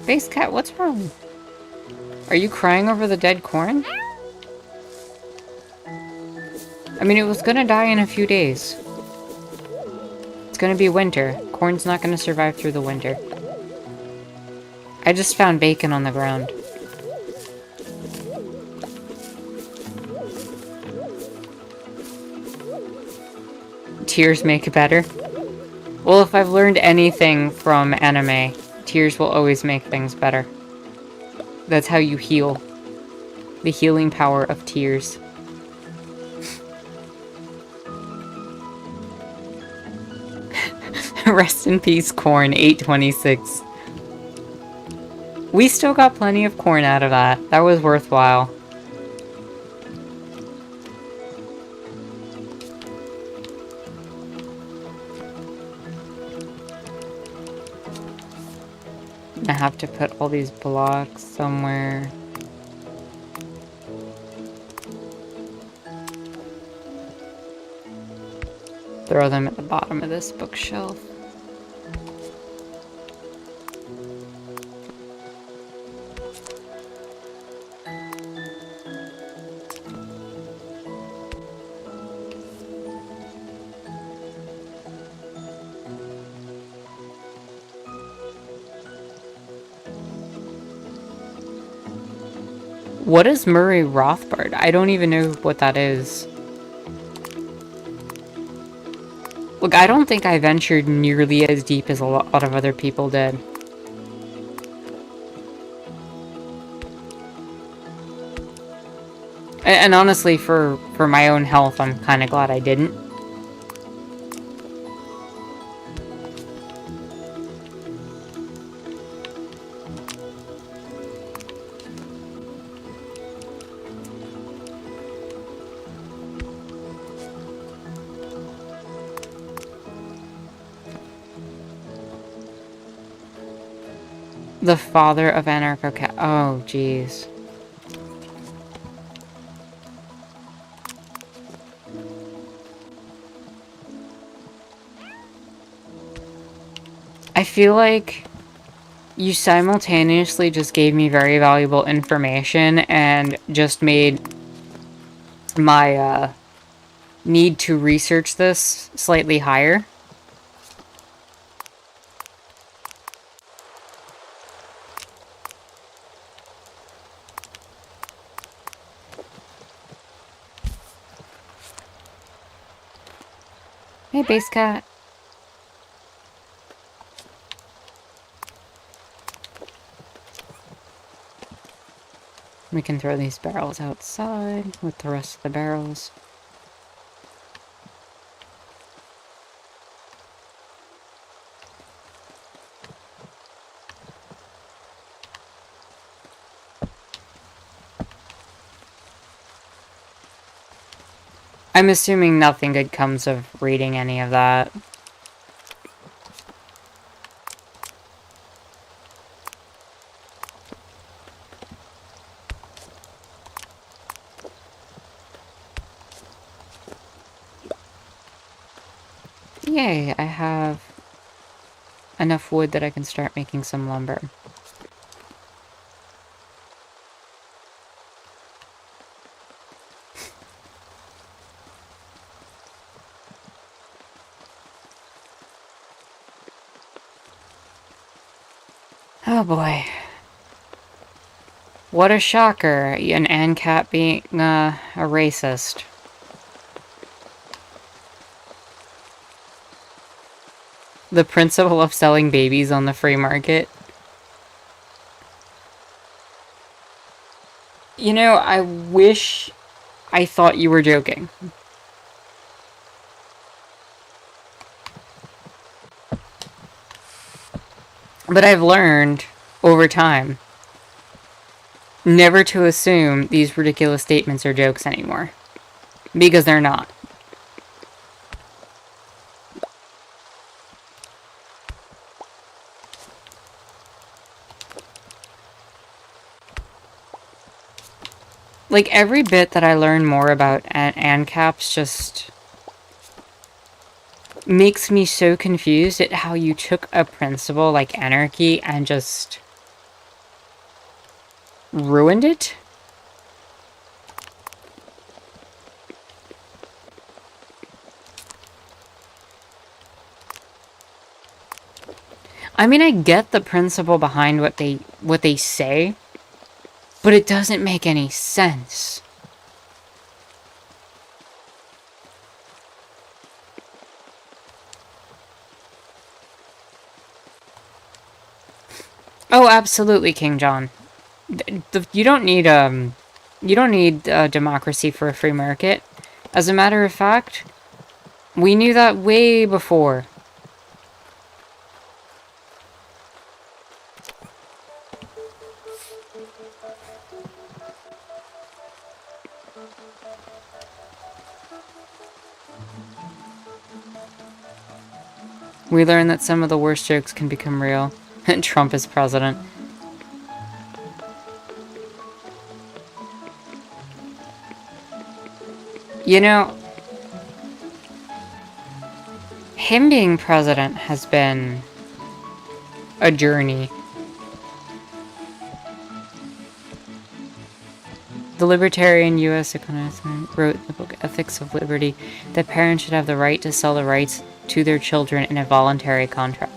Face Cat, what's wrong? Are you crying over the dead corn? I mean, it was gonna die in a few days. It's gonna be winter. Corn's not gonna survive through the winter. I just found bacon on the ground. tears make better. Well, if I've learned anything from anime, tears will always make things better. That's how you heal. The healing power of tears. Rest in peace, corn, 826. We still got plenty of corn out of that. That was worthwhile. I have to put all these blocks somewhere. Throw them at the bottom of this bookshelf. What is Murray Rothbard? I don't even know what that is. Look, I don't think I ventured nearly as deep as a lot of other people did. And honestly, for my own health, I'm kind of glad I didn't. The father of anarcho-cat. Oh, jeez. I feel like you simultaneously just gave me very valuable information and just made my need to research this slightly higher. Hey, base cat. We can throw these barrels outside with the rest of the barrels. I'm assuming nothing good comes of reading any of that. Yay, I have enough wood that I can start making some lumber. Oh boy. What a shocker, an ANCAP being a racist. The principle of selling babies on the free market. You know, I wish I thought you were joking. But I've learned, over time, never to assume these ridiculous statements are jokes anymore. Because they're not. Like, every bit that I learn more about ANCAPs just makes me so confused at how you took a principle like anarchy and just ruined it. I mean, I get the principle behind what they say, but it doesn't make any sense. Oh, absolutely, King John. You don't need democracy for a free market. As a matter of fact, we knew that way before. We learned that some of the worst jokes can become real. And Trump is president. You know, him being president has been a journey. The libertarian U.S. economist wrote the book Ethics of Liberty that parents should have the right to sell the rights to their children in a voluntary contract.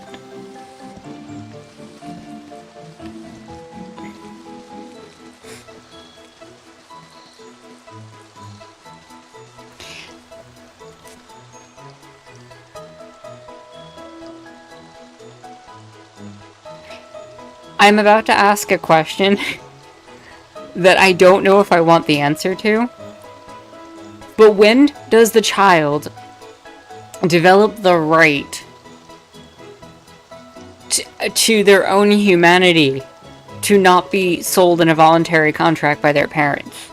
I'm about to ask a question that I don't know if I want the answer to. But when does the child develop the right to their own humanity to not be sold in a voluntary contract by their parents?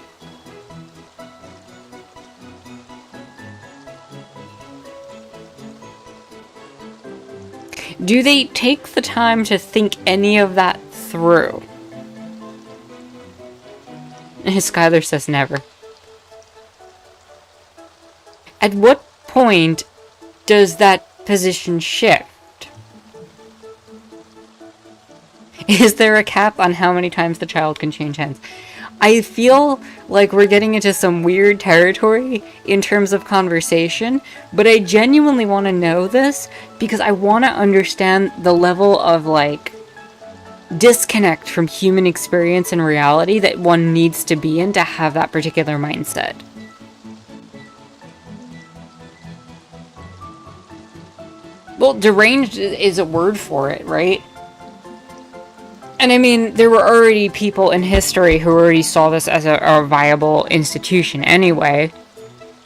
Do they take the time to think any of that through? Skylar says never. At what point does that position shift? Is there a cap on how many times the child can change hands? I feel like we're getting into some weird territory in terms of conversation, but I genuinely want to know this because I want to understand the level of, like, disconnect from human experience and reality that one needs to be in to have that particular mindset. Well, deranged is a word for it, right? And I mean, there were already people in history who already saw this as a viable institution anyway.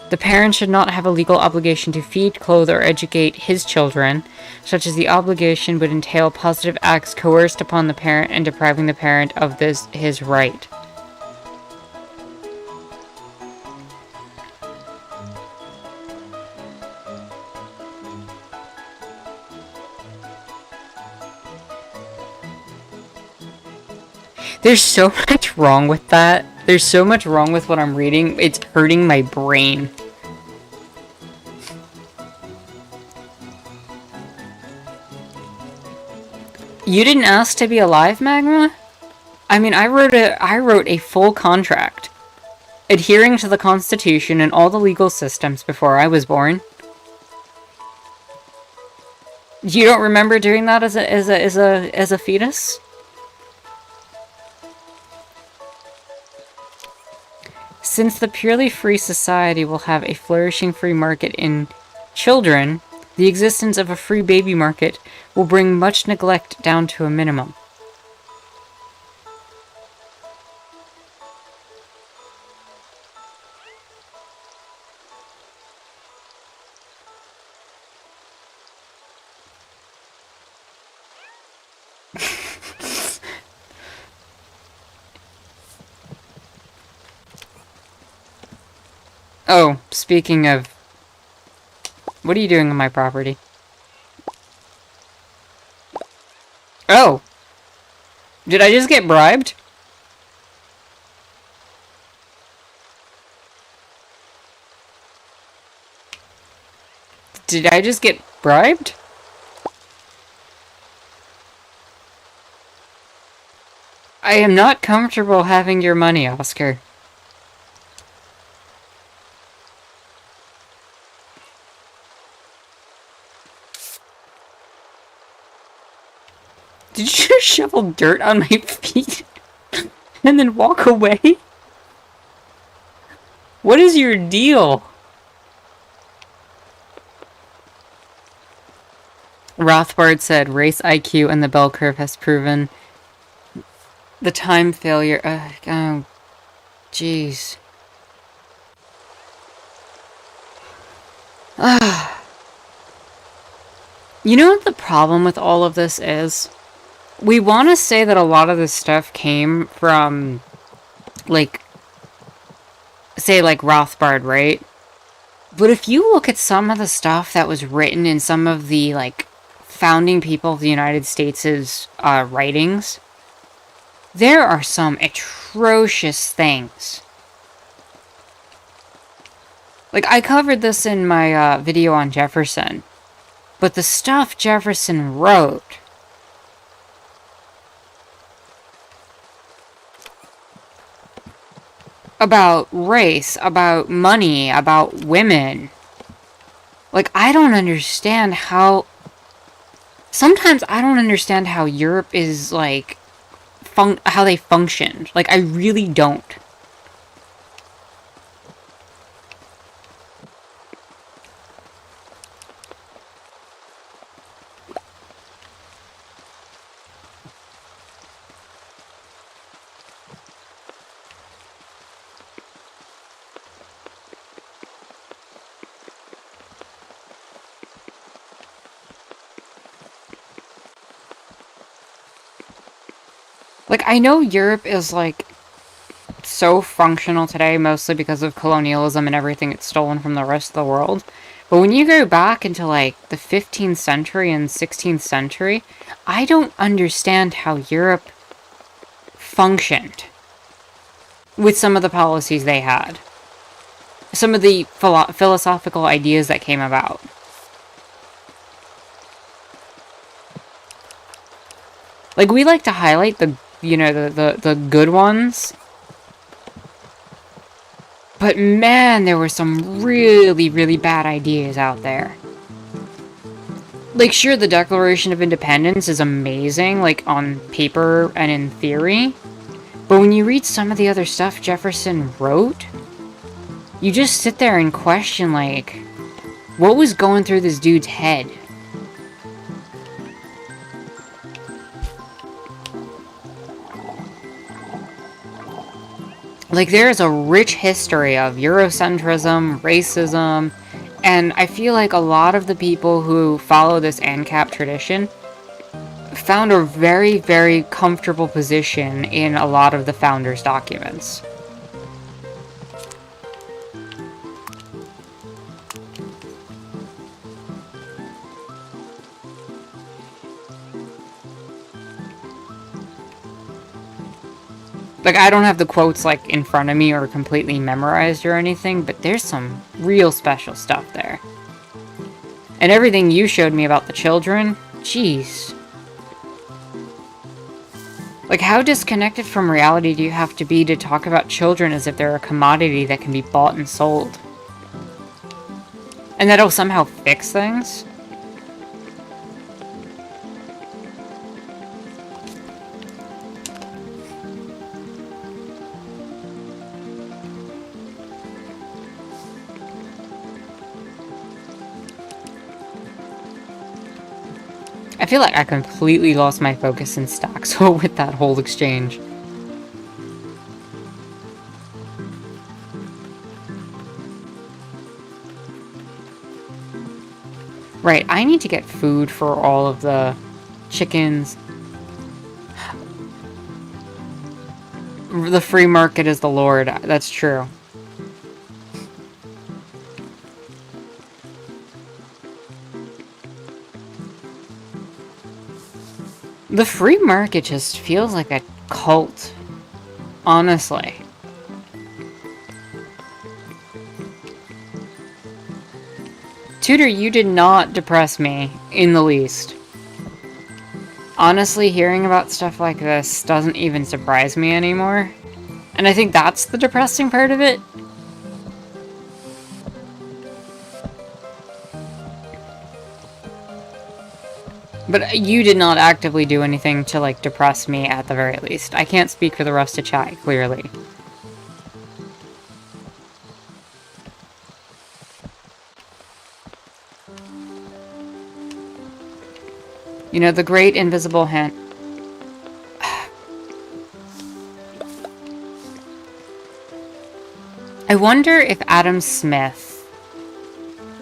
The parent should not have a legal obligation to feed, clothe, or educate his children, such as the obligation would entail positive acts coerced upon the parent and depriving the parent of his right. There's so much wrong with that. There's so much wrong with what I'm reading. It's hurting my brain. You didn't ask to be alive, Magma? I mean, I wrote a full contract, adhering to the Constitution and all the legal systems before I was born. You don't remember doing that as a fetus? Since the purely free society will have a flourishing free market in children, the existence of a free baby market will bring much neglect down to a minimum. Oh, speaking of... What are you doing on my property? Oh! Did I just get bribed? Did I just get bribed? I am not comfortable having your money, Oscar. Did you just shovel dirt on my feet and then walk away? What is your deal? Rothbard said race IQ and the bell curve has proven The time failure. Oh, jeez. You know what the problem with all of this is? We want to say that a lot of this stuff came from, like, say, like, Rothbard, right? But if you look at some of the stuff that was written in some of the, like, founding people of the United States' writings, there are some atrocious things. Like, I covered this in my video on Jefferson, but the stuff Jefferson wrote about race, about money, about women, like, I don't understand how... Sometimes I don't understand how Europe is, like, how they functioned. Like, I really don't. Like, I know Europe is, like, so functional today, mostly because of colonialism and everything it's stolen from the rest of the world. But when you go back into, like, the 15th century and 16th century, I don't understand how Europe functioned with some of the policies they had. Some of the philosophical ideas that came about. Like, we like to highlight the, you know, the good ones. But man, there were some really, really bad ideas out there. Like, sure, the Declaration of Independence is amazing, like, on paper and in theory. But when you read some of the other stuff Jefferson wrote, you just sit there and question, like, what was going through this dude's head? Like, there's a rich history of Eurocentrism, racism, and I feel like a lot of the people who follow this ANCAP tradition found a very, very comfortable position in a lot of the founders' documents. Like, I don't have the quotes, like, in front of me or completely memorized or anything, but there's some real special stuff there. And everything you showed me about the children, jeez. Like, how disconnected from reality do you have to be to talk about children as if they're a commodity that can be bought and sold? And that'll somehow fix things? I feel like I completely lost my focus in Staxel with that whole exchange. Right, I need to get food for all of the chickens. The free market is the Lord. That's true. The free market just feels like a cult. Honestly. Tudor, you did not depress me in the least. Honestly, hearing about stuff like this doesn't even surprise me anymore. And I think that's the depressing part of it. But you did not actively do anything to, like, depress me at the very least. I can't speak for the rest of chat, clearly. You know, the great invisible hand... I wonder if Adam Smith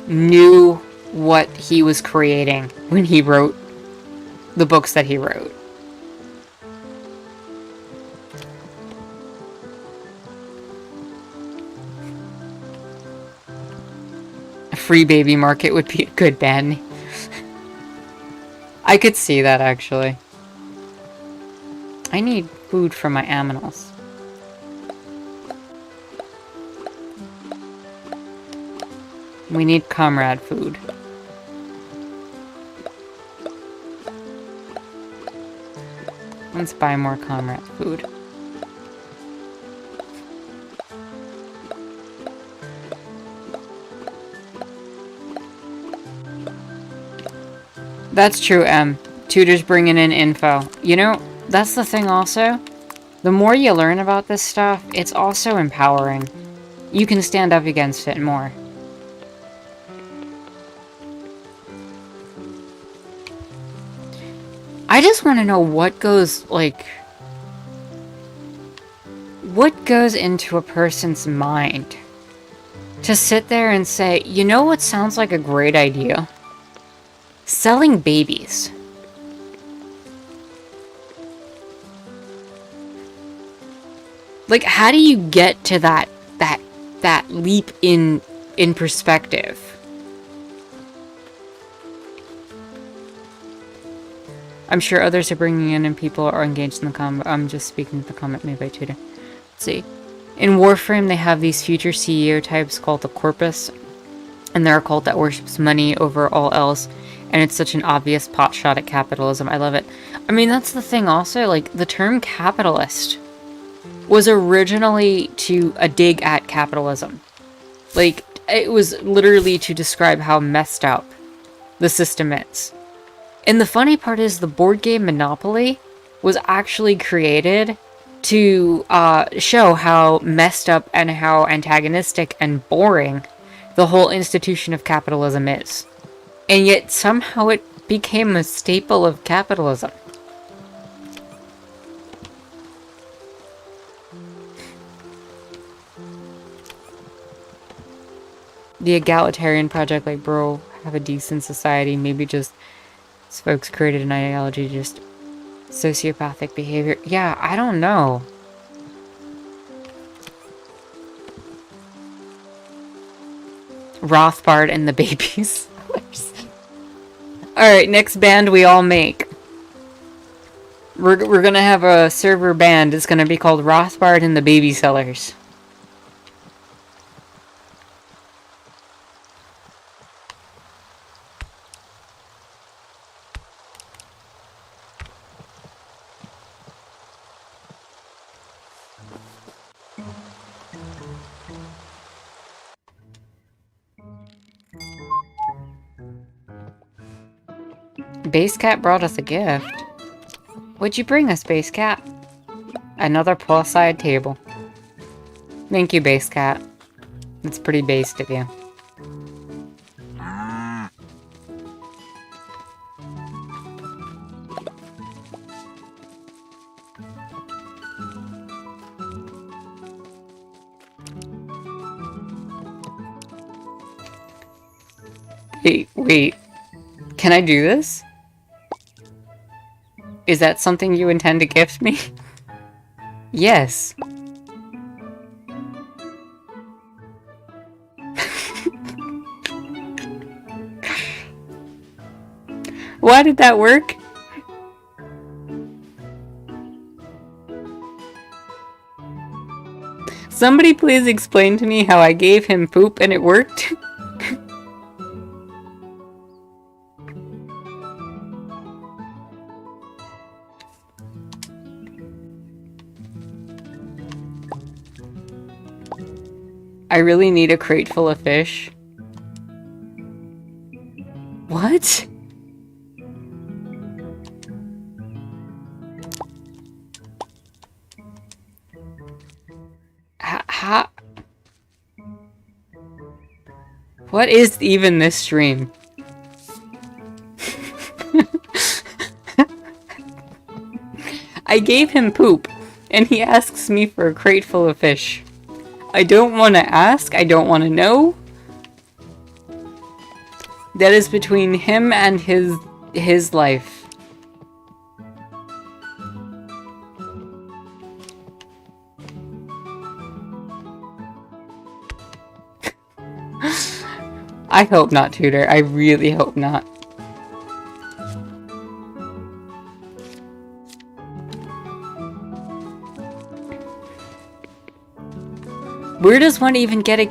knew what he was creating when he wrote the books that he wrote. A free baby market would be a good band. I could see that, actually. I need food for my aminals. We need comrade food. Let's buy more comrade food. That's true, Em. Tutors bringing in info. You know, that's the thing also. The more you learn about this stuff, it's also empowering. You can stand up against it more. I just want to know what goes, like... what goes into a person's mind to sit there and say, you know what sounds like a great idea? Selling babies. Like, how do you get to that leap in perspective? I'm sure others are bringing in and people are engaged in the comment. I'm just speaking to the comment made by Tudor. Let's see. In Warframe, they have these future CEO types called the Corpus, and they're a cult that worships money over all else, and it's such an obvious potshot at capitalism. I love it. I mean, that's the thing also, like, the term capitalist was originally a dig at capitalism. Like, it was literally to describe how messed up the system is. And the funny part is the board game Monopoly was actually created to show how messed up and how antagonistic and boring the whole institution of capitalism is. And yet somehow it became a staple of capitalism. The egalitarian project, like, bro, have a decent society, maybe just folks created an ideology, just sociopathic behavior. Yeah, I don't know. Rothbard and the babies. Alright, next band we all make. We're gonna have a server band. It's gonna be called Rothbard and the Baby Sellers. Base Cat brought us a gift. What'd you bring us, Base Cat? Another poolside table. Thank you, Base Cat. It's pretty based of you. Wait. Can I do this? Is that something you intend to gift me? Yes. Why did that work? Somebody please explain to me how I gave him poop and it worked? I really need a crate full of fish. What? How? What is even this stream? I gave him poop, and he asks me for a crate full of fish. I don't want to ask. I don't want to know. That is between him and his life. I hope not, Tutor. I really hope not. Where does one even get a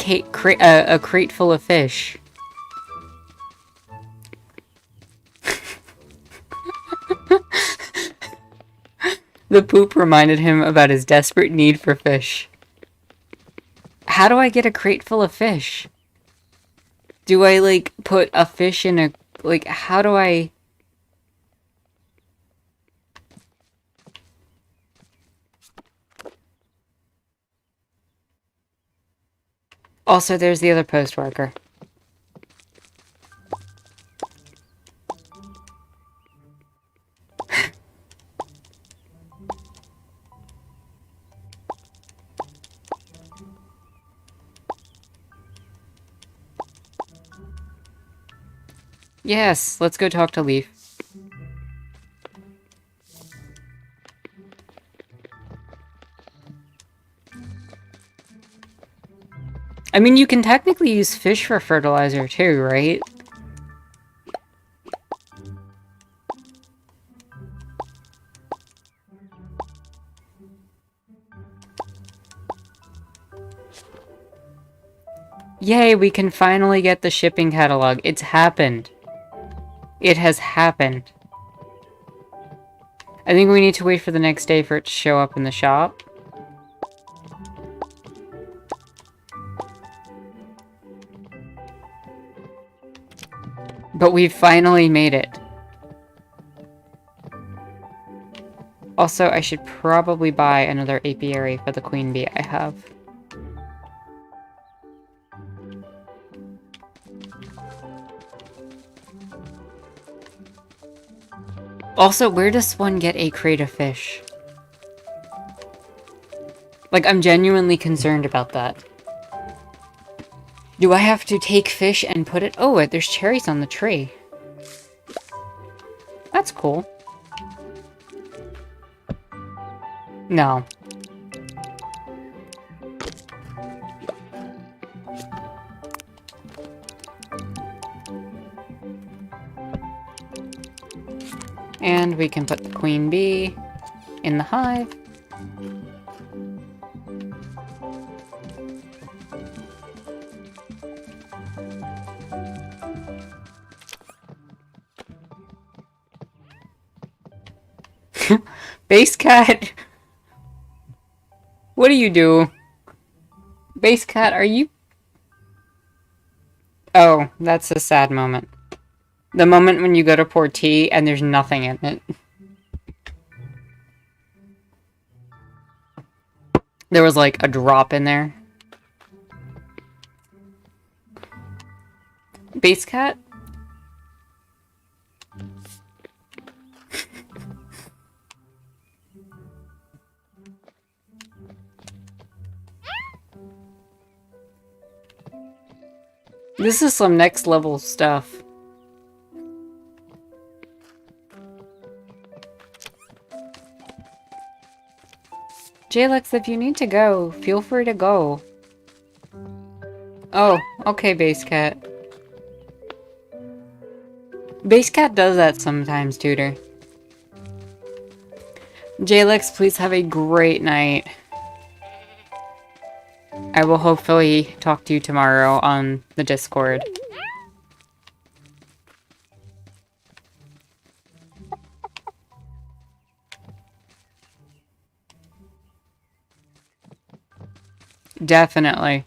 crate full of fish? The poop reminded him about his desperate need for fish. How do I get a crate full of fish? Do I, like, put a fish in a... Like, how do I... Also, there's the other post worker. Yes, let's go talk to Leif. I mean, you can technically use fish for fertilizer too, right? Yay, we can finally get the shipping catalog. It's happened. It has happened. I think we need to wait for the next day for it to show up in the shop. But we've finally made it. Also, I should probably buy another apiary for the queen bee I have. Also, where does one get a crate of fish? Like, I'm genuinely concerned about that. Do I have to take fish and put it... Oh, there's cherries on the tree. That's cool. No. And we can put the queen bee in the hive. Base cat! What do you do? Base cat, are you... Oh, that's a sad moment. The moment when you go to pour tea and there's nothing in it. There was like a drop in there. Base cat? This is some next level stuff. Jalix, if you need to go, feel free to go. Oh, okay, Base Cat. Base Cat does that sometimes, Tutor. Jalix, please have a great night. I will hopefully talk to you tomorrow on the Discord. Definitely.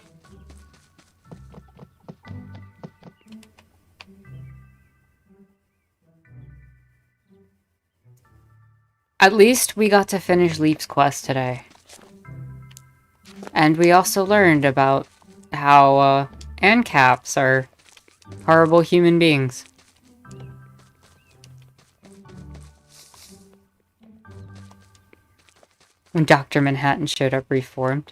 At least we got to finish Leif's quest today. And we also learned about how ANCAPs are horrible human beings. When Dr. Manhattan showed up reformed.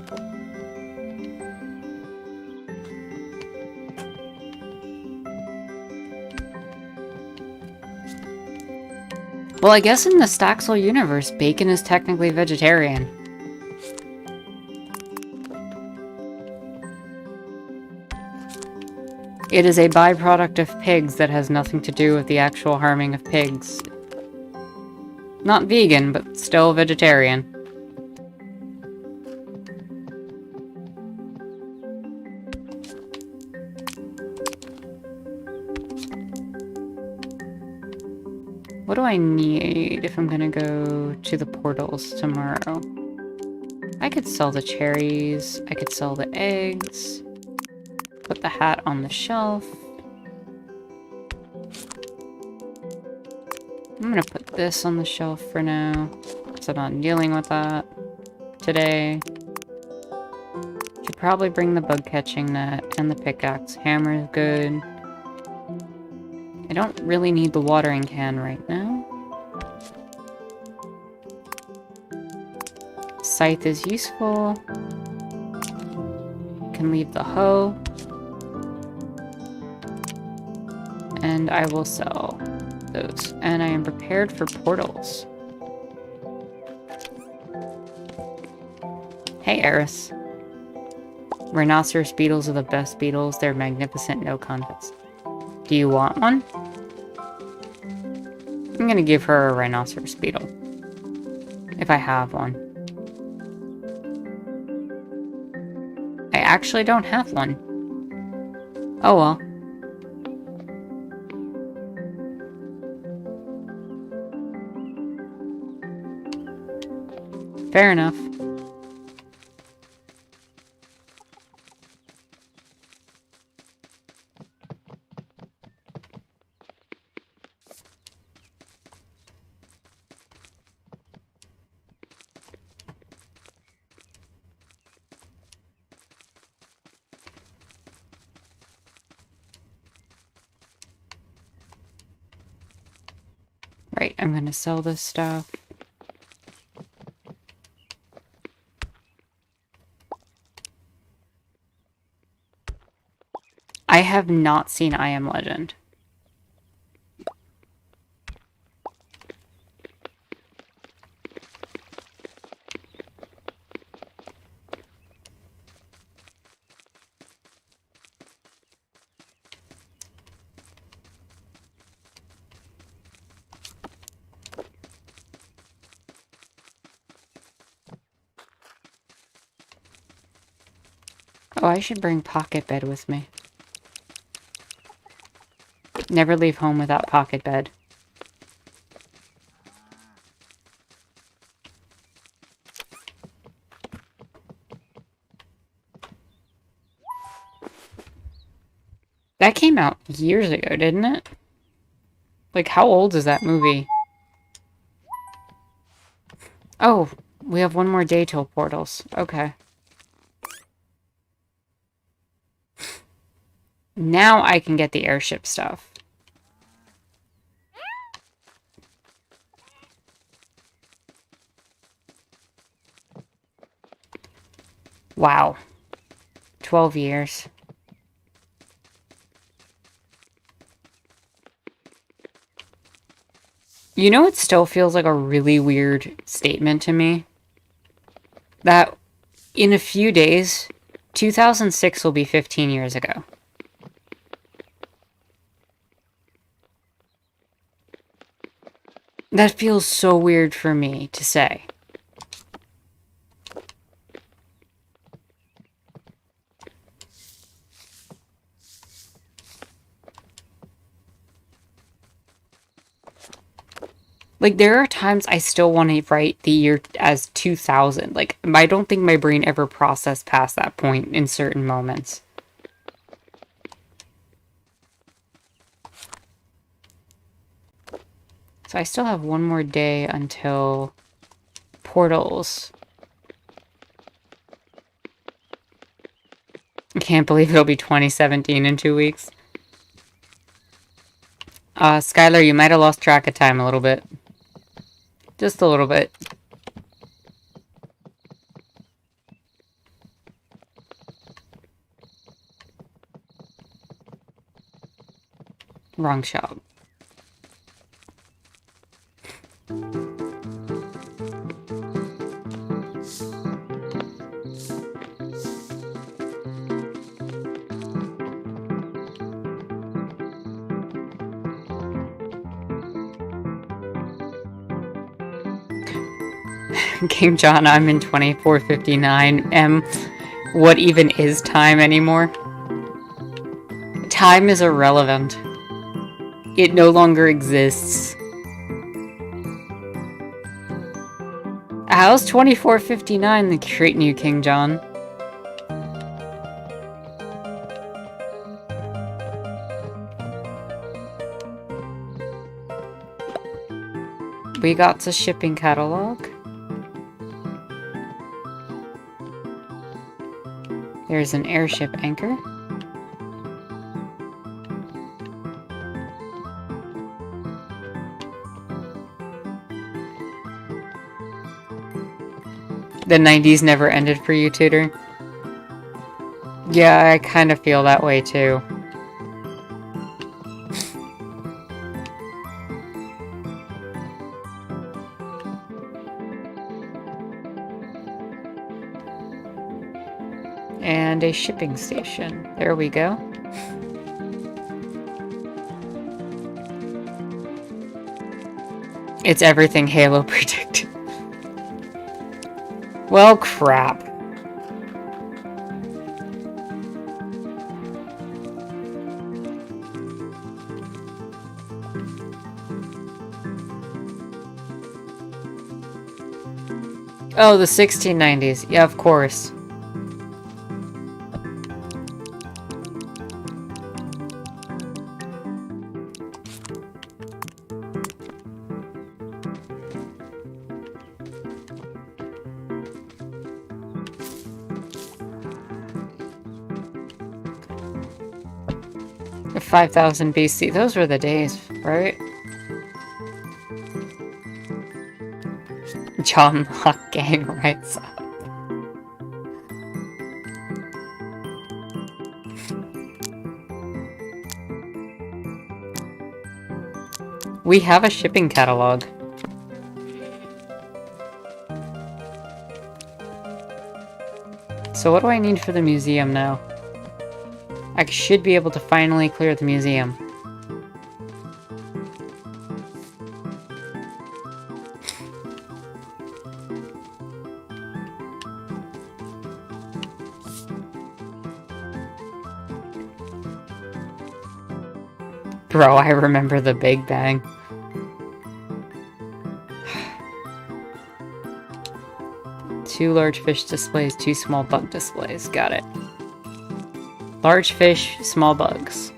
Well, I guess in the Staxel universe, bacon is technically vegetarian. It is a byproduct of pigs that has nothing to do with the actual harming of pigs. Not vegan, but still vegetarian. What do I need if I'm gonna go to the portals tomorrow? I could sell the cherries. I could sell the eggs. Put the hat on the shelf. I'm gonna put this on the shelf for now, because I'm not dealing with that today. Should probably bring the bug catching net and the pickaxe. Hammer is good. I don't really need the watering can right now. Scythe is useful. Can leave the hoe. And I will sell those. And I am prepared for portals. Hey, Eris. Rhinoceros beetles are the best beetles. They're magnificent, no contest. Do you want one? I'm gonna give her a rhinoceros beetle. If I have one. I actually don't have one. Oh well. Fair enough. Right, I'm gonna sell this stuff. I have not seen I Am Legend. Oh, I should bring pocket bed with me. Never leave home without pocket bed. That came out years ago, didn't it? Like, how old is that movie? Oh, we have one more day till portals. Okay. Now I can get the airship stuff. Wow. 12 years. You know, it still feels like a really weird statement to me. That in a few days, 2006 will be 15 years ago. That feels so weird for me to say. Like, there are times I still want to write the year as 2000. Like, I don't think my brain ever processed past that point in certain moments. So I still have one more day until portals. I can't believe it'll be 2017 in 2 weeks. Skylar, you might have lost track of time a little bit. Just a little bit. Wrong shop. King John, I'm in 2459. What even is time anymore? Time is irrelevant. It no longer exists. How's 2459 treating you, King John? We got the shipping catalog. There's an airship anchor. The 90s never ended for you, Tutor? Yeah, I kind of feel that way too. And a shipping station. There we go. It's everything Halo predicted. Well, crap. Oh, the 1690s. Yeah, of course. The 5000 BC. Those were the days, right? John Locke gang writes up. We have a shipping catalog. So what do I need for the museum now? I should be able to finally clear the museum. Bro, I remember the Big Bang. Two large fish displays, two small bug displays. Got it. Large fish, small bugs.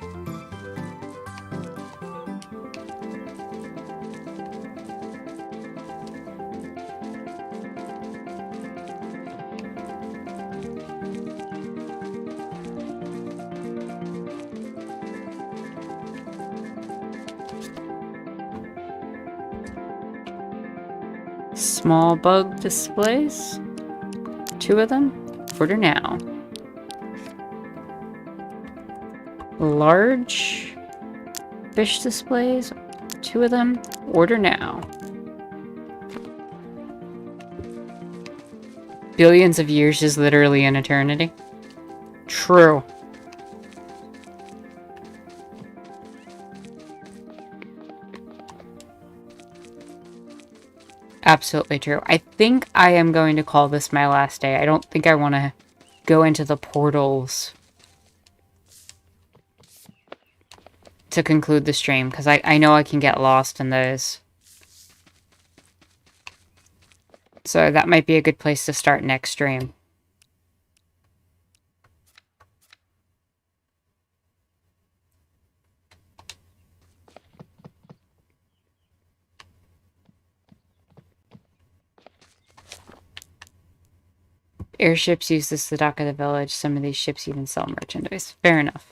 Small bug displays. Two of them. Order now. Large fish displays. Two of them. Order now. Billions of years is literally an eternity. True. Absolutely true. I think I am going to call this my last day. I don't think I want to go into the portals to conclude the stream, because I know I can get lost in those. So that might be a good place to start next stream. Airships use this to dock at the village. Some of these ships even sell merchandise. Fair enough.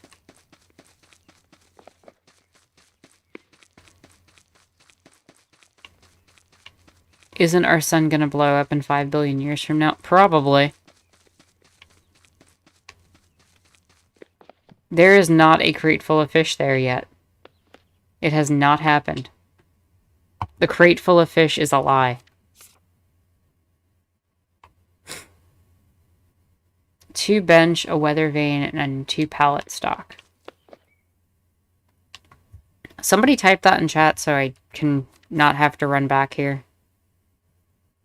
Isn't our sun gonna blow up in 5 billion years from now? Probably. There is not a crate full of fish there yet. It has not happened. The crate full of fish is a lie. 2 bench, a weather vane, and 2 pallet stock. Somebody type that in chat so I can not have to run back here.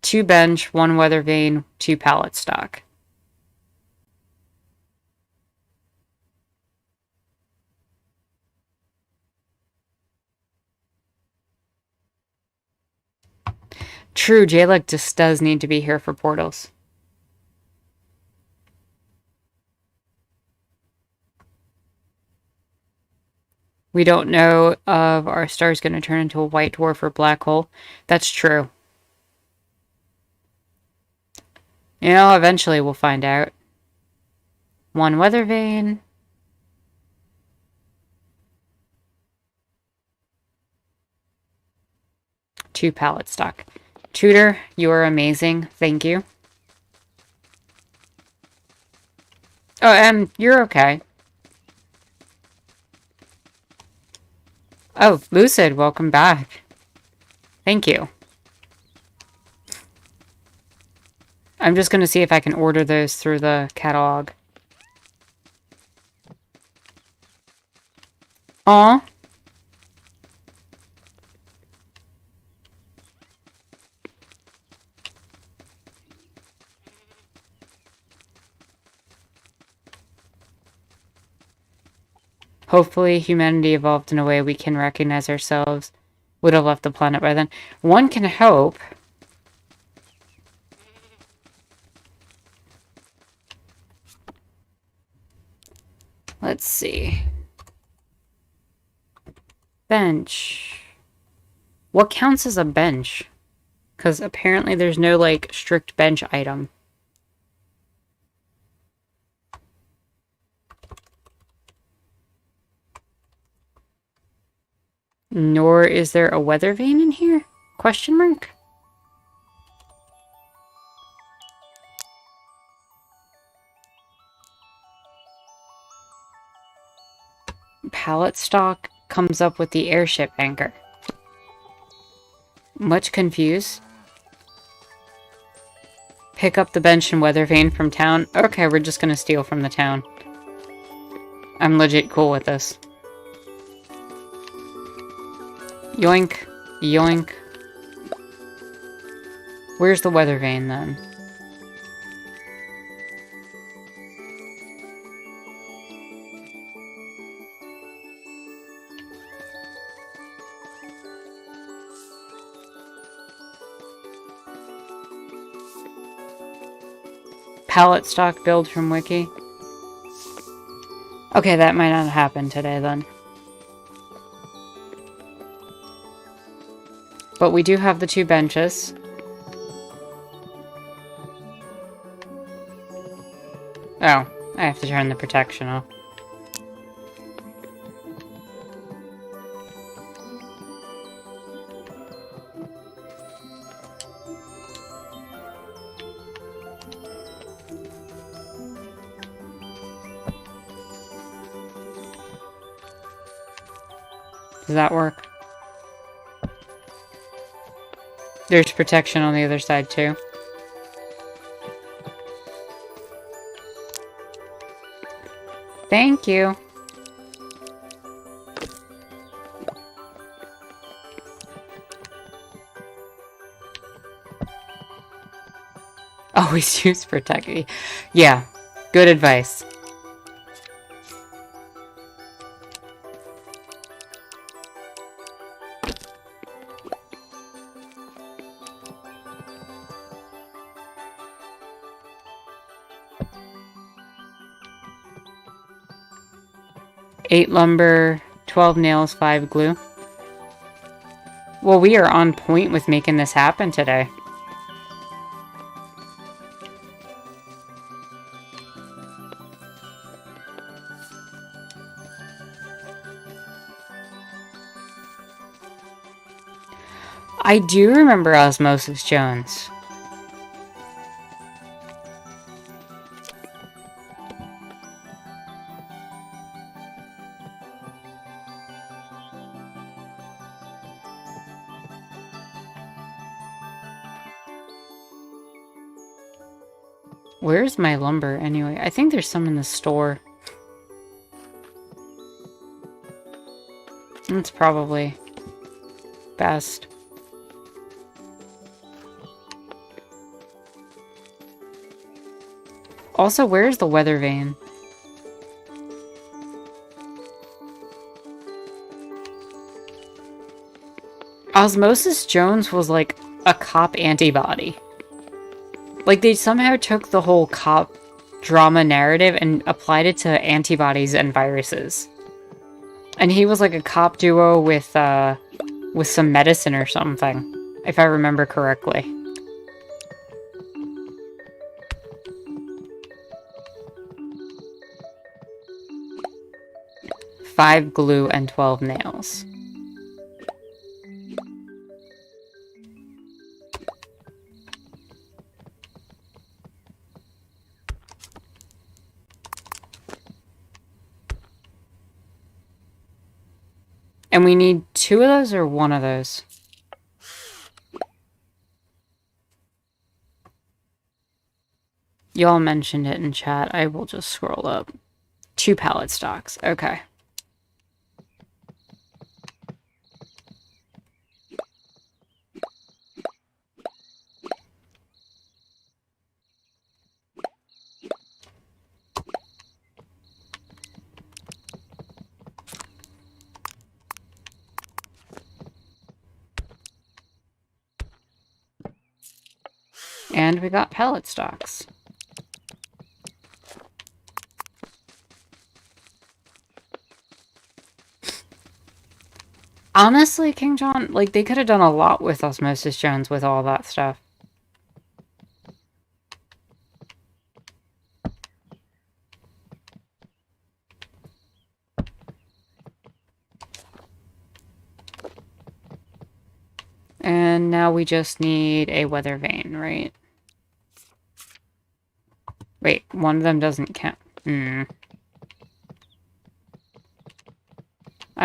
2 bench, 1 weather vane, 2 pallet stock. True, Jalek just does need to be here for portals. We don't know if our star's going to turn into a white dwarf or black hole. That's true. You know, eventually we'll find out. 1 weather vane. Two pallet stock. Tutor, you are amazing. Thank you. Oh, and you're okay. Oh, Lucid, welcome back. Thank you. I'm just going to see if I can order those through the catalog. Aw. Hopefully humanity evolved in a way we can recognize ourselves. Would have left the planet by then. One can hope. Let's see. Bench. What counts as a bench? Because apparently there's no, like, strict bench item. Nor is there a weather vane in here? Question mark? Pallet stock comes up with the airship anchor. Much confused. Pick up the bench and weather vane from town. Okay, we're just gonna steal from the town. I'm legit cool with this. Yoink. Yoink. Where's the weather vane then? Pallet stock build from Wiki. Okay, that might not happen today then. But we do have the 2 benches. Oh, I have to turn the protection off. Does that work? There's protection on the other side too. Thank you. Always use protect. Yeah, good advice. Eight lumber, 12 nails, 5 glue. Well, we are on point with making this happen today. I do remember Osmosis Jones. Where's my lumber anyway? I think there's some in the store. That's probably best. Also, where's the weather vane? Osmosis Jones was like a cop antibody. Like, they somehow took the whole cop drama narrative and applied it to antibodies and viruses. And he was like a cop duo with some medicine or something, if I remember correctly. Five glue and 12 nails. And we need 2 of those or 1 of those? Y'all mentioned it in chat. I will just scroll up. 2 pallet stocks. Okay. And we got pallet stocks. Honestly, King John, like, they could have done a lot with Osmosis Jones with all that stuff. And now we just need a weather vane, right? Wait, one of them doesn't count. I'm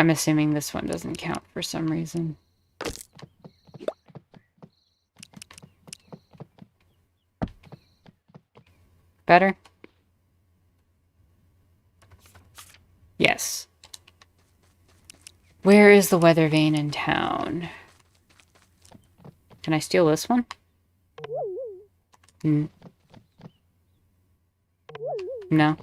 assuming this one doesn't count for some reason. Better? Yes. Where is the weather vane in town? Can I steal this one? No.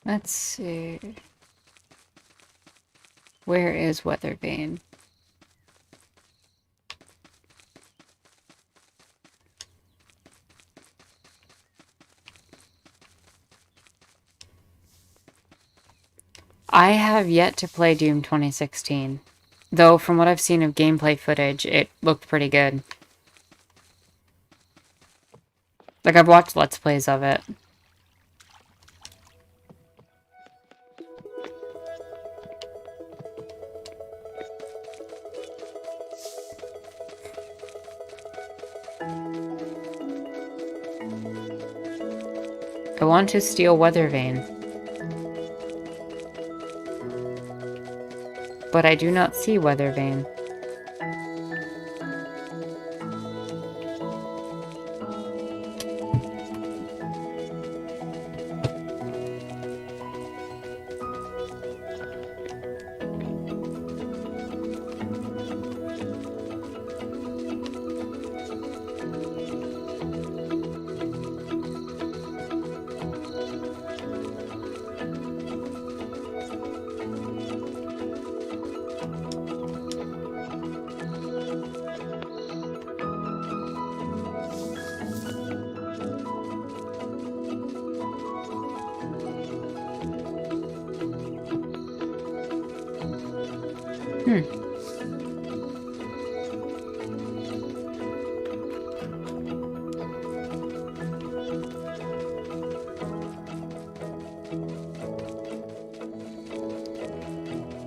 Let's see. Where is weather vane? I have yet to play Doom 2016. Though, from what I've seen of gameplay footage, it looked pretty good. Like, I've watched Let's Plays of it. I want to steal weather vane. But I do not see weather vane.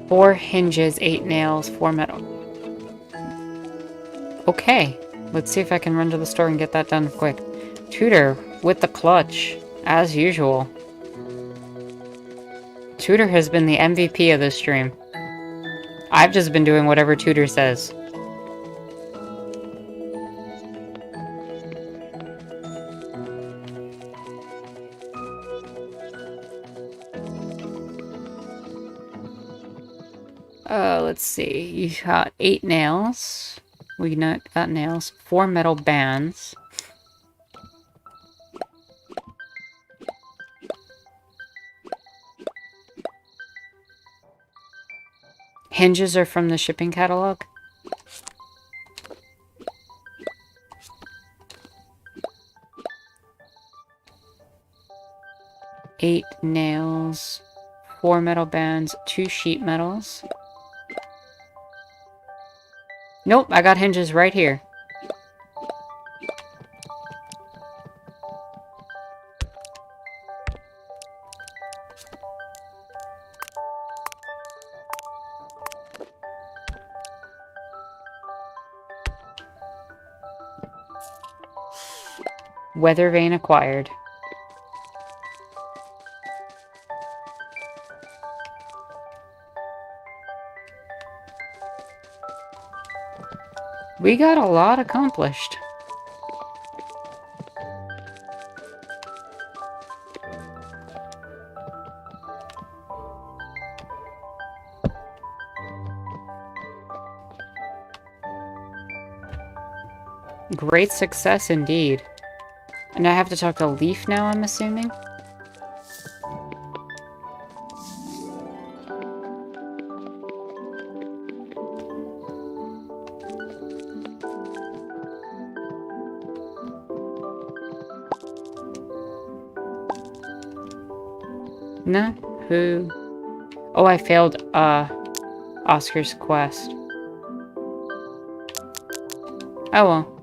Four hinges, 8 nails, 4 metal. Okay, let's see if I can run to the store and get that done quick. Tutor with the clutch, as usual. Tutor has been the MVP of this stream. I've just been doing whatever Tutor says. Let's see. You got 8 nails. We got nails. 4 metal bands. Hinges are from the shipping catalog. Eight nails, 4 metal bands, 2 sheet metals. Nope, I got hinges right here. Weather vane acquired. We got a lot accomplished. Great success indeed. And I have to talk to Leif now, I'm assuming? No? Who? Oh, I failed, Oscar's quest. Oh well.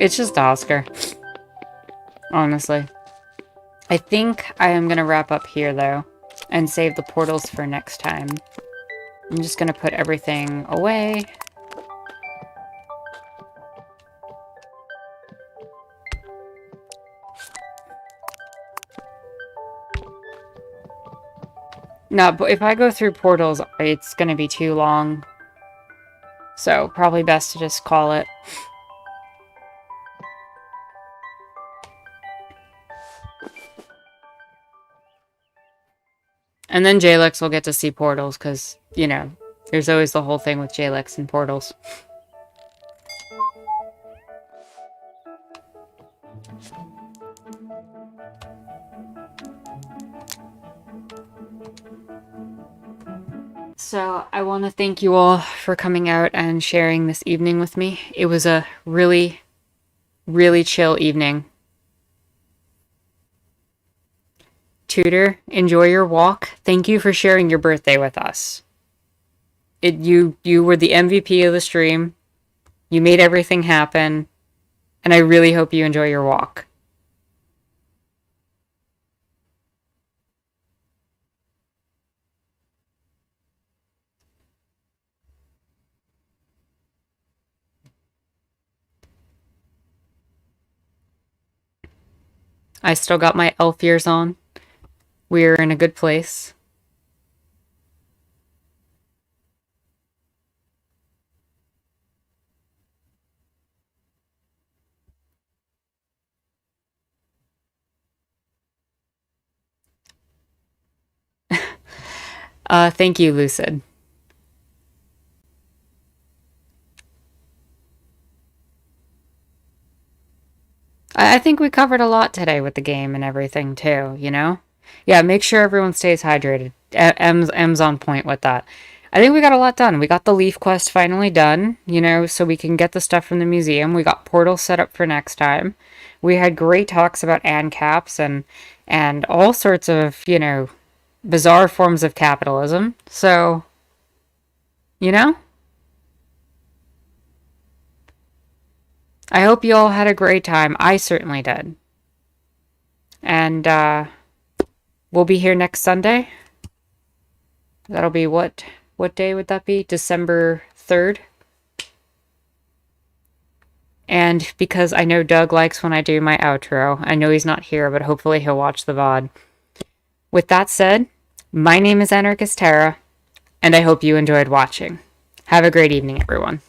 It's just Oscar. Honestly. I think I am gonna wrap up here, though, and save the portals for next time. I'm just gonna put everything away. No, but if I go through portals, it's gonna be too long. So, probably best to just call it. And then Jalix will get to see portals, because, you know, there's always the whole thing with Jalix and portals. So, I want to thank you all for coming out and sharing this evening with me. It was a really, really chill evening. Tutor, enjoy your walk. Thank you for sharing your birthday with us. You were the MVP of the stream. You made everything happen. And I really hope you enjoy your walk. I still got my elf ears on. We're in a good place. Thank you, Lucid. I think we covered a lot today with the game and everything, too, you know? Yeah, make sure everyone stays hydrated. M's on point with that. I think we got a lot done. We got the Leaf quest finally done, you know, so we can get the stuff from the museum. We got portals set up for next time. We had great talks about ANCAPs and all sorts of, bizarre forms of capitalism. So, I hope you all had a great time. I certainly did. And we'll be here next Sunday. That'll be what day would that be? December 3rd. And because I know Doug likes when I do my outro, I know he's not here, but hopefully he'll watch the VOD. With that said, my name is Anarchist Tara, and I hope you enjoyed watching. Have a great evening, everyone.